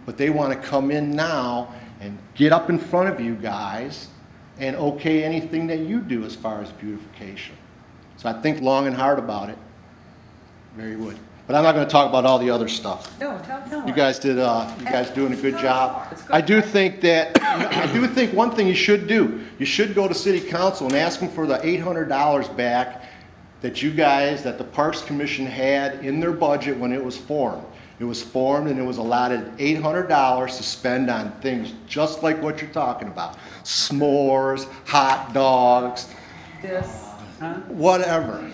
But they want to come in now and get up in front of you guys and okay anything that you do as far as beautification. So I think long and hard about it. Very would. But I'm not going to talk about all the other stuff. No, tell You guys doing a good job. I do think one thing you should do, you should go to city council and ask them for the $800 back that the Parks Commission had in their budget when it was formed. It was formed and it was allotted $800 to spend on things just like what you're talking about. S'mores, hot dogs, whatever.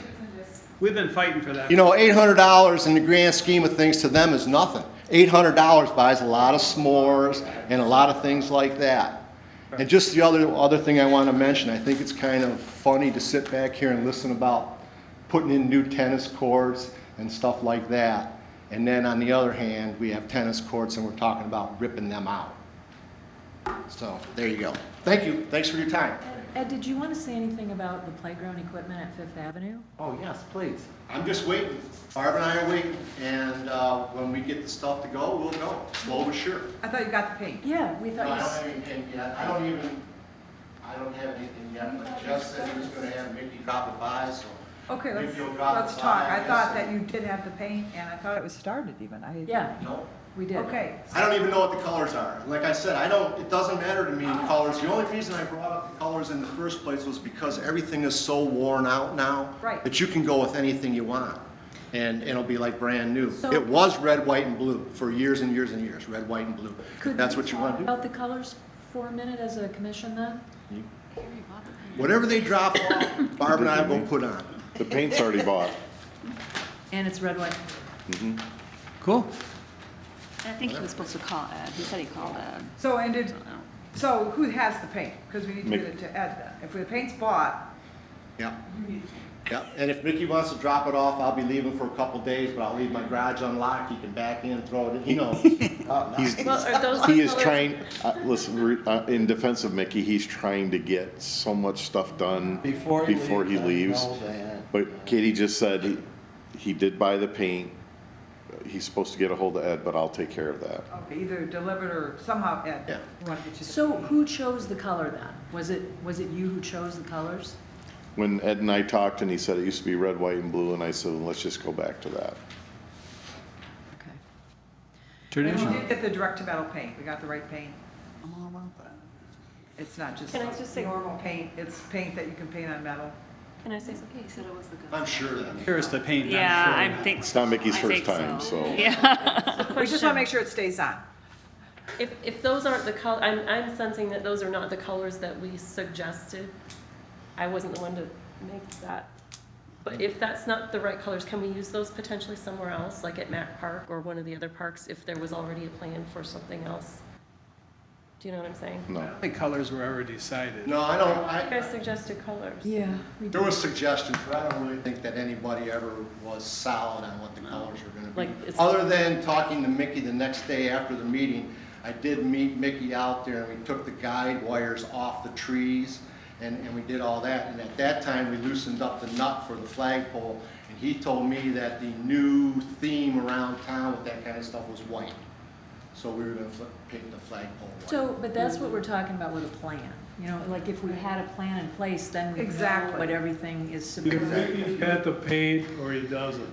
We've been fighting for that. $800 in the grand scheme of things to them is nothing. $800 buys a lot of s'mores and a lot of things like that. And just the other thing I want to mention, I think it's kind of funny to sit back here and listen about putting in new tennis courts and stuff like that. And then on the other hand, we have tennis courts and we're talking about ripping them out. So there you go. Thank you. Thanks for your time. Ed, did you want to say anything about the playground equipment at Fifth Avenue? Oh, yes, please. I'm just waiting. Barb and I are waiting. And when we get the stuff to go, we'll go. Slow but sure. I thought you got the paint. Yeah, we No, I don't thought have anything yet. I don't have anything yet. But Jeff said he was going to have Mickey drop it by, so. Okay, Maybe you'll drop let's it talk. by, I I thought guess. that you did have the paint, and I thought it was started even. Yeah. No, We did. Okay, I don't even know what the colors are. Like I said, it doesn't matter to me the colors. The only reason I brought up the colors in the first place was because everything is so worn out now. Right. That you can go with anything you want. And it'll be like brand new. So- It was red, white, and blue for years and years and years, red, white, and blue. Could That's we what you talk want to do. about the colors for a minute as a commission then? Whatever they drop off, Barb and I will put on. The paint's already bought. And it's red, white. Cool. I think he was supposed to call Ed. He said he called Ed. so I don't know. so who has the paint? Because we need to Mick. get it to Ed then. If the paint's bought, Yeah. Yeah, and if Mickey wants to drop it off, I'll be leaving for a couple days, but I'll leave my garage unlocked. He can back in, throw it in, he knows. He's, Well, are those the he is colors- trying, listen, in defense of Mickey, he's trying to get so much stuff done Before he leaves. I know that. But Katie just said he did buy the paint. He's supposed to get a hold of Ed, but I'll take care of that. okay, either delivered or somehow Ed. Yeah. We want to get you the So paint. who chose the color then? Was it you who chose the colors? When Ed and I talked and he said it used to be red, white, and blue, and I said, let's just go back to that. Okay. And we did get the direct to metal paint. We got the right paint. I'm all about that. It's not just Can I just say- normal paint. It's paint that you can paint on metal. Can I say something? He said it was the good. I'm sure that. Here's the paint. Yeah, I think. It's not Mickey's I first think time, so. Yeah. We just want to make sure it stays on. If those aren't the color, I'm sensing that those are not the colors that we suggested. I wasn't the one to make that. But if that's not the right colors, can we use those potentially somewhere else, like at Mac Park or one of the other parks, if there was already a plan for something else? Do you know what I'm saying? No. The colors were already decided. No, I don't, You guys suggested colors. Yeah. there was suggestions, but I don't really think that anybody ever was solid on what the colors were gonna Like, be. it's- Other than talking to Mickey the next day after the meeting, I did meet Mickey out there and we took the guide wires off the trees and we did all that. And at that time, we loosened up the nut for the flagpole. And he told me that the new theme around town with that kind of stuff was white. So we were gonna paint the flagpole white. So, but that's what we're talking about with a plan. You know, like if we had a plan in place, then we know Exactly. what everything is Either supposed to Mickey's got the paint or he doesn't.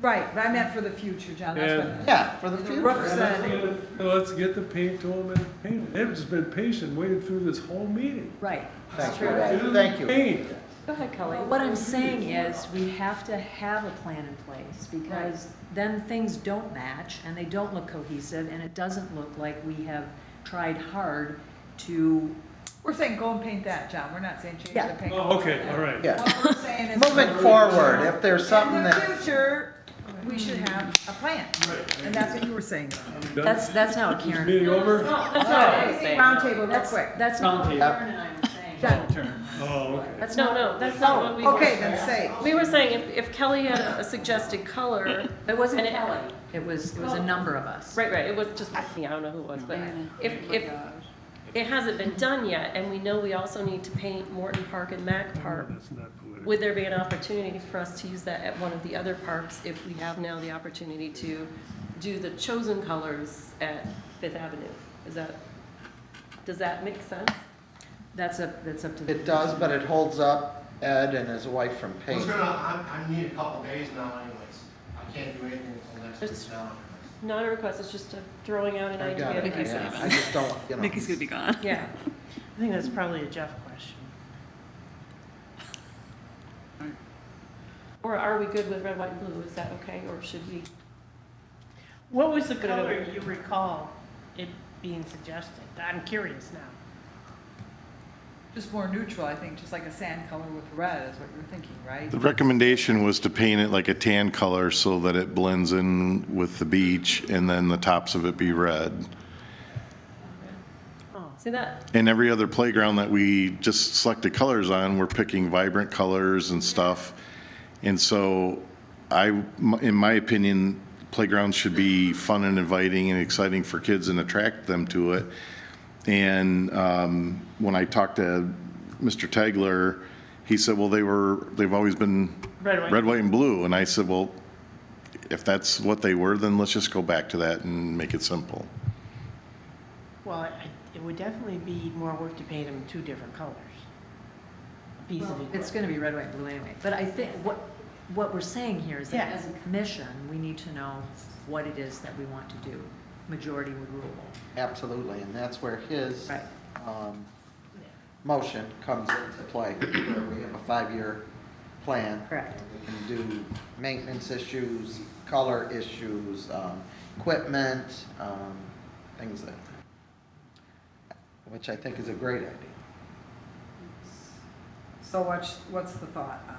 Right, but I meant for the future, John. That's what. Yeah, for the Brooke future. said, Let's get the paint to him and paint it. Ed's been patient, waiting through this whole meeting. Right. Thank you. Thank you. Paint. Go ahead, Kelly. What I'm saying is, we have to have a plan in place, because then things don't match, and they don't look cohesive, and it doesn't look like we have tried hard to, we're saying go and paint that, John. We're not saying change Yeah. the paint. Oh, okay, all right. Yeah. What we're saying is. Moving forward, if there's something In the that, future, we should have a plan. And that's what you were saying. Done? that's not what Is Karen. meeting over? Round table real That's, quick. that's not what Karen and I were saying. Done. Oh, okay. That's No, not, no, that's not what we were. Okay, then say. We were saying if Kelly had a suggested color, it wasn't And it- Kelly, it was a number of us. right, it was just me, I don't know who it was, but if it hasn't been done yet, and we know we also need to paint Morton Park and Mac Park, That's not political. would there be an opportunity for us to use that at one of the other parks if we have now the opportunity to do the chosen colors at Fifth Avenue? Does that make sense? That's up to the. it does, but it holds up Ed and his wife from I was paint. I need a couple days now anyways. I can't do anything until next It's- week now. Not a request, it's just throwing out an I got it, idea. yeah. I just don't, you know. Mickey's gonna be gone. Yeah. I think that's probably a Jeff question. Or are we good with red, white, and blue? Is that okay, or should we? What was the Good color idea. you recall it being suggested? I'm curious now. Just more neutral, I think, just like a sand color with red is what you're thinking, right? The recommendation was to paint it like a tan color so that it blends in with the beach and then the tops of it be red. See that? And every other playground that we just selected colors on, we're picking vibrant colors and stuff. And so in my opinion, playgrounds should be fun and inviting and exciting for kids and attract them to it. And when I talked to Mr. Tegler, he said, well, they've always been Red, white. and blue. And I said, well, if that's what they were, then let's just go back to that and make it simple. Well, it would definitely be more work to paint them two different colors. A piece of Well, equipment. it's gonna be red, white, and blue anyway, but I think what we're saying here is that Yeah. as a commission, we need to know what it is that we want to do. Majority would rule. Absolutely, and that's where his Right. motion comes into play, where we have a 5-year plan. Correct. We can do maintenance issues, color issues, equipment, things like that, which I think is a great idea. So what's the thought on?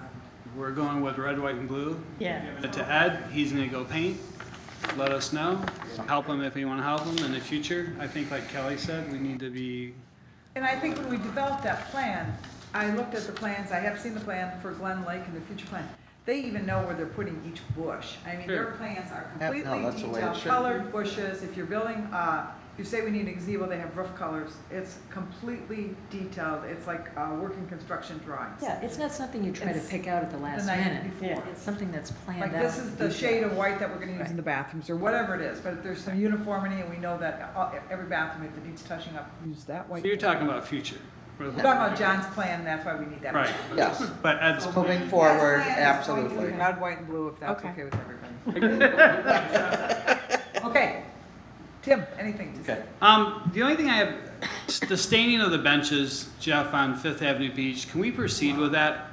We're going with red, white, and blue. Yeah. Giving it to Ed, he's gonna go paint, let us know, help him if we wanna help him in the future. I think like Kelly said, we need to be, And I think when we developed that plan, I looked at the plans, I have seen the plan for Glen Lake and the future plan. They even know where they're putting each bush. I mean, their Sure. plans are Yeah, no, completely that's the way it detailed, should be. colored bushes. If you're building, if you say we need a gazebo, they have roof colors. It's completely detailed. It's like working construction drawings. Yeah, it's not something you try to It's pick out at the last night minute. before. It's something that's planned Like out. this is the shade of white that we're gonna use in Right. the bathrooms, or whatever it is, but there's some uniformity, and we know that every bathroom, if it needs touching up, use that white. so you're talking about future. We're talking about John's plan, and that's why we need that. Right, plan. Yes, but Ed's, moving Yes, forward, plan is going to be absolutely. red, white, and blue, if that's Okay. okay with everybody. Okay, Tim, anything to say? the only thing I have, the staining of the benches, Jeff, on Fifth Avenue Beach, can we proceed with that?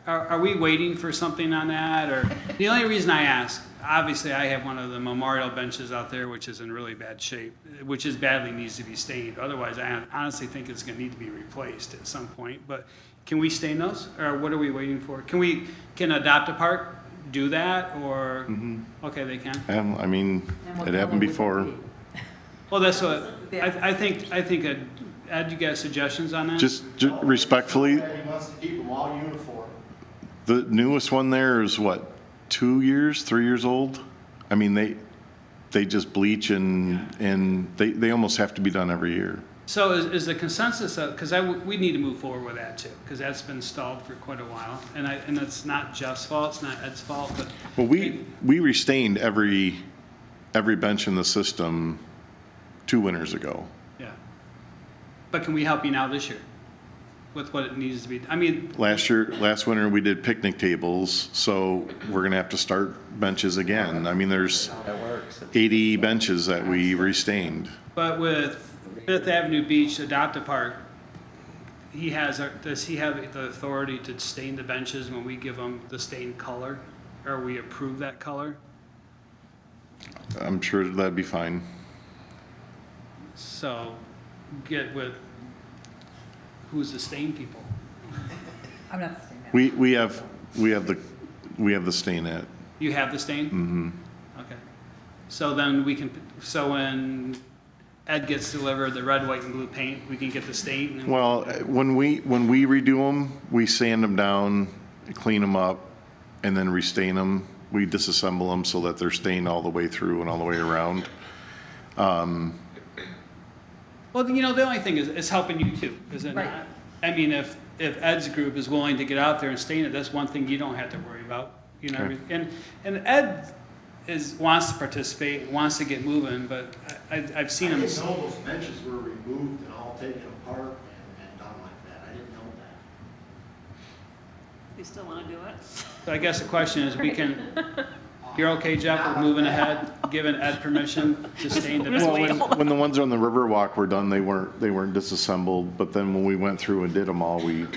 Are we waiting for something on that, or, the only reason I ask, obviously I have one of the memorial benches out there, which is in really bad shape, which is badly needs to be stained, otherwise I honestly think it's gonna need to be replaced at some point, but can we stain those, or what are we waiting for? Can Adopt a Park do that, or, okay, they can? I mean, And what it color happened would before. that be? Well, that's what, I think, Ed, you got suggestions on that? Just respectfully, He wants to keep them all uniform. the newest one there is what, 2 years, 3 years old? I mean, they just bleach and they almost have to be done every year. So is the consensus, because we need to move forward with that too, because that's been stalled for quite a while. And it's not Jeff's fault, it's not Ed's fault, but. Well, we restained every bench in the system 2 winters ago. Yeah. But can we help you now this year with what it needs to be? I mean, Last winter, we did picnic tables, so we're gonna have to start benches again. I mean, there's That works. 80 benches that we restained. but with Fifth Avenue Beach Adopt a Park, does he have the authority to stain the benches when we give him the stained color? Or we approve that color? I'm sure that'd be fine. So get with, who's the stain people? I'm not saying that. We have the stain at. You have the stain? Mm-hmm. Okay. So then so when Ed gets delivered the red, white, and blue paint, we can get the stain? And Well, when we redo them, we sand them down, clean them up, and then restain them. We disassemble them so that they're stained all the way through and all the way around. Well, the only thing is, it's helping you too, is it Right. not? I mean, if Ed's group is willing to get out there and stain it, that's one thing you don't have to worry about, Okay. And Ed wants to participate, wants to get moving, but I've seen I him. didn't know those benches were removed and all taken apart and done like that. I didn't know that. You still want to do it? So I guess the question is, you're okay, Jeff, with moving ahead, giving Ed permission to stain the Just Well, benches? when the ones on the Riverwalk were done, they weren't disassembled, but then when we went through and did them all, we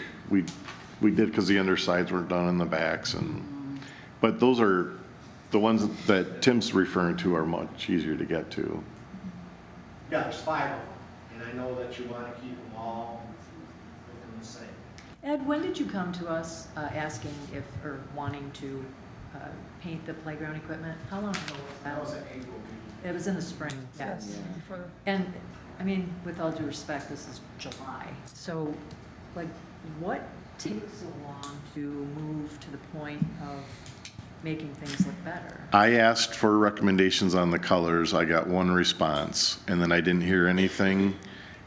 did, because the undersides weren't done in the backs but those are, the ones that Tim's referring to are much easier to get to. Yeah, there's 5 of them, and I know that you want to keep them all within the same. Ed, when did you come to us asking or wanting to paint the playground equipment? How long ago was That was that? an April meeting. It was in the spring, yes. Before the- And, I mean, with all due respect, this is July. So, like, what takes so long to move to the point of making things look better? I asked for recommendations on the colors. I got one response, and then I didn't hear anything.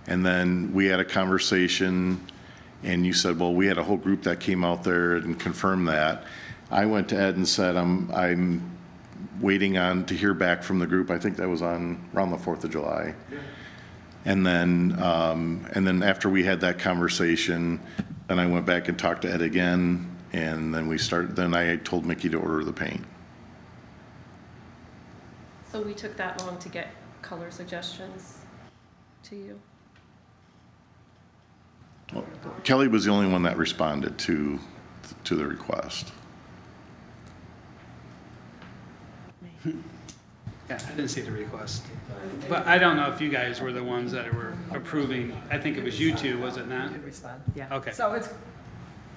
And then we had a conversation, and you said, well, we had a whole group that came out there and confirmed that. I went to Ed and said, I'm waiting to hear back from the group. I think that was around the 4th of July. Yeah. And then after we had that conversation, then I went back and talked to Ed again, And then I told Mickey to order the paint. So we took that long to get color suggestions to you? Well, Kelly was the only one that responded to the request. Yeah, I didn't see the request. But I don't know if you guys were the ones that were approving. I think it was you two, was it not? Yeah. Okay, So it's,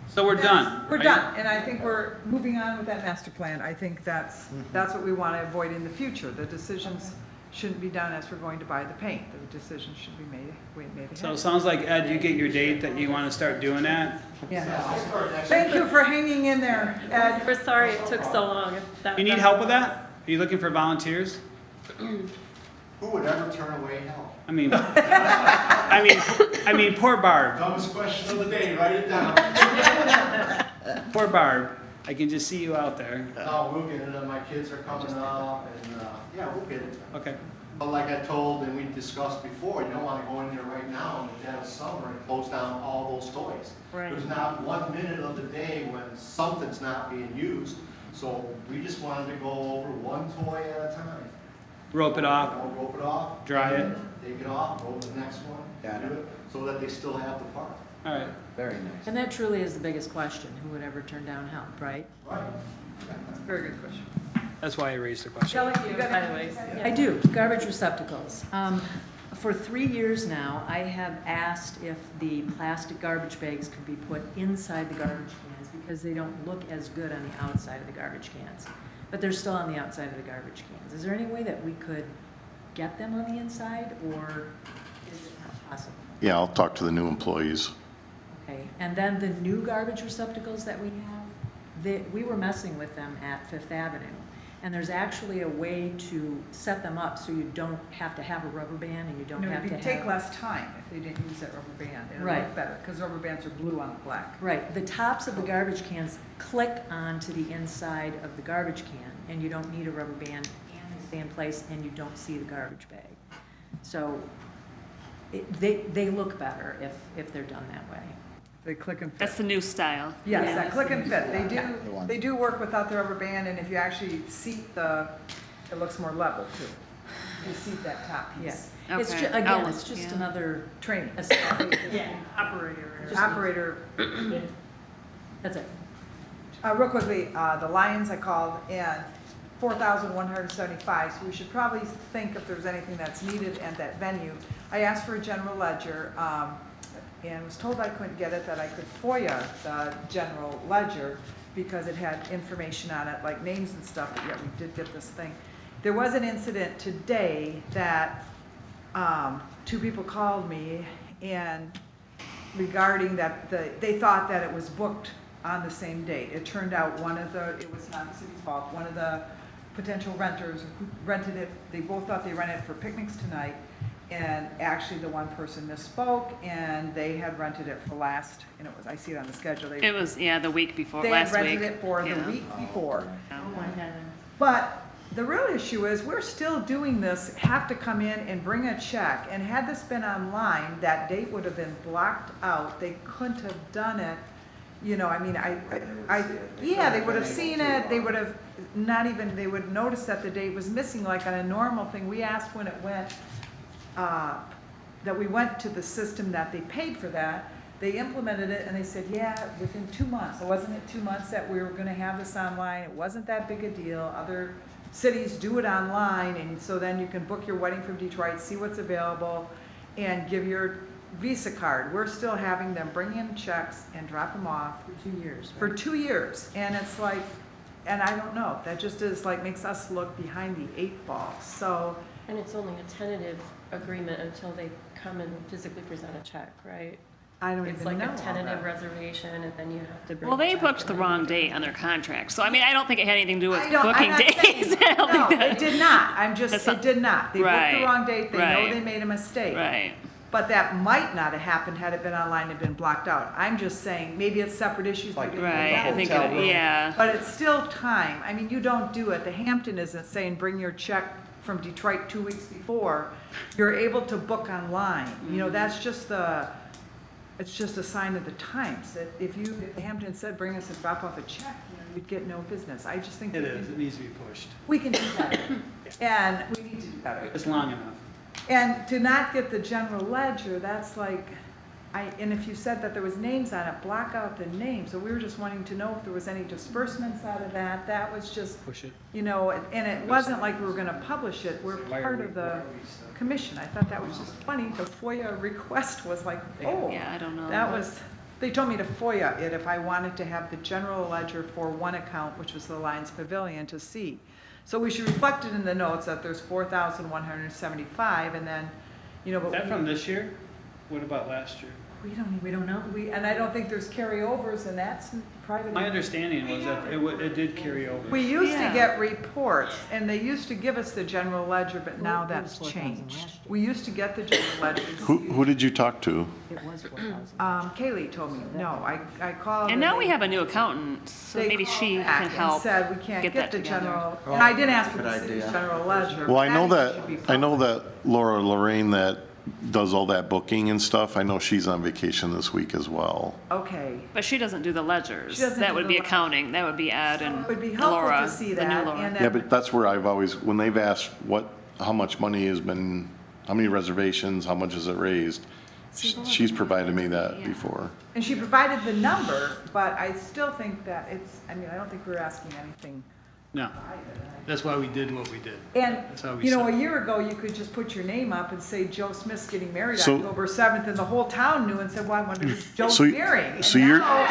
so we're done. we're right? done, and I think we're moving on with that master plan. I think that's what we want to avoid in the future. The decisions shouldn't be done as we're going to buy the paint. The decisions should be made ahead. So it sounds like, Ed, you get your date that you want to start doing that? Yeah. Thank you for hanging in there, Ed. We're sorry it took so long. You need help with that? Are you looking for volunteers? Who would ever turn away help? I mean, poor Barb. Dumbest question of the day, write it down. Poor Barb. I can just see you out there. No, we'll get it, my kids are coming up, and, yeah, we'll get it. Okay. But like I told and we discussed before, you don't want to go in there right now in the dead of summer and close down all those toys. Right. There's not 1 minute of the day when something's not being used, so we just wanted to go over one toy at a time. Rope it off. Rope it off. Dry it. Take it off, go to the next one. Got it. Do it, so that they still have the part. All right. Very nice. And that truly is the biggest question, who would ever turn down help, right? Right. That's a very good question. That's why I raised the question. Shelley, you got Anyways. I do, garbage receptacles. For 3 years now, I have asked if the plastic garbage bags could be put inside the garbage cans because they don't look as good on the outside of the garbage cans. But they're still on the outside of the garbage cans. Is there any way that we could get them on the inside, or is it not possible? Yeah, I'll talk to the new employees. Okay, and then the new garbage receptacles that we have, we were messing with them at Fifth Avenue. And there's actually a way to set them up so you don't have to have a rubber band and you don't have to It'd have. take less time if they didn't use that rubber band. It'd Right. look better, because rubber bands are blue on the black. Right, the tops of the garbage cans click onto the inside of the garbage can, and you don't need a rubber band, and they stay in place, and you don't see the garbage bag. So they look better if they're done that way. They click and fit. That's the new style. Yes, Yeah. that click and fit. The one. They do work without the rubber band, and if you actually seat it looks more level too. You seat that top Yes. piece. It's Okay. again, Oh, it's just yeah. another Training. operator. Operator. That's it. Real quickly, the Lions I called, and 4,175, so we should probably think if there's anything that's needed at that venue. I asked for a general ledger, and was told I couldn't get it, that I could FOIA the general ledger because it had information on it, like names and stuff, but yet we did get this thing. There was an incident today that 2 people called me and regarding that they thought that it was booked on the same date. It turned out it was not the city's fault. One of the potential renters who rented it, they both thought they rented it for picnics tonight, and actually the one person misspoke, and they had rented it for last, and it was, I see it on the schedule. It was, the week before, They had last week. rented it for the Yeah. week before. Yeah. But the real issue is, we're still doing this, have to come in and bring a check, and had this been online, that date would have been blocked out. They couldn't have done it, you know, I mean, yeah, they would have seen it, they would have they would notice that the date was missing, like on a normal thing. We asked when it went, that we went to the system that they paid for that. They implemented it, and they said, yeah, within 2 months. So wasn't it 2 months that we were gonna have this online? It wasn't that big a deal. Other cities do it online, and so then you can book your wedding from Detroit, see what's available, and give your Visa card. We're still having them bring in checks and drop them off For 2 years, for right? 2 years, and it's like, and I don't know, that just is like, makes us look behind the 8 ball, so. And it's only a tentative agreement until they come and physically present a check, right? I don't It's even know like a all tentative that. reservation, and then you have to bring. Well, they a check booked and the then wrong you date can- on their contract. So, I mean, I don't think it had anything to do with I'm booking not days. saying- I don't No, think that- it did not, I'm just, That's it not- did not. They booked the Right, wrong date, they know right. they made a mistake. Right. But that might not have happened had it been online and been blocked out. I'm just saying, maybe it's separate issues. Like maybe Right, I think, hotel room. yeah. But it's still time. I mean, you don't do it. The Hampton isn't saying bring your check from Detroit 2 weeks before. You're able to book online. You know, that's just it's just a sign of the times, that if Hampton said, bring us a drop off a check, you'd get no business. I just think. It is, it needs to be pushed. We can do better, and we need to do better. It's long enough. And to not get the general ledger, that's like, and if you said that there was names on it, block out the names. So we were just wanting to know if there was any disbursements out of that. That was just, Push it. you know, and it wasn't like we were gonna publish it. We're part of the commission. I thought that was just funny. The FOIA request was like, oh. Yeah, I don't know. That was, they told me to FOIA it if I wanted to have the general ledger for one account, which was the Lions Pavilion, to see. So we should reflect it in the notes that there's 4,175, and then, you know, but Is that from this year? What about last year? we don't know. And I don't think there's carryovers, and that's private. My understanding was that it did carry over. We used to Yeah. get reports, and they used to give us the general ledger, but now that's changed. We used to get the general ledger. Who did you talk to? It was 4,000. Kaylee told me, no, I called. And now we have a new accountant, so They maybe called she back can and help. said we can't get get that the together. general, and I did ask for Good the city's idea. general ledger. Well, I know should be that Lorraine that does all that booking and stuff, I know she's on vacation this week as well. Okay. But she doesn't do the ledgers. She doesn't That do would the be ledgers. accounting. That would be Ed and It would be helpful Laura, to see the new that, Laura. and Yeah, then, but that's where I've always, when they've asked how much money has been, how many reservations, how much has it raised, she's provided me that Yeah. before. and she provided the number, but I still think that I don't think we're asking anything. No, that's why we did what we did. And, That's how we you know, said a it. year ago, you could just put your name up and say Joe Smith's getting married So- October 7th, and the whole town knew and said, well, I wonder who Joe's So- marrying. so And you're- now,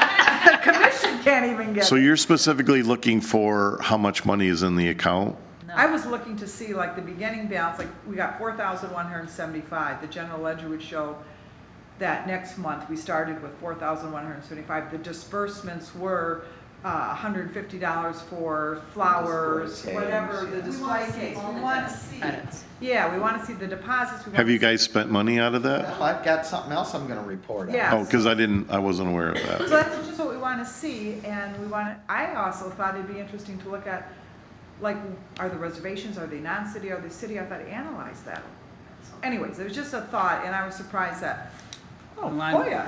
the commission can't even get So it. you're specifically looking for how much money is in the account? I was looking to see like the beginning balance, like we got 4,175. The general ledger would show that next month we started with 4,175. The disbursements were $150 for flowers, Display whatever, case, the yeah. display case. We want to see, Edits. yeah, we want to see the deposits. We Have wanna you see- guys spent money out of that? Well, I've got something else I'm gonna report on. Yeah. Oh, because I wasn't aware of So that. that's just what we want to see, and I also thought it'd be interesting to look at, like, are the reservations, are they non-city, are they city? I thought analyze that. So anyways, it was just a thought, and I was surprised that, Online- oh yeah.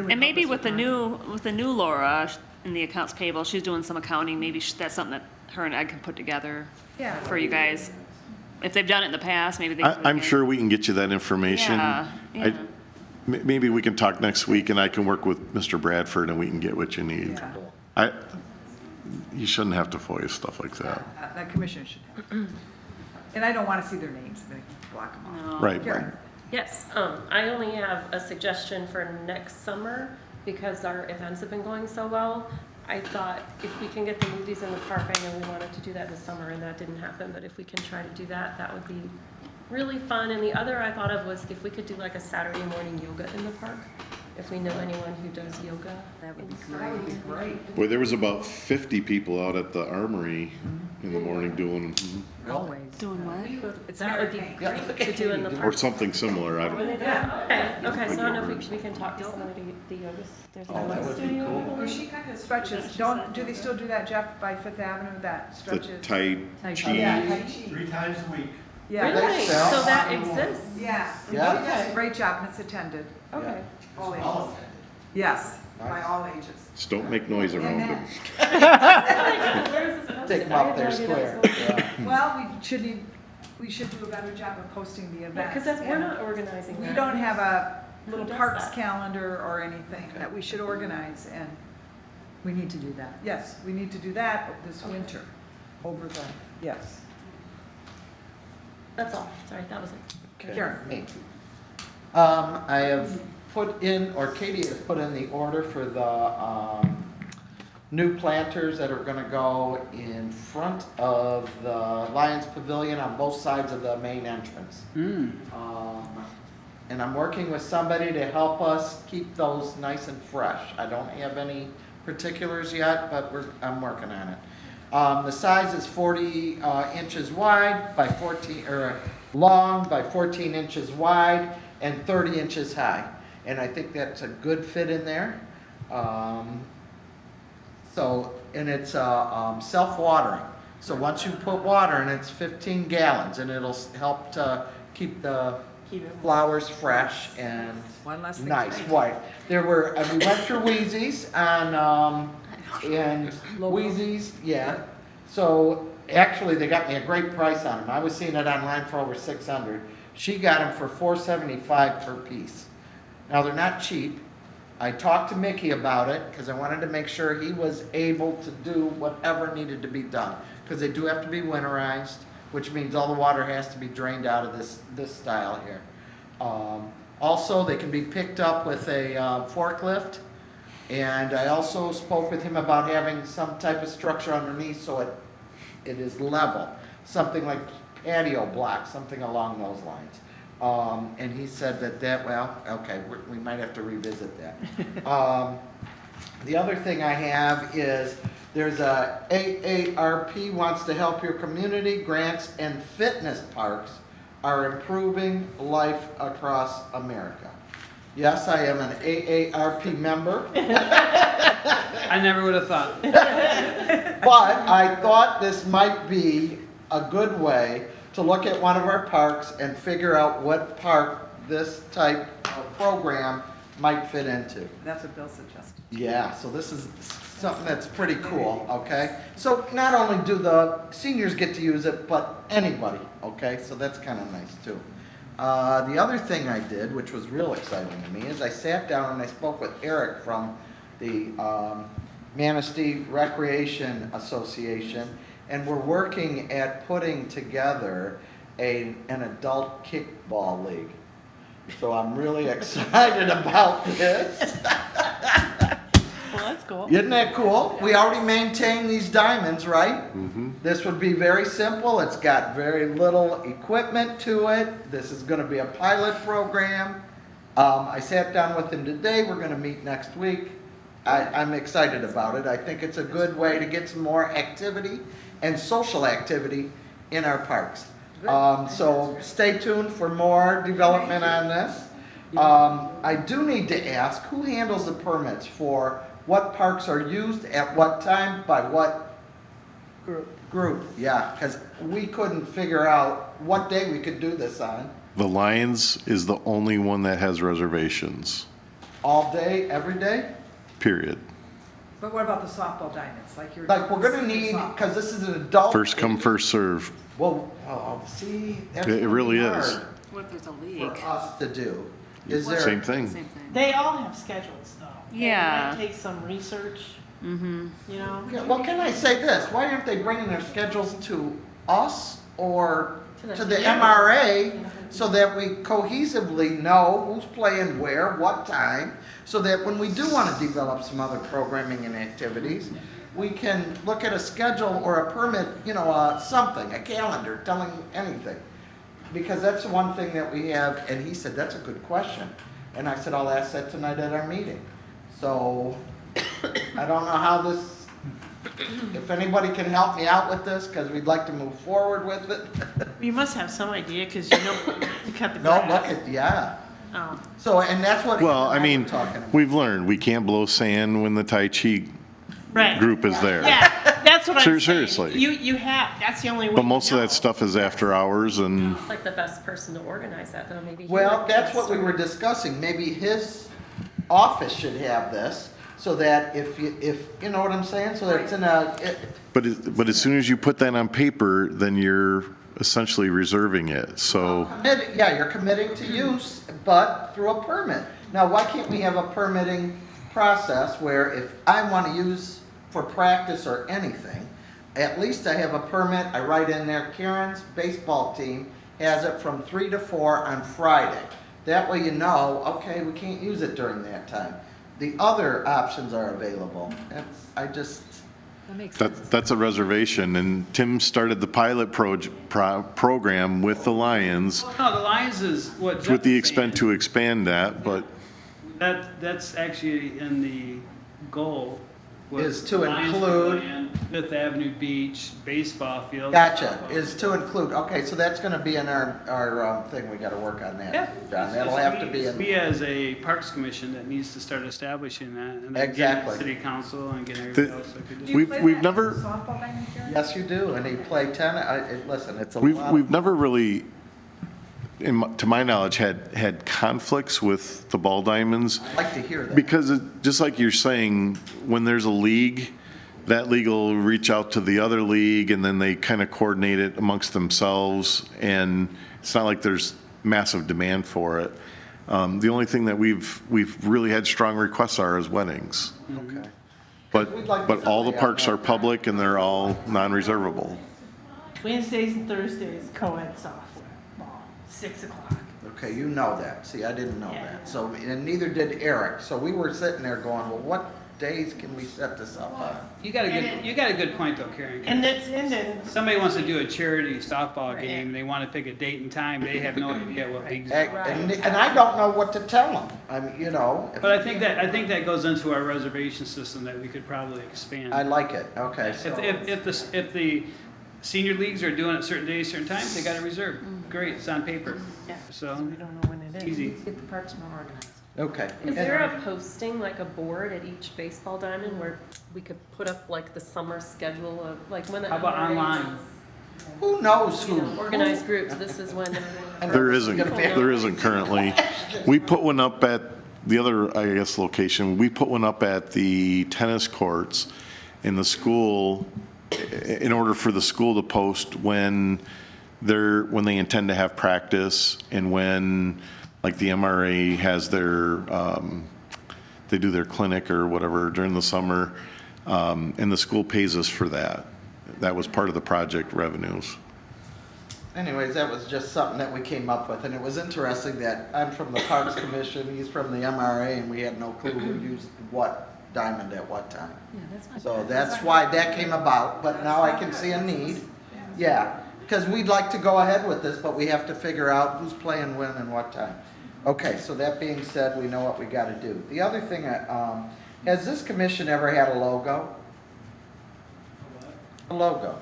And maybe with the new Laura in the accounts payable, she's doing some accounting, maybe that's something that her and Ed can put together Yeah. for you guys. If they've done it in the past, maybe they can. do it I'm again. sure we can get you that information. Yeah, yeah. Maybe we can talk next week and I can work with Mr. Bradford and we can get what you need. Yeah. You shouldn't have to FOIA stuff like that. That commission should have. And I don't want to see their names, but block them off. Right. Karen. Yes, I only have a suggestion for next summer, because our events have been going so well. I thought if we can get the movies in the park, I know we wanted to do that this summer and that didn't happen, but if we can try to do that, that would be really fun. And the other I thought of was if we could do like a Saturday morning yoga in the park, if we know anyone who does yoga. That would be That would be great. Boy, there was about 50 people out at the Armory in the morning doing, Always. Doing what? It's That would be Mary Kay. great to do in the or park. something similar. I don't know. Okay, so I don't know if we can talk to someone at the yoga, there's a Oh, that yoga would be studio. cool. Well, she kind of stretches, do they still do that, Jeff, by Fifth Avenue, that The stretches? Tai Tai Chi. Chi. Yeah, Tai Chi. 3 times a week. Yeah. Really? sell? So that exists? Yeah. Yeah. She does a great job, and it's attended. Okay. All ages. All of it. Yes, by Nice. all ages. Just don't make noise around Amen. them. Take them off their square. Yeah. Well, we should do a better job of posting the events. Because that's, we're and not organizing We that. don't have a little Who does parks that? calendar or anything that we should organize, and We need to do that. yes, we need to do that this winter, over the, yes. That's all, sorry, that was it. Karen. Me. I have put in, or Katie has put in the order for the, new planters that are gonna go in front of the Lions Pavilion on both sides of the main entrance. And I'm working with somebody to help us keep those nice and fresh. I don't have any particulars yet, but I'm working on it. The size is 40 inches wide by 14, or long by 14 inches wide and 30 inches high. And I think that's a good fit in there. And it's self-watering. So once you put water in, it's 15 gallons, and it'll help to keep the Keep it flowers fresh and One less thing. nice, white. There were, we went through Wheezy's and Wheezy's, yeah. So actually, they got me a great price on them. I was seeing it online for over 600. She got them for $4.75 per piece. Now, they're not cheap. I talked to Mickey about it because I wanted to make sure he was able to do whatever needed to be done. Because they do have to be winterized, which means all the water has to be drained out of this style here. Also, they can be picked up with a forklift. And I also spoke with him about having some type of structure underneath so it is level. Something like patio block, something along those lines. And he said well, okay, we might have to revisit that. The other thing I have is there's a AARP wants to help your community. Grants and fitness parks are improving life across America. Yes, I am an AARP member. I never would have thought. But I thought this might be a good way to look at one of our parks and figure out what park this type of program might fit into. That's what Bill suggested. Yeah, so this is something that's pretty cool, okay? So not only do the seniors get to use it, but anybody, okay? So that's kind of nice too. The other thing I did, which was real exciting to me, is I sat down and I spoke with Eric from the Manistee Recreation Association, and we're working at putting together an adult kickball league. So I'm really excited about this. Well, that's cool. Isn't that cool? We already maintain these diamonds, right? This would be very simple. It's got very little equipment to it. This is going to be a pilot program. I sat down with him today. We're going to meet next week. I'm excited about it. I think it's a good way to get some more activity and social activity in our parks. So stay tuned for more development on this. I do need to ask, who handles the permits for what parks are used at what time by what group? Yeah, because we couldn't figure out what day we could do this on. The Lions is the only one that has reservations, All day, every day? period. But what about the softball diamonds? Like you're. Like, we're gonna need, because this is an adult. First come, first serve. Well, see, that's It really gonna be is. hard What if there's a for league? us to do. Is there? Same thing. Same thing. They all have schedules though. And Yeah. It might take some research, you know? Yeah, well, can I say this? Why aren't they bringing their schedules to us or to the MRA so that we cohesively know who's playing where, what time, so that when we do want to develop some other programming and activities, we can look at a schedule or a permit, something, a calendar telling anything. Because that's the one thing that we have, and he said, that's a good question. And I said, I'll ask that tonight at our meeting. So, I don't know how this, if anybody can help me out with this, because we'd like to move forward with it. You must have some idea, because you know to cut the No, grass. look at, yeah. Oh. So, and that's what. Well, I were mean, talking about. we've learned we can't blow sand when the Tai Chi Right. group is there. Yeah, that's what I'm saying. Seriously. You have, that's the only way. But you most of know. that stuff is after hours and It's like the best person to organize that, though, maybe. he Well, might that's be what we were discussing. Maybe his office should have this, so that if you know what I'm saying, so that it's in but as soon as you put that on paper, then you're essentially reserving it. So yeah, you're committing to use, but through a permit. Now, why can't we have a permitting process where if I want to use for practice or anything, at least I have a permit, I write in there, Karen's baseball team has it from 3 to 4 on Friday. That way you know, okay, we can't use it during that time. The other options are available. That makes sense. that's a reservation. And Tim started the pilot program with the Lions No, the Lions is what Jeff with the was saying. extent to expand that, but That's actually in the goal. Is to Lions include- Pavilion, Fifth Avenue Beach, baseball field. Gotcha, is to include, okay, so that's gonna be in our thing, we gotta work on that. Yeah. John, that'll have to be in. We as a Parks Commission that needs to start establishing that. And then Exactly. getting City Council and getting everybody else that could do. Do you We've- play we've that never- softball diamond, Karen? Yes, you do, and he played tennis, listen, it's a we've lot. we've never really to my knowledge, had conflicts with the Ball Diamonds. I'd like to hear that. Because just like you're saying, when there's a league, that league will reach out to the other league, and then they kind of coordinate it amongst themselves, and it's not like there's massive demand for it. The only thing that we've really had strong requests are is weddings. Okay. But, We'd like to but all the stay on parks that. are public and they're all non-reservable. Wednesdays and Thursdays, co-ed software, ball, 6 o'clock. Okay, you know that. See, I didn't know Yeah. that. So, and neither did Eric. So we were sitting there going, well, what days can we set this up on? You got a good point though, Karen. And then, Somebody wants to do a charity softball game, they want to pick a date and time, they have no idea what leagues are. And I don't know what to tell them. I mean, you know. But I think that goes into our reservation system that we could probably expand. I like it. Okay, so. If the senior leagues are doing it certain days, certain times, they got to reserve. Great, it's on paper. yeah, So, we don't know when it is. easy. Get the parks more organized. Okay. Is there a posting, like a board at each baseball diamond where we could put up like the summer schedule of, like when the. How about MRA online? does, Who knows You who? know, organized groups, this is when. There isn't currently. We put one up at the other, I guess, location. We put one up at the tennis courts in the school, in order for the school to post when they intend to have practice, and when, like, the MRA has their, they do their clinic or whatever during the summer, and the school pays us for that. That was part of the project revenues. Anyways, that was just something that we came up with, and it was interesting that I'm from the Parks Commission, he's from the MRA, and we had no clue who used what diamond at what time. Yeah, that's not So bad. that's why that came about, but now I can see a need. Yeah, because we'd like to go ahead with this, but we have to figure out who's playing when and what time. Okay, so that being said, we know what we gotta do. The other thing, has this commission ever had a logo? A logo?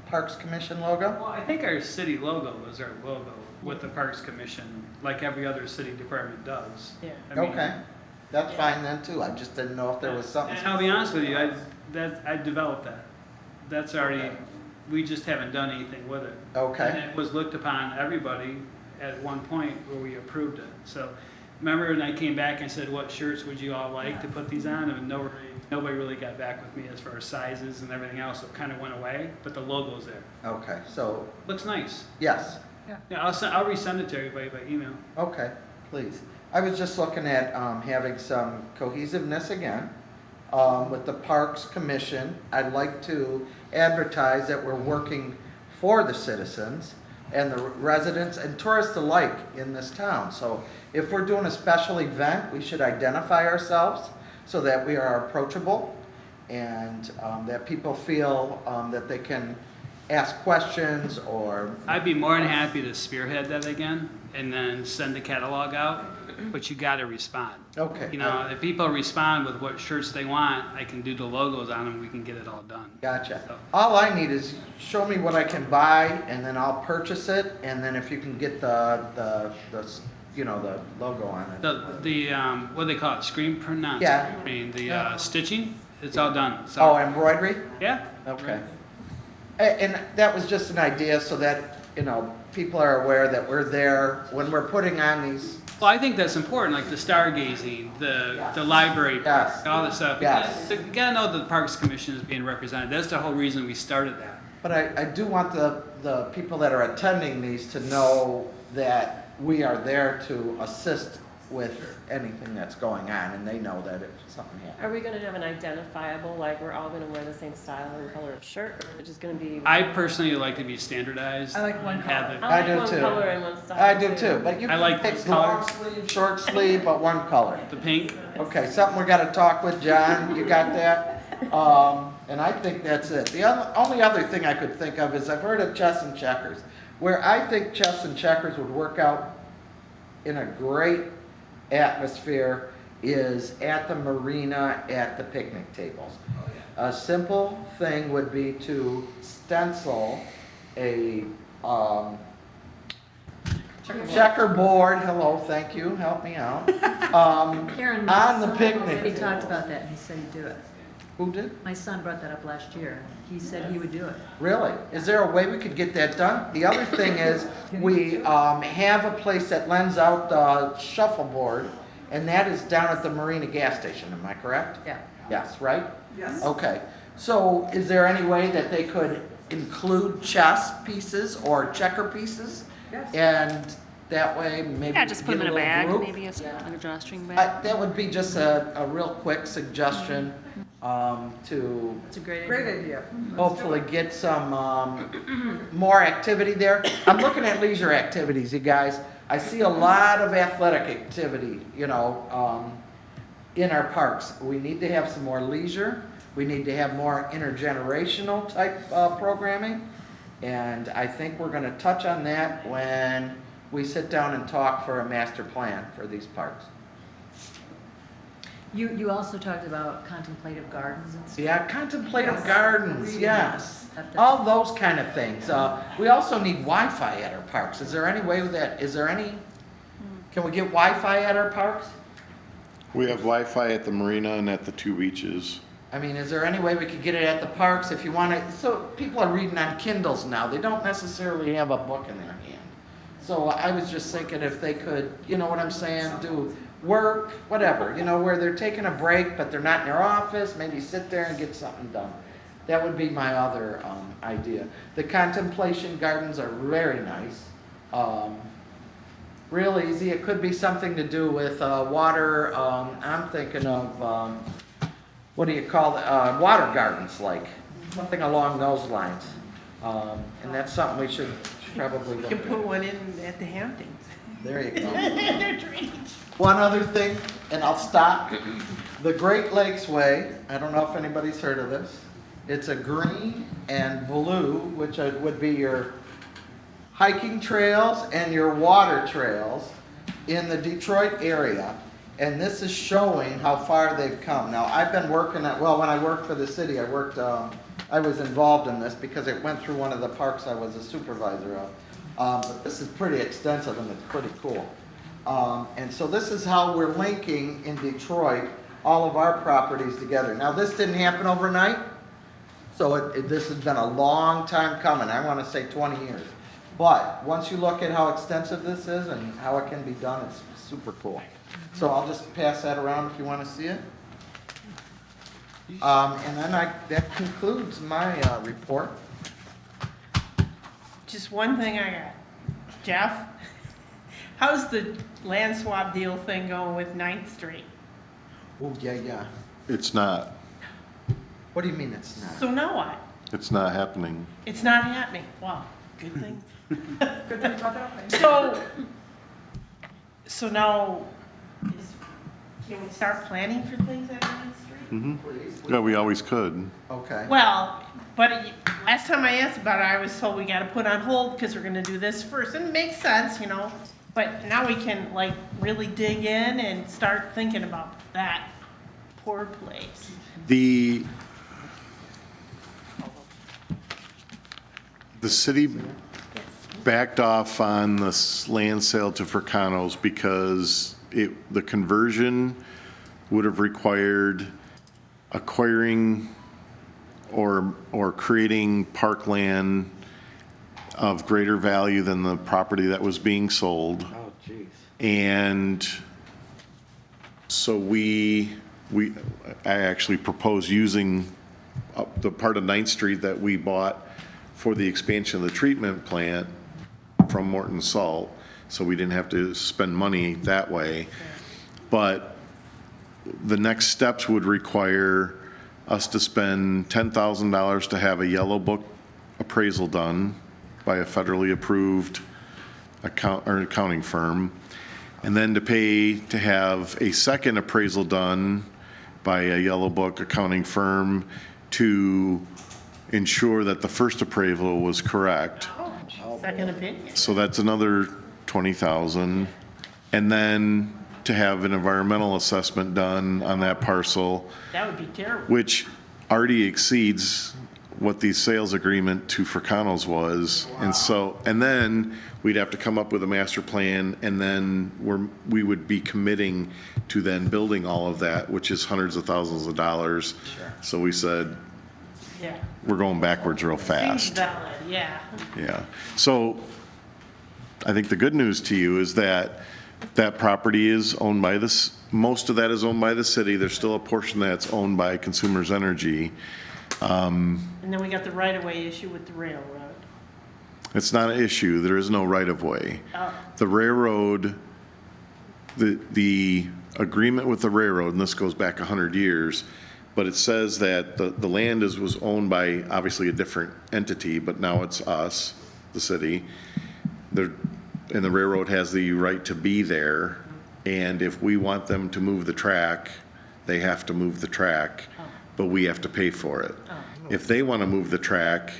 Parks Commission logo? Well, I think our city logo is our logo with the Parks Commission, like every other city department does. Yeah. I mean, Okay, that's fine then too, I just didn't know if there was something. And I'll be honest with you, I developed that. That's already, we just haven't done anything with it. And Okay, it was looked upon everybody at one point where we approved it. So remember when I came back and said, what shirts would you all like to put these on? And nobody really got back with me as far as sizes and everything else. It kind of went away, but the logo's there. okay, so, Looks nice. yes, Yeah, I'll resend it to everybody by email. okay, please. I was just looking at having some cohesiveness again with the Parks Commission. I'd like to advertise that we're working for the citizens and the residents and tourists alike in this town. So if we're doing a special event, we should identify ourselves so that we are approachable and that people feel that they can ask questions or. I'd be more than happy to spearhead that again and then send the catalog out, but you gotta respond. Okay. You know, if people respond with what shirts they want, I can do the logos on them, we can get it all done. Gotcha. All I need is show me what I can buy, and then I'll purchase it, and then if you can get the you know, the logo on it. The what do they call it, screen print, not Yeah. screen printing, the stitching, it's all done. So Oh, embroidery? yeah. Okay. And that was just an idea so that, you know, people are aware that we're there when we're putting on these. Well, I think that's important, like the stargazing, the library, Yes. all this stuff. Yes. You gotta know that the Parks Commission is being represented. That's the whole reason we started that. But I do want the people that are attending these to know that we are there to assist with anything that's going on, and they know that if something happens. Are we gonna have an identifiable, like we're all gonna wear the same style and color of shirt, or is it just gonna be? I personally like to be standardized. I like one and have color. it- I like do one too. color and one style. I do too, but you I like can pick these long colors. sleeve, short sleeve, but one color. The pink. Okay, something we gotta talk with John, you got that? And I think that's it. The only other thing I could think of is I've heard of chess and checkers, where I think chess and checkers would work out in a great atmosphere is at the marina at the picnic tables. A simple thing would be to stencil a checkerboard, hello, thank you, help me out, Karen on the said picnic he talked tables. about that, and he said he'd do it. Who did? My son brought that up last year. He said he would do it. Really? Is there a way we could get that done? The other thing is, we have a place that lends out the shuffleboard, and that is down at the Marina gas station, am I correct? Yeah. Yes, right? Yes. Okay. So is there any way that they could include chess pieces or checker pieces? Yes. And that way, maybe. Yeah, just put them in a get bag, little group? maybe like a drawstring bag. That would be just a real quick suggestion to It's a great Great idea. idea. hopefully get some more activity there. I'm looking at leisure activities, you guys. I see a lot of athletic activity, you know, in our parks. We need to have some more leisure. We need to have more intergenerational type programming. And I think we're going to touch on that when we sit down and talk for a master plan for these parks. You also talked about contemplative gardens and stuff. Yeah, contemplative Yes. gardens, yes. That's- All those kind of things. We also need Wi-Fi at our parks. Is there any way with that, can we get Wi-Fi at our parks? We have Wi-Fi at the marina and at the 2 beaches. I mean, is there any way we could get it at the parks if you want to? So people are reading on Kindles now. They don't necessarily have a book in their hand. So I was just thinking if they could, you know what I'm saying, do work, whatever, you know, where they're taking a break, but they're not in their office, maybe sit there and get something done. That would be my other idea. The contemplation gardens are very nice. Real easy. It could be something to do with water. I'm thinking of, what do you call it? Water gardens, like something along those lines. And that's something we should probably You look can at. put one in at the Hamptons. There you go. Their drainage. One other thing, and I'll stop. The Great Lakes Way, I don't know if anybody's heard of this. It's a green and blue, which would be your hiking trails and your water trails in the Detroit area. And this is showing how far they've come. Now, I've been working at, well, when I worked for the city, I was involved in this because it went through one of the parks I was a supervisor of. But this is pretty extensive and it's pretty cool. And so this is how we're linking in Detroit all of our properties together. Now, this didn't happen overnight, so this has been a long time coming. I want to say 20 years. But once you look at how extensive this is and how it can be done, it's super cool. So I'll just pass that around if you want to see it. And then that concludes my report. Just one thing I got. Jeff, how's the land swap deal thing going with 9th Street? Oh, yeah. It's not. What do you mean it's not? So now what? It's not happening. It's not happening. Wow, good thing. Good thing about that. So now, can we start planning for things at 9th Street? Please. Yeah, we always could. Okay. Well, but last time I asked about it, I was told we gotta put on hold because we're gonna do this first, and it makes sense, you know? But now we can like really dig in and start thinking about that poor place. The city backed off on the land sale to Fracano's because the conversion would have required acquiring or creating parkland of greater value than the property that was being sold. Oh, jeez. And so I actually proposed using the part of 9th Street that we bought for the expansion of the treatment plant from Morton Salt, so we didn't have to spend money that way. But the next steps would require us to spend $10,000 to have a yellow book appraisal done by a federally approved accounting firm, and then to pay to have a second appraisal done by a yellow book accounting firm to ensure that the first appraisal was correct. Second opinion. So that's another 20,000. And then to have an environmental assessment done on that parcel, That would be terrible. which already exceeds what the sales agreement to Fracano's was. And so, and then we'd have to come up with a master plan, and then we would be committing to then building all of that, which is hundreds of thousands of dollars. Sure. So we said, Yeah. we're going backwards real Seems fast. valid, yeah. Yeah. So I think the good news to you is that that property is owned by this, most of that is owned by the city. There's still a portion that's owned by Consumers Energy. And then we got the right-of-way issue with the railroad. It's not an issue. There is no right-of-way. Oh. The railroad, the agreement with the railroad, and this goes back 100 years, but it says that the land was owned by obviously a different entity, but now it's us, the city. And the railroad has the right to be there, and if we want them to move the track, they have to move the track, but we have to pay for it. If they want to move the track,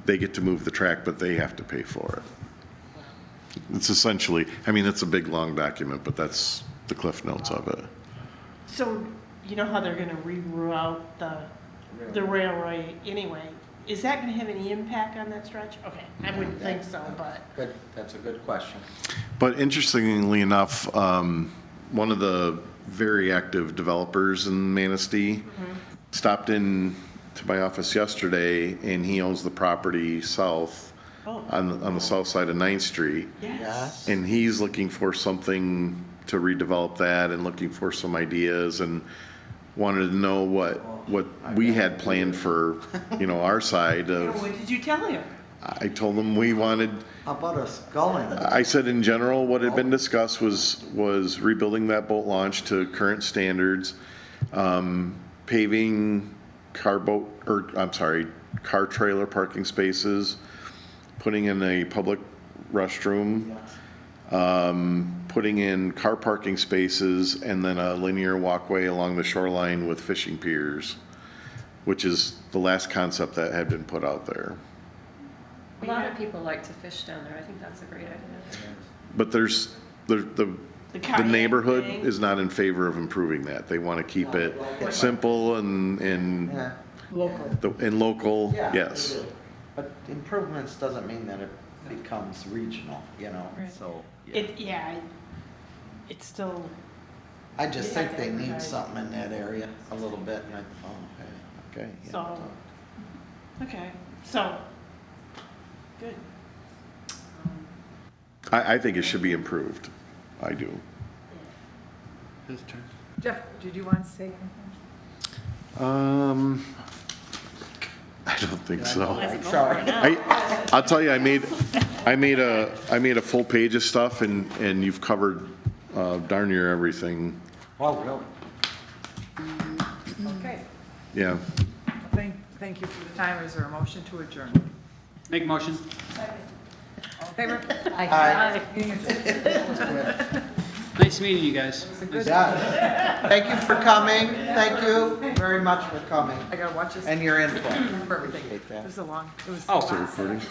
they get to move the track, but they have to pay for it. It's essentially, I mean, it's a big, long document, but that's the cliff notes of it. So, you know how they're gonna reroute the railway anyway? Is that gonna have any impact on that stretch? Okay, I wouldn't think so, but. Good, that's a good question. But interestingly enough, one of the very active developers in Manistee stopped in to my office yesterday, and he owns the property south, on the south side of 9th Street. Yes. And he's looking for something to redevelop that, and looking for some ideas, and wanted to know what we had planned for, our side of. What did you tell him? I told him we wanted, How about a sculling? I said in general, what had been discussed was rebuilding that boat launch to current standards, paving car trailer parking spaces, putting in a public restroom, putting in car parking spaces, and then a linear walkway along the shoreline with fishing piers, which is the last concept that had been put out there. A lot of people like to fish down there. I think that's a great idea. But the kayak neighborhood thing. is not in favor of improving that. They want to keep it simple and Yeah. local, Yeah, yes. they do. But improvements doesn't mean that it becomes regional, so. It's still, I just think they need something in that area a little bit, and okay. Yeah. so, okay, so, good. I think it should be improved. I do. Jeff, did you want to say anything? I don't think so. Sorry. I'll tell you, I made a full page of stuff, and you've covered darn near everything. Oh, really? Okay, Yeah. thank you for the time. Is there a motion to adjourn? Make a motion. All in favor? Aye. Meeting adjourned. Nice meeting you guys. Yeah. Thank you for coming. Thank you very much for coming I gotta watch this. and your input. Remember everything. Appreciate that. It was a long, it was. Oh. Still recording?